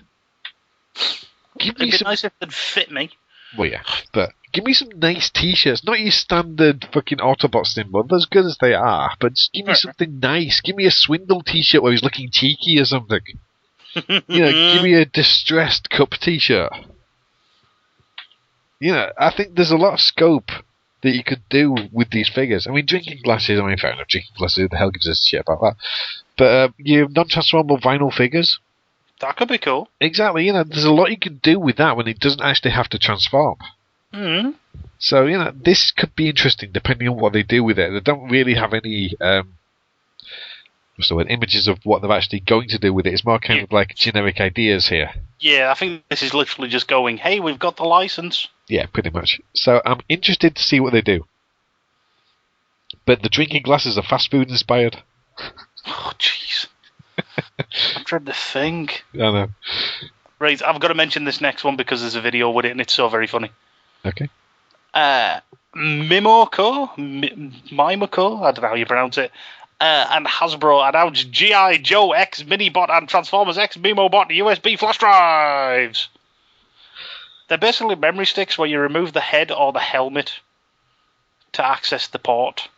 It'd be nice if they'd fit me. Well, yeah, but give me some nice T-shirts, not your standard fucking Autobot symbol. They're as good as they are, but just give me something nice. Give me a Swindle T-shirt where he's looking cheeky or something. Give me a distressed cup T-shirt. I think there's a lot of scope that you could do with these figures. I mean, drinking glasses, fair enough, drinking glasses, who the hell gives a shit about that? But your non-transformable vinyl figures, that could be cool. Exactly, there's a lot you can do with that when it doesn't actually have to transform. Mm-hmm. So, this could be interesting depending on what they do with it. They don't really have any images of what they're actually going to do with it. It's more kind of like generic ideas here. Yeah, I think this is literally just going, hey, we've got the license. Yeah, pretty much. So I'm interested to see what they do. But the drinking glasses are fast food inspired. Oh, jeez. I'm trying to think. I know. Right, I've got to mention this next one because there's a video with it and it's so very funny. Okay. Mimoko, I don't know how you pronounce it, and Hasbro announced G.I. Joe X Minibot and Transformers X Mimobot USB flash drives. They're basically memory sticks where you remove the head or the helmet to access the port.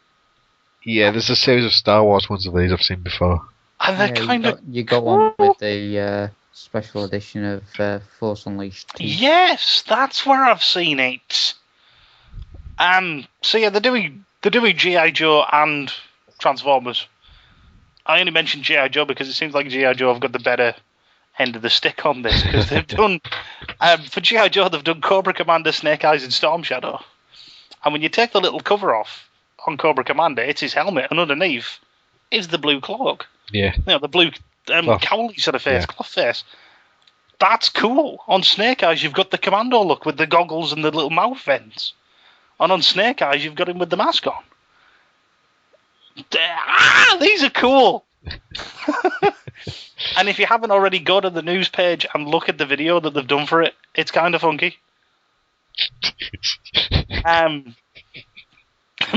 Yeah, there's a series of Star Wars ones of these I've seen before. And they're kind of... You got one with the special edition of Force Unleashed 2. Yes, that's where I've seen it. So yeah, they're doing G.I. Joe and Transformers. I only mentioned G.I. Joe because it seems like G.I. Joe have got the better end of the stick on this, because they've done... for G.I. Joe, they've done Cobra Commander, Snake Eyes, and Storm Shadow. And when you take the little cover off on Cobra Commander, it's his helmet, and underneath is the blue cloak. Yeah. The blue cowly sort of face, cloth face. That's cool. On Snake Eyes, you've got the Commando look with the goggles and the little mouth vents. And on Snake Eyes, you've got him with the mask on. These are cool. And if you haven't already, go to the news page and look at the video that they've done for it. It's kind of funky.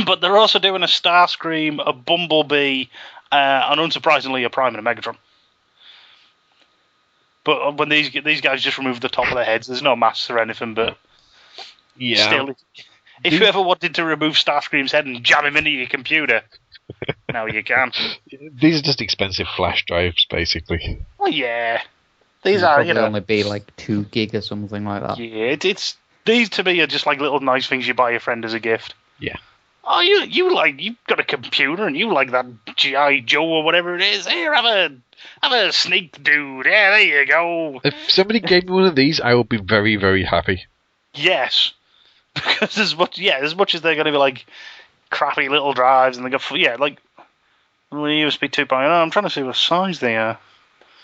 But they're also doing a Starscream, a Bumblebee, and unsurprisingly, a Prime and a Megatron. But when these guys just remove the top of their heads, there's no masks or anything. But still, if you ever wanted to remove Starscream's head and jam him into your computer, now you can. These are just expensive flash drives, basically. Well, yeah, these are only be like 2 gig or something like that. Yeah, it's these to me are just like little nice things you buy your friend as a gift. Yeah. Oh, you've got a computer and you like that G.I. Joe or whatever it is. Here, have a sneak dude. Yeah, there you go. If somebody gave me one of these, I would be very, very happy. Yes, because as much as they're going to be like crappy little drives and they got like USB 2.0. I'm trying to see what size they are.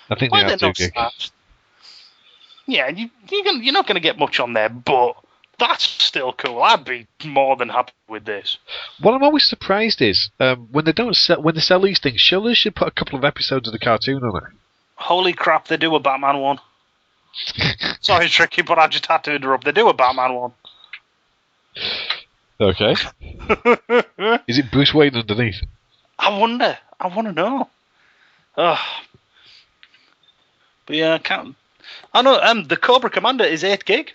I think they are 2 gig. Yeah, you're not going to get much on there, but that's still cool. I'd be more than happy with this. What I'm always surprised is when they sell these things, surely they should put a couple of episodes of the cartoon on it. Holy crap! They do a Batman one. Sorry, Tricky, but I just had to interrupt. They do a Batman one. Okay. Is it Bruce Wayne underneath? I wonder. I want to know. Ugh. But yeah, I can't. I know. The Cobra Commander is 8 gig.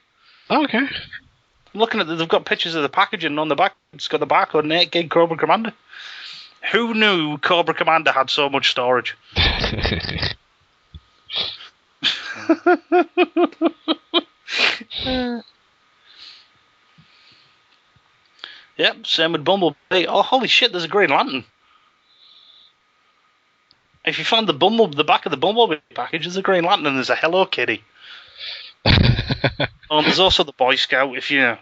Oh, okay. I'm looking at. They've got pictures of the packaging on the back. It's got the barcode and 8 gig Cobra Commander. Who knew Cobra Commander had so much storage? Yep, same with Bumblebee. Oh, holy shit! There's a Green Lantern. If you find the back of the Bumblebee package, there's a Green Lantern and there's a Hello Kitty. Oh, and there's also the Boy Scout. If you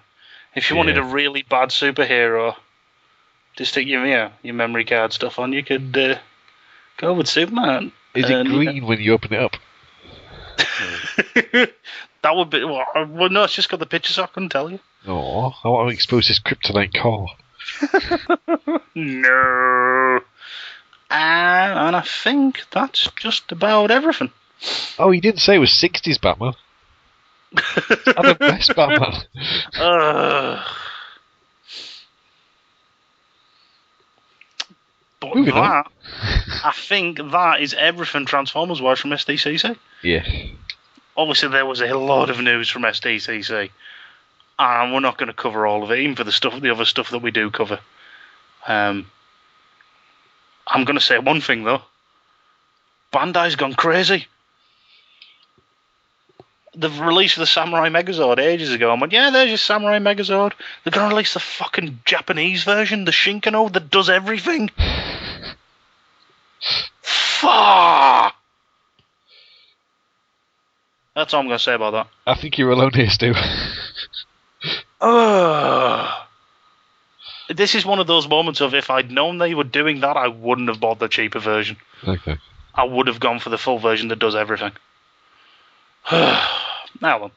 wanted a really bad superhero, just stick your memory card stuff on, you could go with Superman. Is it green when you open it up? That would be well. No, it's just got the picture, so I couldn't tell you. Oh, I want to expose this kryptonite core. No. And I think that's just about everything. Oh, you didn't say it was 60s Batman. I'm the best Batman. But that, I think that is everything Transformers-wise from SDCC. Yeah. Obviously, there was a lot of news from SDCC, and we're not going to cover all of it, even for the other stuff that we do cover. I'm going to say one thing though. Bandai's gone crazy. The release of the Samurai Megazord ages ago, I went, yeah, there's your Samurai Megazord. They're going to release the fucking Japanese version, the Shinkano, that does everything. Fuck! That's all I'm going to say about that. I think you're alone here, Stu. This is one of those moments of if I'd known they were doing that, I wouldn't have bought the cheaper version. Okay. I would have gone for the full version that does everything. Now then.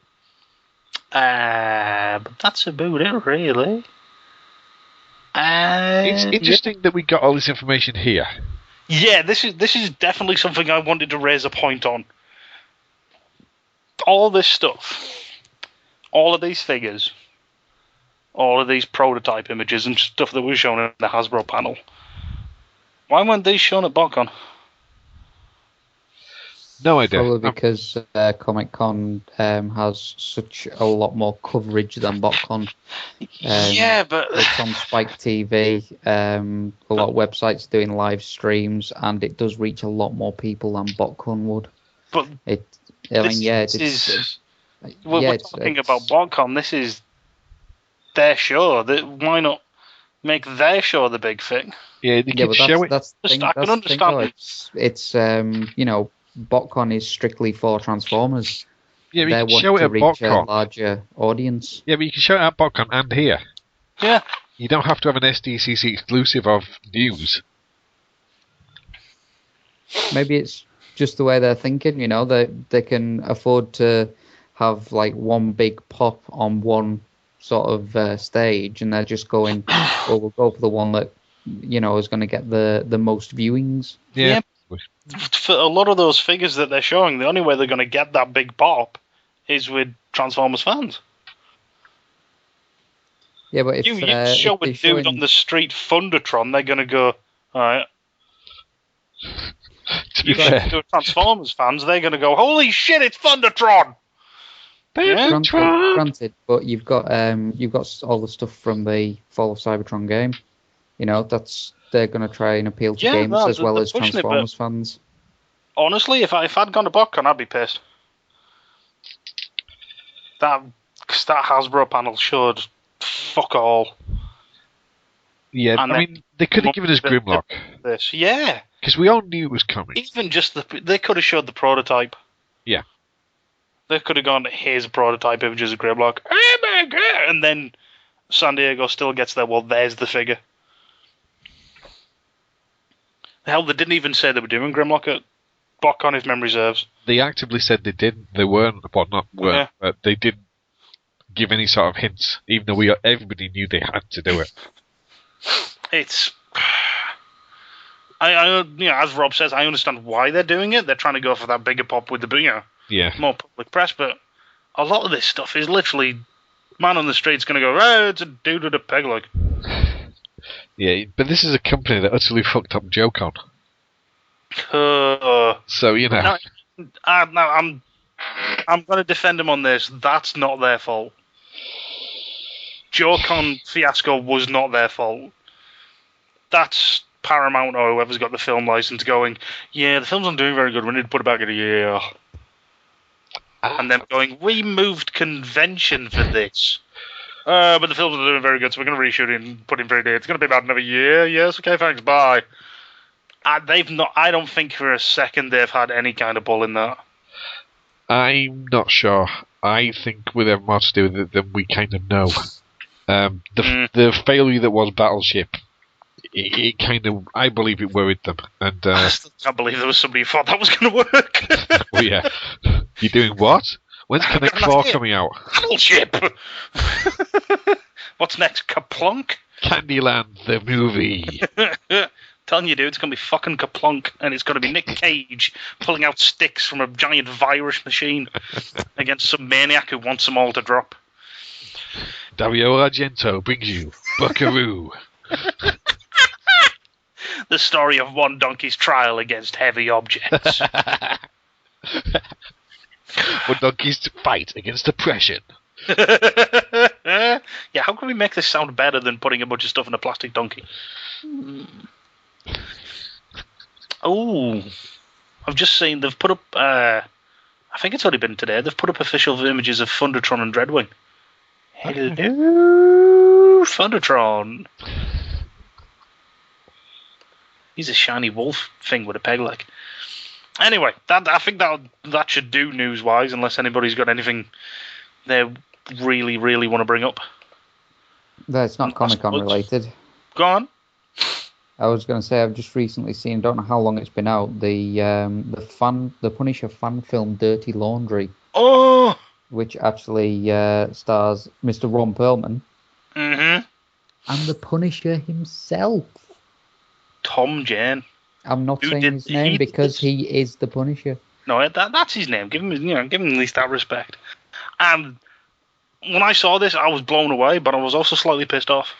But that's about it, really. It's interesting that we got all this information here. Yeah, this is definitely something I wanted to raise a point on. All this stuff, all of these figures, all of these prototype images and stuff that was shown in the Hasbro panel. Why weren't these shown at BotCon? No idea. Probably because Comic-Con has such a lot more coverage than BotCon. Yeah, but it's on Spike TV. A lot of websites doing live streams, and it does reach a lot more people than BotCon would. But we're talking about BotCon. This is their show. Why not make their show the big thing? Yeah, you can show it. I can understand. It's BotCon is strictly for Transformers. Yeah, but they you can want show it to at reach BotCon. A larger audience. Yeah, but you can show it at BotCon and here. Yeah. You don't have to have an SDCC exclusive of news. Maybe it's just the way they're thinking, they can afford to have like one big pop on one sort of stage, and they're just going, well, we'll go for the one that is going to get the most viewings. Yeah. For a lot of those figures that they're showing, the only way they're going to get that big pop is with Transformers fans. Yeah, but if you show a dude on the street Thundertron, they're going to go, all right. To be fair, to Transformers fans, they're going to go, holy shit, it's Thundertron! Granted, but you've got all the stuff from the Fall of Cybertron game. They're going to try and appeal to gamers as well as Transformers fans. Honestly, if I'd gone to BotCon, I'd be pissed. That Hasbro panel showed fuck all. Yeah, and they could have given us Grimlock. Yeah. Because we all knew it was coming. Even just they could have showed the prototype. Yeah. They could have gone, here's a prototype images of Grimlock. Oh my god! And then San Diego still gets there, well, there's the figure. Hell, they didn't even say they were doing Grimlock at BotCon, if memory serves. They actively said they didn't. They weren't, but they didn't give any sort of hints, even though everybody knew they had to do it. It's... as Rob says, I understand why they're doing it. They're trying to go for that bigger pop with the more public press, but a lot of this stuff is literally man on the street's going to go, oh, it's a dude with a peg leg. Yeah, but this is a company that utterly fucked up Joe-Con. So, you know. No, I'm going to defend them on this. That's not their fault. JoeCon fiasco was not their fault. That's Paramount or whoever's got the film license going, yeah, the film's not doing very good, we need to put it back in a year. And then going, we moved convention for this. But the film's not doing very good, so we're going to reshoot it and put it in 3D. It's going to be about another year. Yes, okay, thanks, bye. I don't think for a second they've had any kind of bull in that. I'm not sure. I think with them more to do with it than we kind of know. The failure that was Battleship, it kind of, I believe it worried them. And I still can't believe there was somebody who thought that was going to work. Well, yeah. You're doing what? When's Connect 4 coming out? Battleship! What's next? Kaplunk? Candyland, the movie. Telling you, dude, it's going to be fucking Kaplunk, and it's going to be Nick Cage pulling out sticks from a giant virus machine against some maniac who wants them all to drop. Dario Argento brings you Buckaroo. The story of one donkey's trial against heavy objects. One donkey's fight against oppression. Yeah, how can we make this sound better than putting a bunch of stuff in a plastic donkey? Oh, I've just seen they've put up, I think it's only been today, they've put up official images of Thundertron and Dreadwing. Hello, Thundertron. He's a shiny wolf thing with a peg leg. Anyway, I think that should do news-wise, unless anybody's got anything they really, really want to bring up. That's not Comic-Con related. Go on. I was going to say, I've just recently seen, don't know how long it's been out, the Punisher fan film Dirty Laundry. Oh! Which actually stars Mr. Ron Perlman. Mm-hmm. And the Punisher himself. Tom Jane. I'm not saying his name because he is the Punisher. No, that's his name. Give him at least that respect. And when I saw this, I was blown away, but I was also slightly pissed off.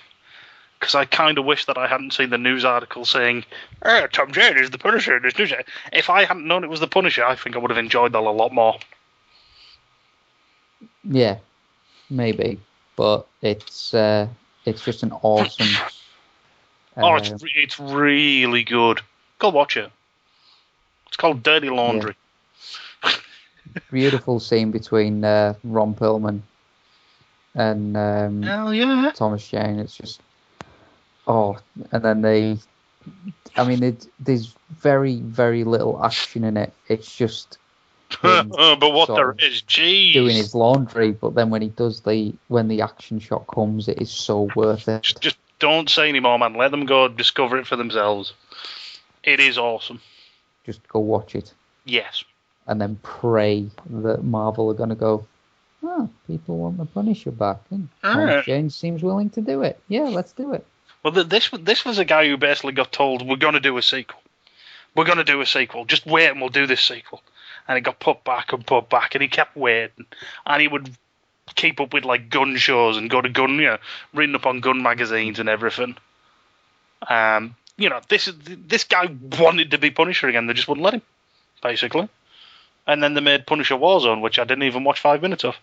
Because I kind of wish that I hadn't seen the news article saying, Tom Jane is the Punisher in this news. If I hadn't known it was the Punisher, I think I would have enjoyed that a lot more. Yeah, maybe. But it's just an awesome... it's really good. Go watch it. It's called Dirty Laundry. Yeah. Beautiful scene between Ron Perlman and Thomas Jane. It's just... Oh, and then there's very, very little action in it. It's just but what there is, jeez, doing his laundry. But then when the action shot comes, it is so worth it. Just don't say anymore, man. Let them go discover it for themselves. It is awesome. Just go watch it. Yes. And then pray that Marvel are going to go, people want the Punisher back. And Thomas Jane seems willing to do it. Yeah, let's do it. Well, this was a guy who basically got told, we're going to do a sequel. We're going to do a sequel. Just wait and we'll do this sequel. And it got put back, and he kept waiting. And he would keep up with, like, gun shows and go to reading up on gun magazines and everything. This guy wanted to be Punisher again. They just wouldn't let him, basically. And then they made Punisher Warzone, which I didn't even watch 5 minutes of.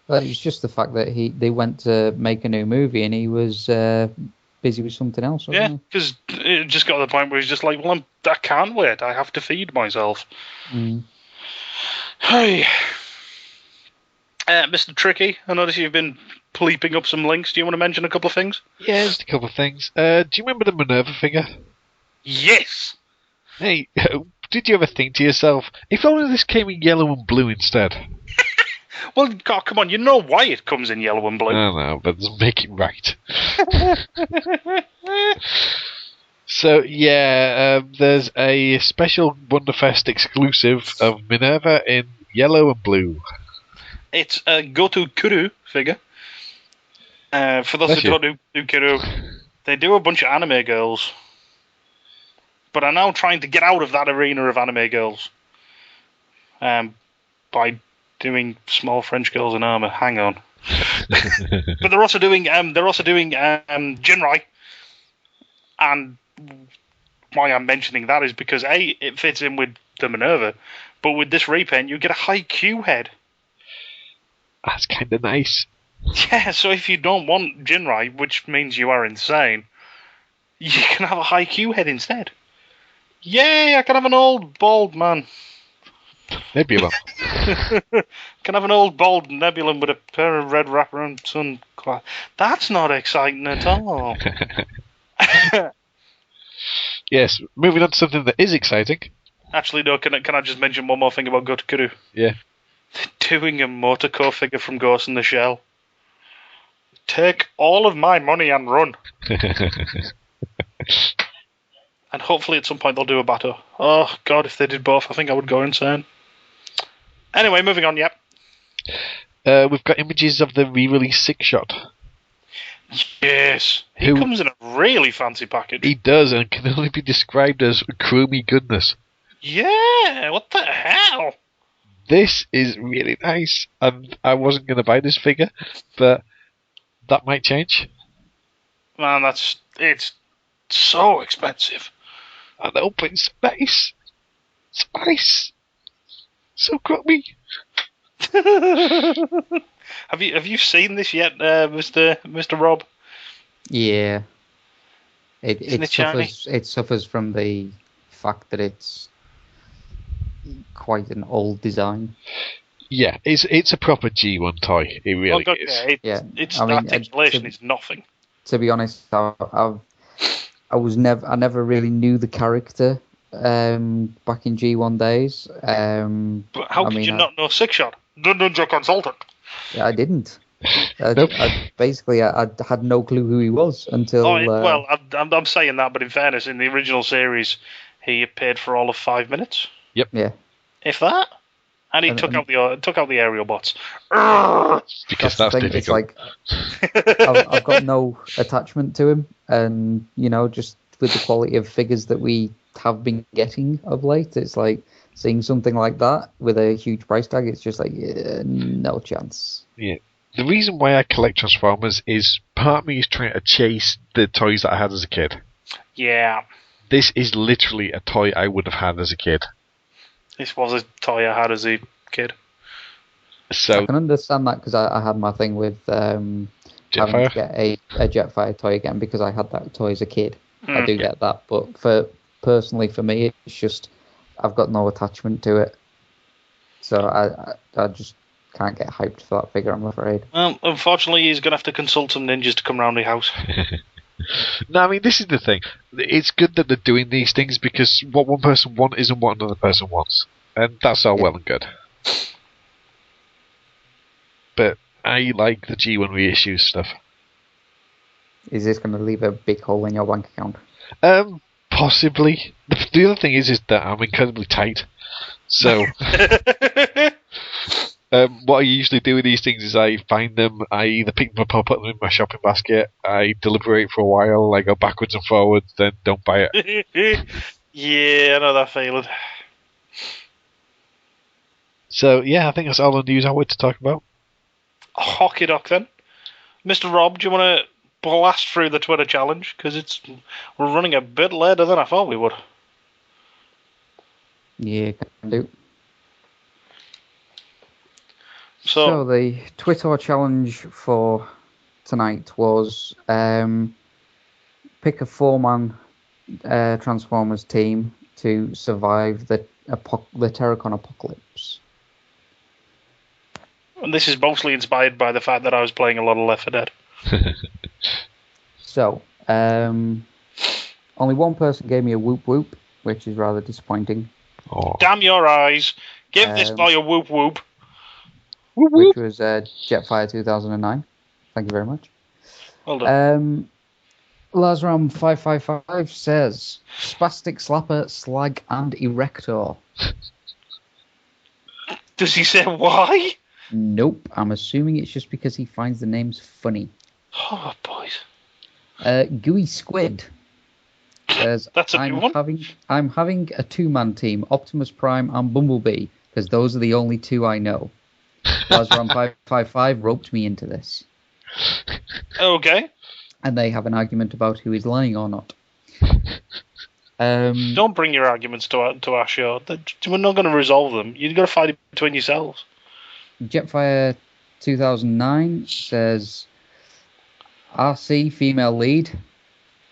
Well, it's just the fact that they went to make a new movie and he was... busy with something else, wasn't he? Because it just got to the point where he's just like, well, I can't wait. I have to feed myself. Mm. Hey. Mr. Tricky, I notice you've been bleeping up some links. Do you want to mention a couple of things? Yeah, just a couple of things. Do you remember the Minerva figure? Yes! Hey, did you ever think to yourself, if only this came in yellow and blue instead? Well, God, come on, you know why it comes in yellow and blue. I know, but let's make it right. So, there's a special Wonderfest exclusive of Minerva in yellow and blue. It's a Goto Kuru figure. For those who don't do Kuru, they do a bunch of anime girls. But are now trying to get out of that arena of anime girls. By doing small French girls in armor. Hang on. But they're also doing Jinrai and why I'm mentioning that is because A, it fits in with the Minerva, but with this repaint, you get a high Q head. That's kind of nice. Yeah, so if you don't want Jinrai, which means you are insane, you can have a high Q head instead. Yay, I can have an old bald man. Maybe you will. Can have an old bald Nebulum with a pair of red wraparound sunglasses. That's not exciting at all. Yes, moving on to something that is exciting. Actually, no, can I just mention one more thing about Gotkuru? Yeah. Doing a Motorco figure from Ghost in the Shell. Take all of my money and run. And hopefully at some point they'll do a Bato. Oh, God, if they did both, I think I would go insane. Anyway, moving on, yep. We've got images of the re-release Six Shot. Yes. He comes in a really fancy package. He does, and can only be described as chromey goodness. Yeah, what the hell? This is really nice, and I wasn't going to buy this figure, but that might change. Man, it's so expensive. I know, but it's nice. It's nice. So chromey. Have you seen this yet, Mr. Rob? Yeah. Isn't it shiny? It suffers from the fact that it's quite an old design. Yeah, it's a proper G1 toy. It really is. Its articulation is nothing. To be honest, I never really knew the character back in G1 days. But how could you not know Six Shot? The Ninja Consultant. Yeah, I didn't. Nope. I had no clue who he was until. Well, I'm saying that, but in fairness, in the original series, he appeared for all of 5 minutes. Yep. Yeah. If that, and he took out the aerial bots. Because that's difficult. It's like I've got no attachment to him, and just with the quality of figures that we have been getting of late, it's like seeing something like that with a huge price tag. It's just like no chance. Yeah. The reason why I collect Transformers is part of me is trying to chase the toys that I had as a kid. Yeah. This is literally a toy I would have had as a kid. This was a toy I had as a kid. So I can understand that because I had my thing with having to get a Jetfire toy again because I had that toy as a kid. I do get that, but personally for me, it's just I've got no attachment to it, so I just can't get hyped for that figure, I'm afraid. Well, unfortunately, he's going to have to consult some ninjas to come round the house. No, I mean, this is the thing. It's good that they're doing these things because what one person wants isn't what another person wants. And that's all well and good. But I like the G1 reissue stuff. Is this going to leave a big hole in your bank account? Possibly. The other thing is that I'm incredibly tight. So... what I usually do with these things is I find them, I either pick them up or put them in my shopping basket, I deliberate for a while, I go backwards and forwards, then don't buy it. Yeah, I know that feeling. So, yeah, I think that's all the news I wanted to talk about. Hockey dock then. Mr. Rob, do you want to blast through the Twitter challenge? Because we're running a bit later than I thought we would. Yeah, can do. So the Twitter challenge for tonight was pick a 4-man Transformers team to survive the Terracon apocalypse. And this is mostly inspired by the fact that I was playing a lot of Left 4 Dead. So, only one person gave me a whoop whoop, which is rather disappointing. Oh. Damn your eyes! Give this boy a whoop whoop! Which was Jetfire 2009. Thank you very much. Well done. Lazram 555 says Spastic Slapper, Slag, and Erector. Does he say why? Nope. I'm assuming it's just because he finds the names funny. Oh, boys. Gooey Squid says That's a new one. I'm having a 2-man team, Optimus Prime and Bumblebee, because those are the only 2 I know. Lazram 555 roped me into this. Okay. And they have an argument about who is lying or not. Don't bring your arguments to our show. We're not going to resolve them. You've got to fight it between yourselves. Jetfire 2009 says RC female lead,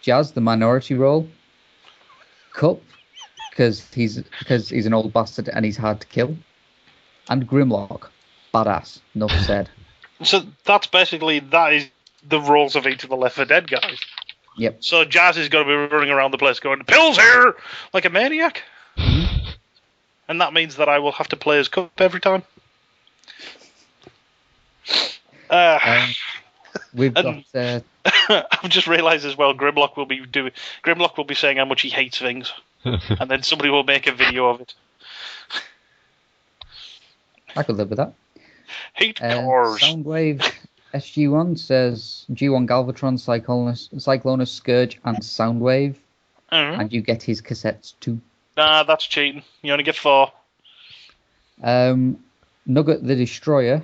Jazz the minority role, Cup because he's an old bastard and he's hard to kill, and Grimlock badass. Enough said. So that is the roles of each of the Left 4 Dead guys. Yep. So Jazz is going to be running around the place going, "Pills here!" like a maniac. Mm-hmm. And that means that I will have to play as Cup every time. We've got. I've just realised as well. Grimlock will be saying how much he hates things, and then somebody will make a video of it. I could live with that. Hate cars. Soundwave SG1 says G1 Galvatron, Cyclonus, Scourge, and Soundwave, and you get his cassettes too. Nah, that's cheating. You only get 4. Nugget the Destroyer.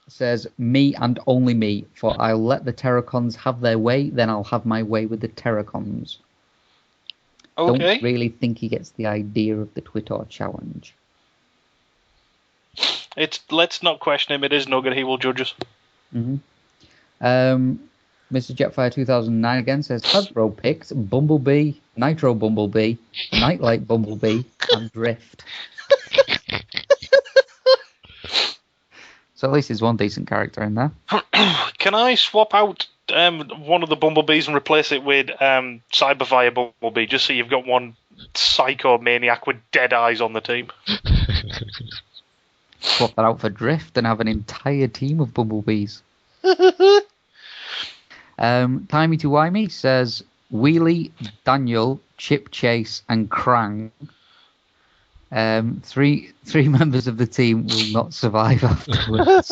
Says me and only me, for I'll let the Terracons have their way, then I'll have my way with the Terracons. Okay. Don't really think he gets the idea of the Twitter challenge. Let's not question him. It is Nugget. He will judge us. Mm-hmm. Mr. Jetfire 2009 again says Hasbro picked Bumblebee, Nitro Bumblebee, Nightlight Bumblebee, and Drift. So at least there's one decent character in there. Can I swap out one of the Bumblebees and replace it with Cyberfire Bumblebee, just so you've got one psycho maniac with dead eyes on the team? Swap that out for Drift and have an entire team of Bumblebees. Timey to Wimey says Wheelie, Daniel, Chip Chase, and Krang. Three members of the team will not survive afterwards.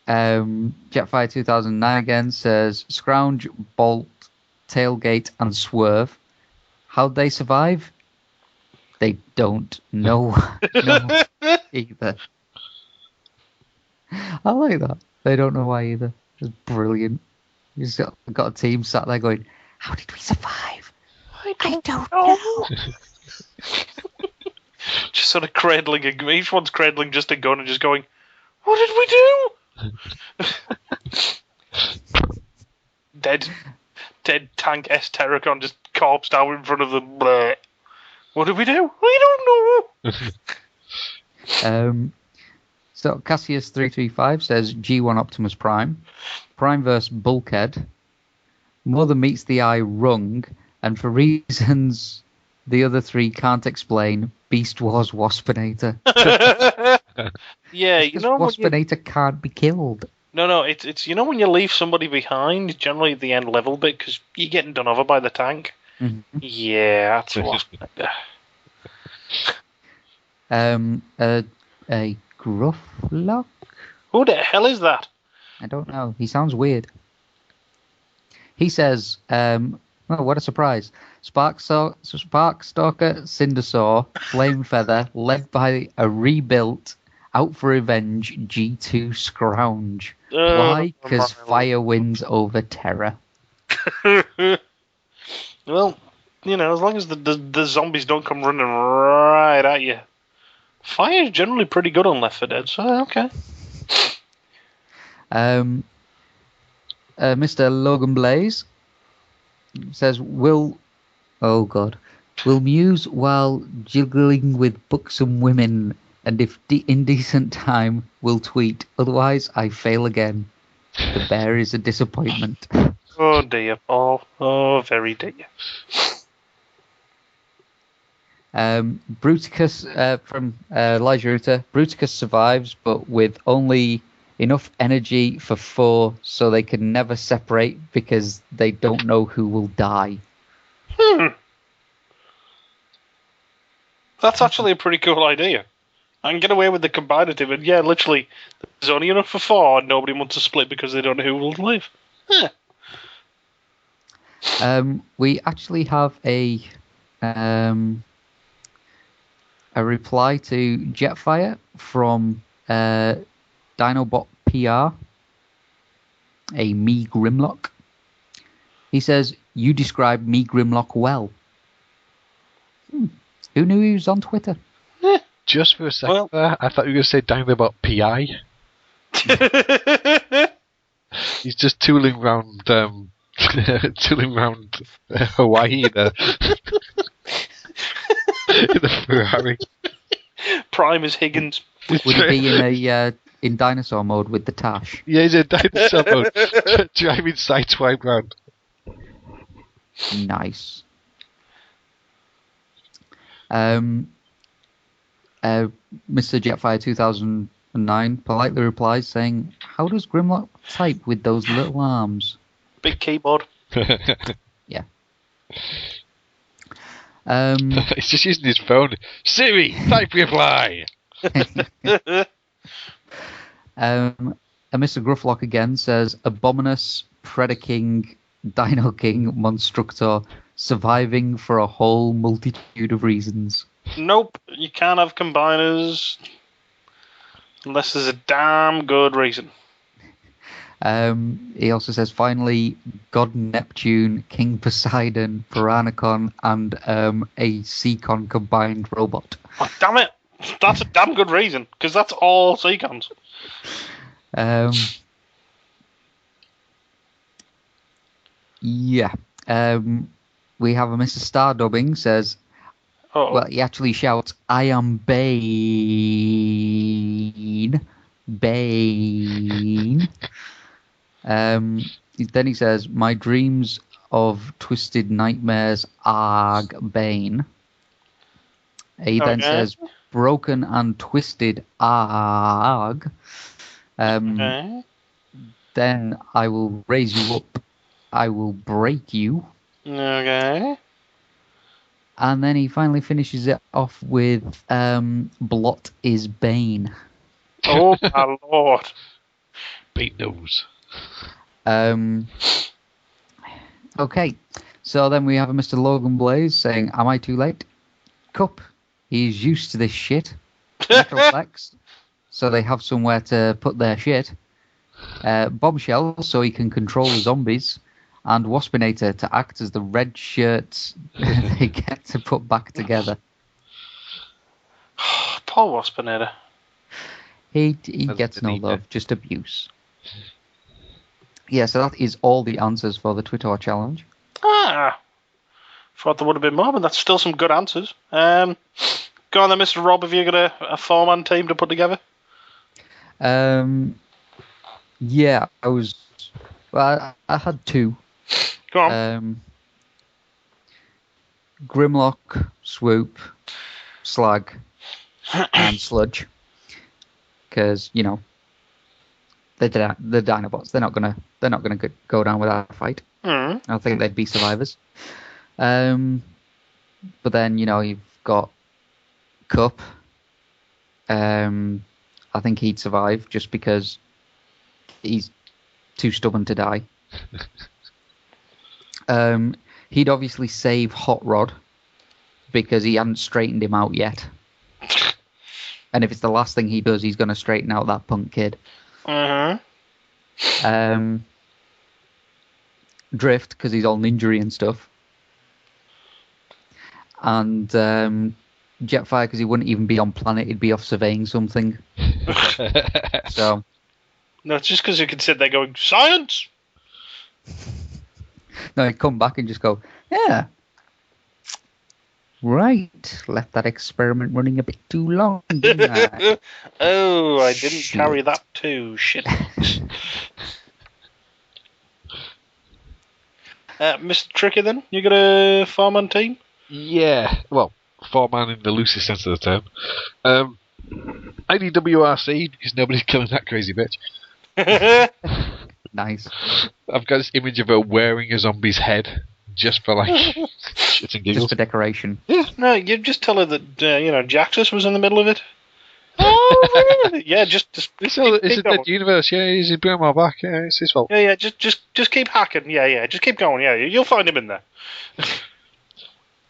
Jetfire 2009 again says Scrounge, Bolt, Tailgate, and Swerve. How'd they survive? They don't know either. I like that. They don't know why either. It's brilliant. You just got a team sat there going, how did we survive? I don't know. Just sort of cradling each one's cradling just a gun and just going, what did we do? Dead tank S Terracon just corpsed out in front of them. Bleh. What did we do? We don't know. So Cassius 335 says G1 Optimus Prime versus Bulkhead. Mother meets the eye rung, and for reasons the other three can't explain, Beast Wars Waspinator. Yeah, you know, Waspinator can't be killed. No, it's you know when you leave somebody behind, generally at the end level bit, because you're getting done over by the tank. Mm-hmm. Yeah, that's Waspinator. A Grufflock? Who the hell is that? I don't know. He sounds weird. He says, oh, what a surprise. Sparkstalker, Cindersaw, Flame Feather, led by a rebuilt, out for revenge G2 Scrounge. Why? Because fire wins over terror. Well, you know, as long as the zombies don't come running right at you. Fire is generally pretty good on Left 4 Dead, so okay. Mr. Logan Blaze says, will muse while jiggling with buxom women, and if indecent time, will tweet. Otherwise, I fail again. The bear is a disappointment. Oh dear, Paul. Oh, very dear. Bruticus from Elijah Ruta. Bruticus survives, but with only enough energy for 4, so they can never separate because they don't know who will die. That's actually a pretty cool idea. I can get away with the combinative, and yeah, literally, there's only enough for 4, and nobody wants to split because they don't know who will live. Huh. We actually have a reply to Jetfire from Dinobot PR. a me Grimlock. He says, "You describe me Grimlock well." Who knew he was on Twitter? Just for a second there, I thought you were going to say dangling about PI. He's just tooling round Hawaii in the Ferrari. Prime is Higgins. Would he be in dinosaur mode with the Tash? Yeah, he's in dinosaur mode, driving sideswipe round. Nice. Mr. Jetfire 2009 politely replies saying, "How does Grimlock type with those little arms?" Big keyboard. Yeah. He's just using his phone. Siri, type reply. And Mr. Grufflock again says, "Abominus, Predaking, Dino King, Monstructor, surviving for a whole multitude of reasons." Nope, you can't have combiners unless there's a damn good reason. He also says, "Finally, God Neptune, King Poseidon, Piranacon, and a Seacon combined robot." Oh, damn it! That's a damn good reason, because that's all Seacons. Yeah. We have a Mr. Star dubbing says, well, he actually shouts, "I am Bane." Bane. Then he says, "My dreams of twisted nightmares arg Bane." He then says, "Broken and twisted arg." Then I will raise you up. I will break you. Okay. And then he finally finishes it off with Blot is Bane. Oh my lord. Beat nose. Okay, so then we have a Mr. Logan Blaze saying, "Am I too late?" Cup, he's used to this shit. Metroplex, so they have somewhere to put their shit. Bombshell, so he can control the zombies. And Waspinator to act as the red shirts they get to put back together. Poor Waspinator. He gets no love, just abuse. Yeah, so that is all the answers for the Twitter challenge. Thought there would have been more, but that's still some good answers. Go on then, Mr. Rob, have you got a four-man team to put together? Yeah, I had two. Go on. Grimlock, Swoop, Slag, and Sludge. Because, you know, the Dinobots, they're not gonna go down without a fight. I think they'd be survivors. But then, you know, you've got Cup. I think he'd survive just because he's too stubborn to die. He'd obviously save Hot Rod because he hadn't straightened him out yet. And if it's the last thing he does, he's going to straighten out that punk kid. Drift, because he's all ninja and stuff. And Jetfire, because he wouldn't even be on planet, he'd be off surveying something. So. No, it's just because you can sit there going, "Science!" No, he'd come back and just go, "Yeah. Right, left that experiment running a bit too long, didn't I?" Oh, I didn't carry that too. Shit. Mr. Tricky, then? You got a four-man team? Yeah, well, four-man in the loosest sense of the term. IDWRC, because nobody's killing that crazy bitch. Nice. I've got this image of her wearing a zombie's head just for, like, shit and giggles. Just for decoration. Yeah, no, you just tell her that, Jaxus was in the middle of it. Oh, really? Yeah, just it's a dead universe. Yeah, he's bringing my back. Yeah, it's his fault. Yeah, just keep hacking. Yeah, just keep going. Yeah, you'll find him in there.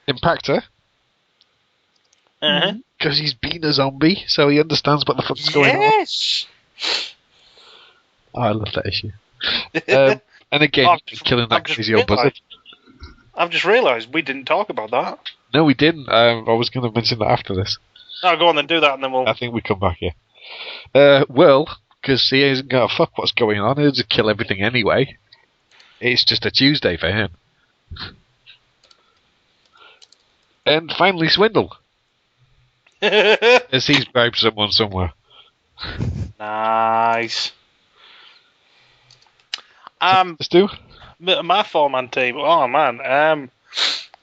Impactor. Because he's been a zombie, so he understands what the fuck's going on. Yes. Oh, I love that issue. And again, I've he's just- killing that I've just crazy old buzzard. realised- I've just realised we didn't talk about that. No, we didn't. I was going to mention that after this. No, go on then, do that, and then we'll... I think we come back here. Well, because he isn't going to fuck what's going on. He'll just kill everything anyway. It's just a Tuesday for him. And finally, Swindle. As he's bribed someone somewhere. Nice. Let's do. My four-man team. Oh man.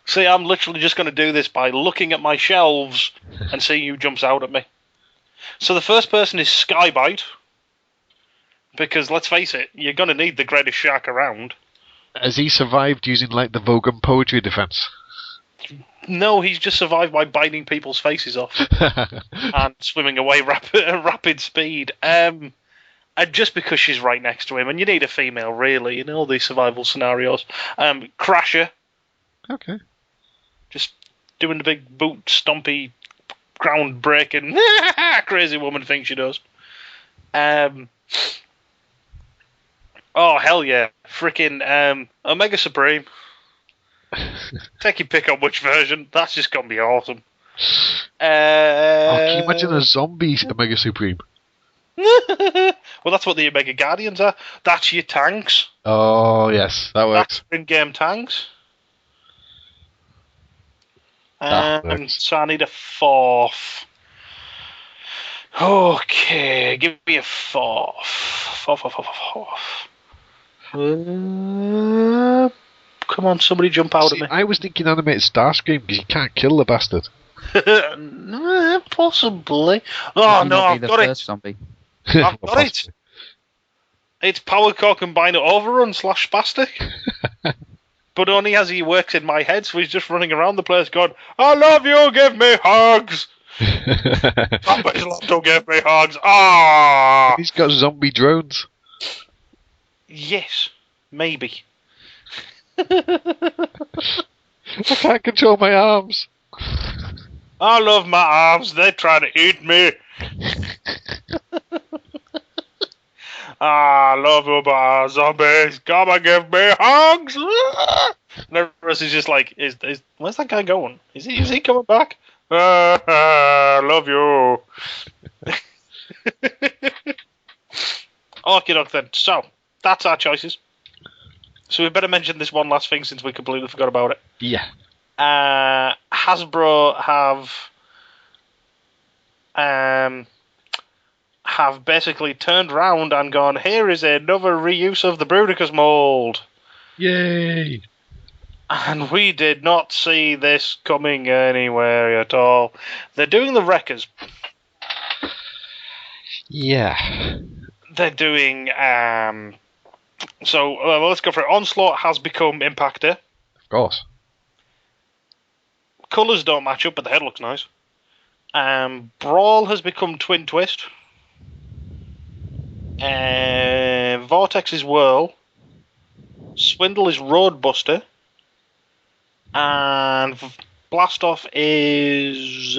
See, I'm literally just going to do this by looking at my shelves and seeing who jumps out at me. So the first person is Skybite, because let's face it, you're going to need the greatest shark around. Has he survived using like the Vogan poetry defense? No, he's just survived by biting people's faces off and swimming away rapid speed. And just because she's right next to him, and you need a female, really, in all these survival scenarios. Crasher, Okay. just doing the big boot stompy, ground breaking, crazy woman thing she does. Oh hell yeah, freaking Omega Supreme. Take your pick on which version. That's just gonna be awesome. Can you imagine a zombie Omega Supreme? Well, that's what the Omega Guardians are. That's your tanks. Oh yes, that works. That's in-game tanks. That works. So I need a fourth. Okay, give me a fourth. Fourth. Come on, somebody jump out See, at me. I was thinking animated Starscream because you can't kill the bastard. Possibly. Oh no, I've got it. Zombie. I've got it. It's Power Core Combiner Overrun / Spastic. But only as he works in my head, so he's just running around the place going, I love you, give me hugs. Somebody's love to give me hugs. Ah. He's got zombie drones. Yes, maybe. I can't control my arms. I love my arms. They try to eat me. I love you, my zombies. Come and give me hugs. And the rest is just like, where's that guy going? Is he coming back? Love you. Okay, then. So that's our choices. So we better mention this one last thing since we completely forgot about it. Yeah. Hasbro have basically turned round and gone, here is another reuse of the Bruticus mold. Yay. And we did not see this coming anywhere at all. They're doing the Wreckers. Yeah. They're doing... So, let's go for it. Onslaught has become Impactor. Of course. Colours don't match up, but the head looks nice. Brawl has become Twin Twist. Vortex is Whirl. Swindle is Roadbuster. And Blastoff is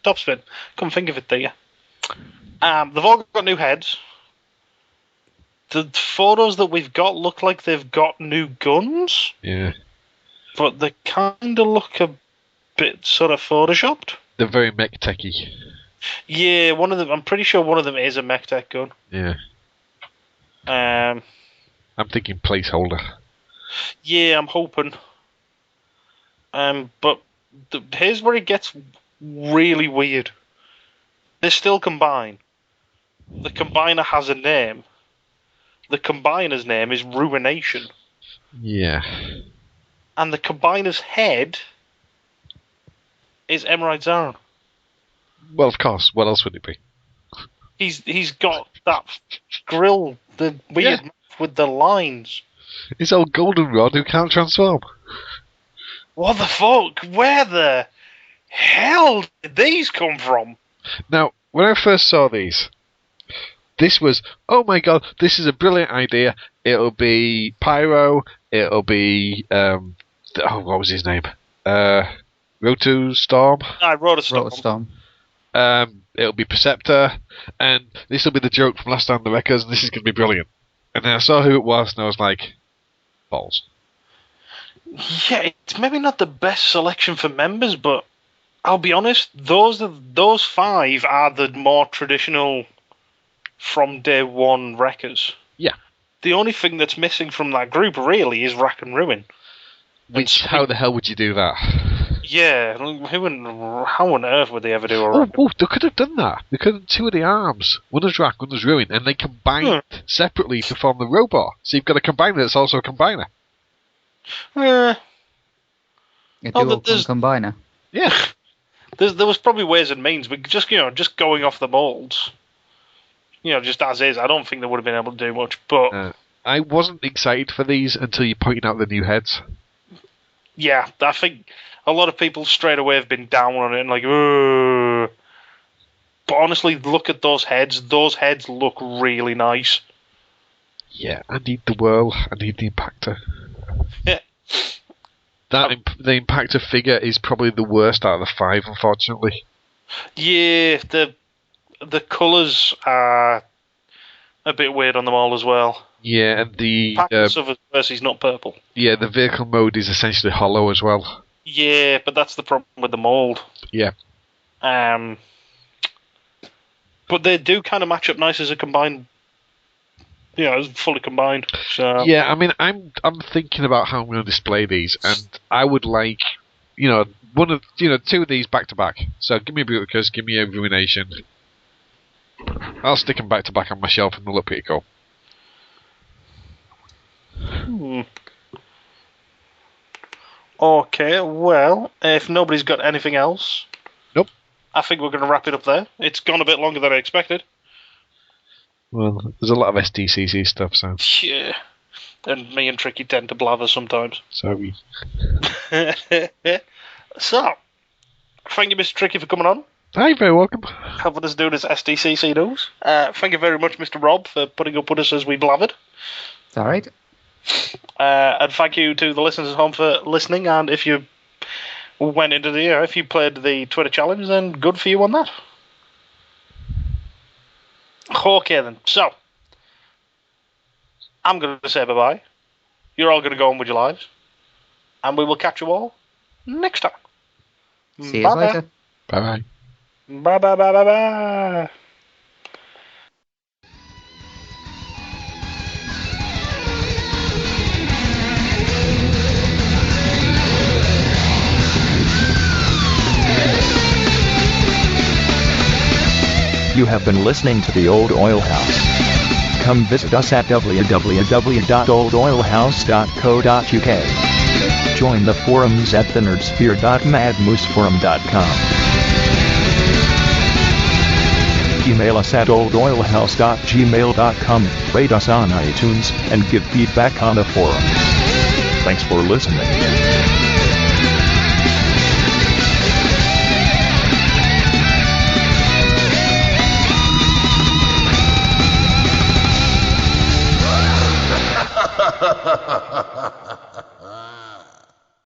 Topspin. Come think of it there. They've all got new heads. The photos that we've got look like they've got new guns. Yeah. But they kind of look a bit sort of photoshopped. They're very mech techy. Yeah, one of them. I'm pretty sure one of them is a mech tech gun. Yeah. I'm thinking placeholder. Yeah, I'm hoping. But here's where it gets really weird. They still combine. The combiner has a name. The combiner's name is Ruination. Yeah. And the combiner's head is Emerald Zaron. Well, of course. What else would it be? He's got that grill, the weird mouth with the lines. It's old Goldenrod who can't transform. What the fuck? Where the hell did these come from? Now, when I first saw these, this was, oh my god, this is a brilliant idea. It'll be Pyro, it'll be, what was his name? Roto Storm? I wrote a storm. It'll be Perceptor, and this will be the joke from last time the Wreckers, and this is going to be brilliant. And then I saw who it was, and I was like, balls. Yeah, it's maybe not the best selection for members, but I'll be honest, those 5 are the more traditional from day one wreckers. Yeah. The only thing that's missing from that group really is Rack and Ruin. How the hell would you do that? Yeah, how on earth would they ever do a Rack? Oh, they could have done that. They could have 2 of the arms. One is Rack, one is Ruin, and they combined separately to form the robot. So you've got a combiner that's also a combiner. A dual combiner. Yeah. There was probably ways and means, but just going off the molds, just as is, I don't think they would have been able to do much. But I wasn't excited for these until you pointed out the new heads. Yeah, I think a lot of people straight away have been down on it and like, ugh. But honestly, look at those heads. Those heads look really nice. Yeah, I need the whirl. I need the impactor. Yeah. The impactor figure is probably the worst out of the 5, unfortunately. Yeah, the colours are a bit weird on them all as well. Yeah, and the suffers versus not purple. Yeah, the vehicle mode is essentially hollow as well. Yeah, but that's the problem with the mould. Yeah. But they do kind of match up nice as a combined. It's fully combined. So. Yeah, I mean, I'm thinking about how I'm going to display these, and I would like, 2 of these back to back. So give me a Bruticus, give me a Ruination. I'll stick them back to back on my shelf, and they'll look pretty cool. Okay, well, if nobody's got anything else, nope. I think we're going to wrap it up there. It's gone a bit longer than I expected. Well, there's a lot of SDCC stuff, so... Yeah. And me and Tricky tend to blather sometimes. Sorry. So, thank you, Mr. Tricky, for coming on. Hi, you're very welcome. Helping us do this SDCC news. Thank you very much, Mr. Rob, for putting up with us as we blathered. It's alright. And thank you to the listeners at home for listening, and if you went into if you played the Twitter challenge, then good for you on that. Okay then, so I'm going to say bye-bye. You're all going to go on with your lives, and we will catch you all next time. See you later. Bye-bye. Bye-bye-bye-bye-bye. You have been listening to The Old Oil House. Come visit us at www.oldoilhouse.co.uk. Join the forums at thenerdsphere.madmooseforum.com. Email us at oldoilhouse.gmail.com, rate us on iTunes, and give feedback on the forum. Thanks for listening.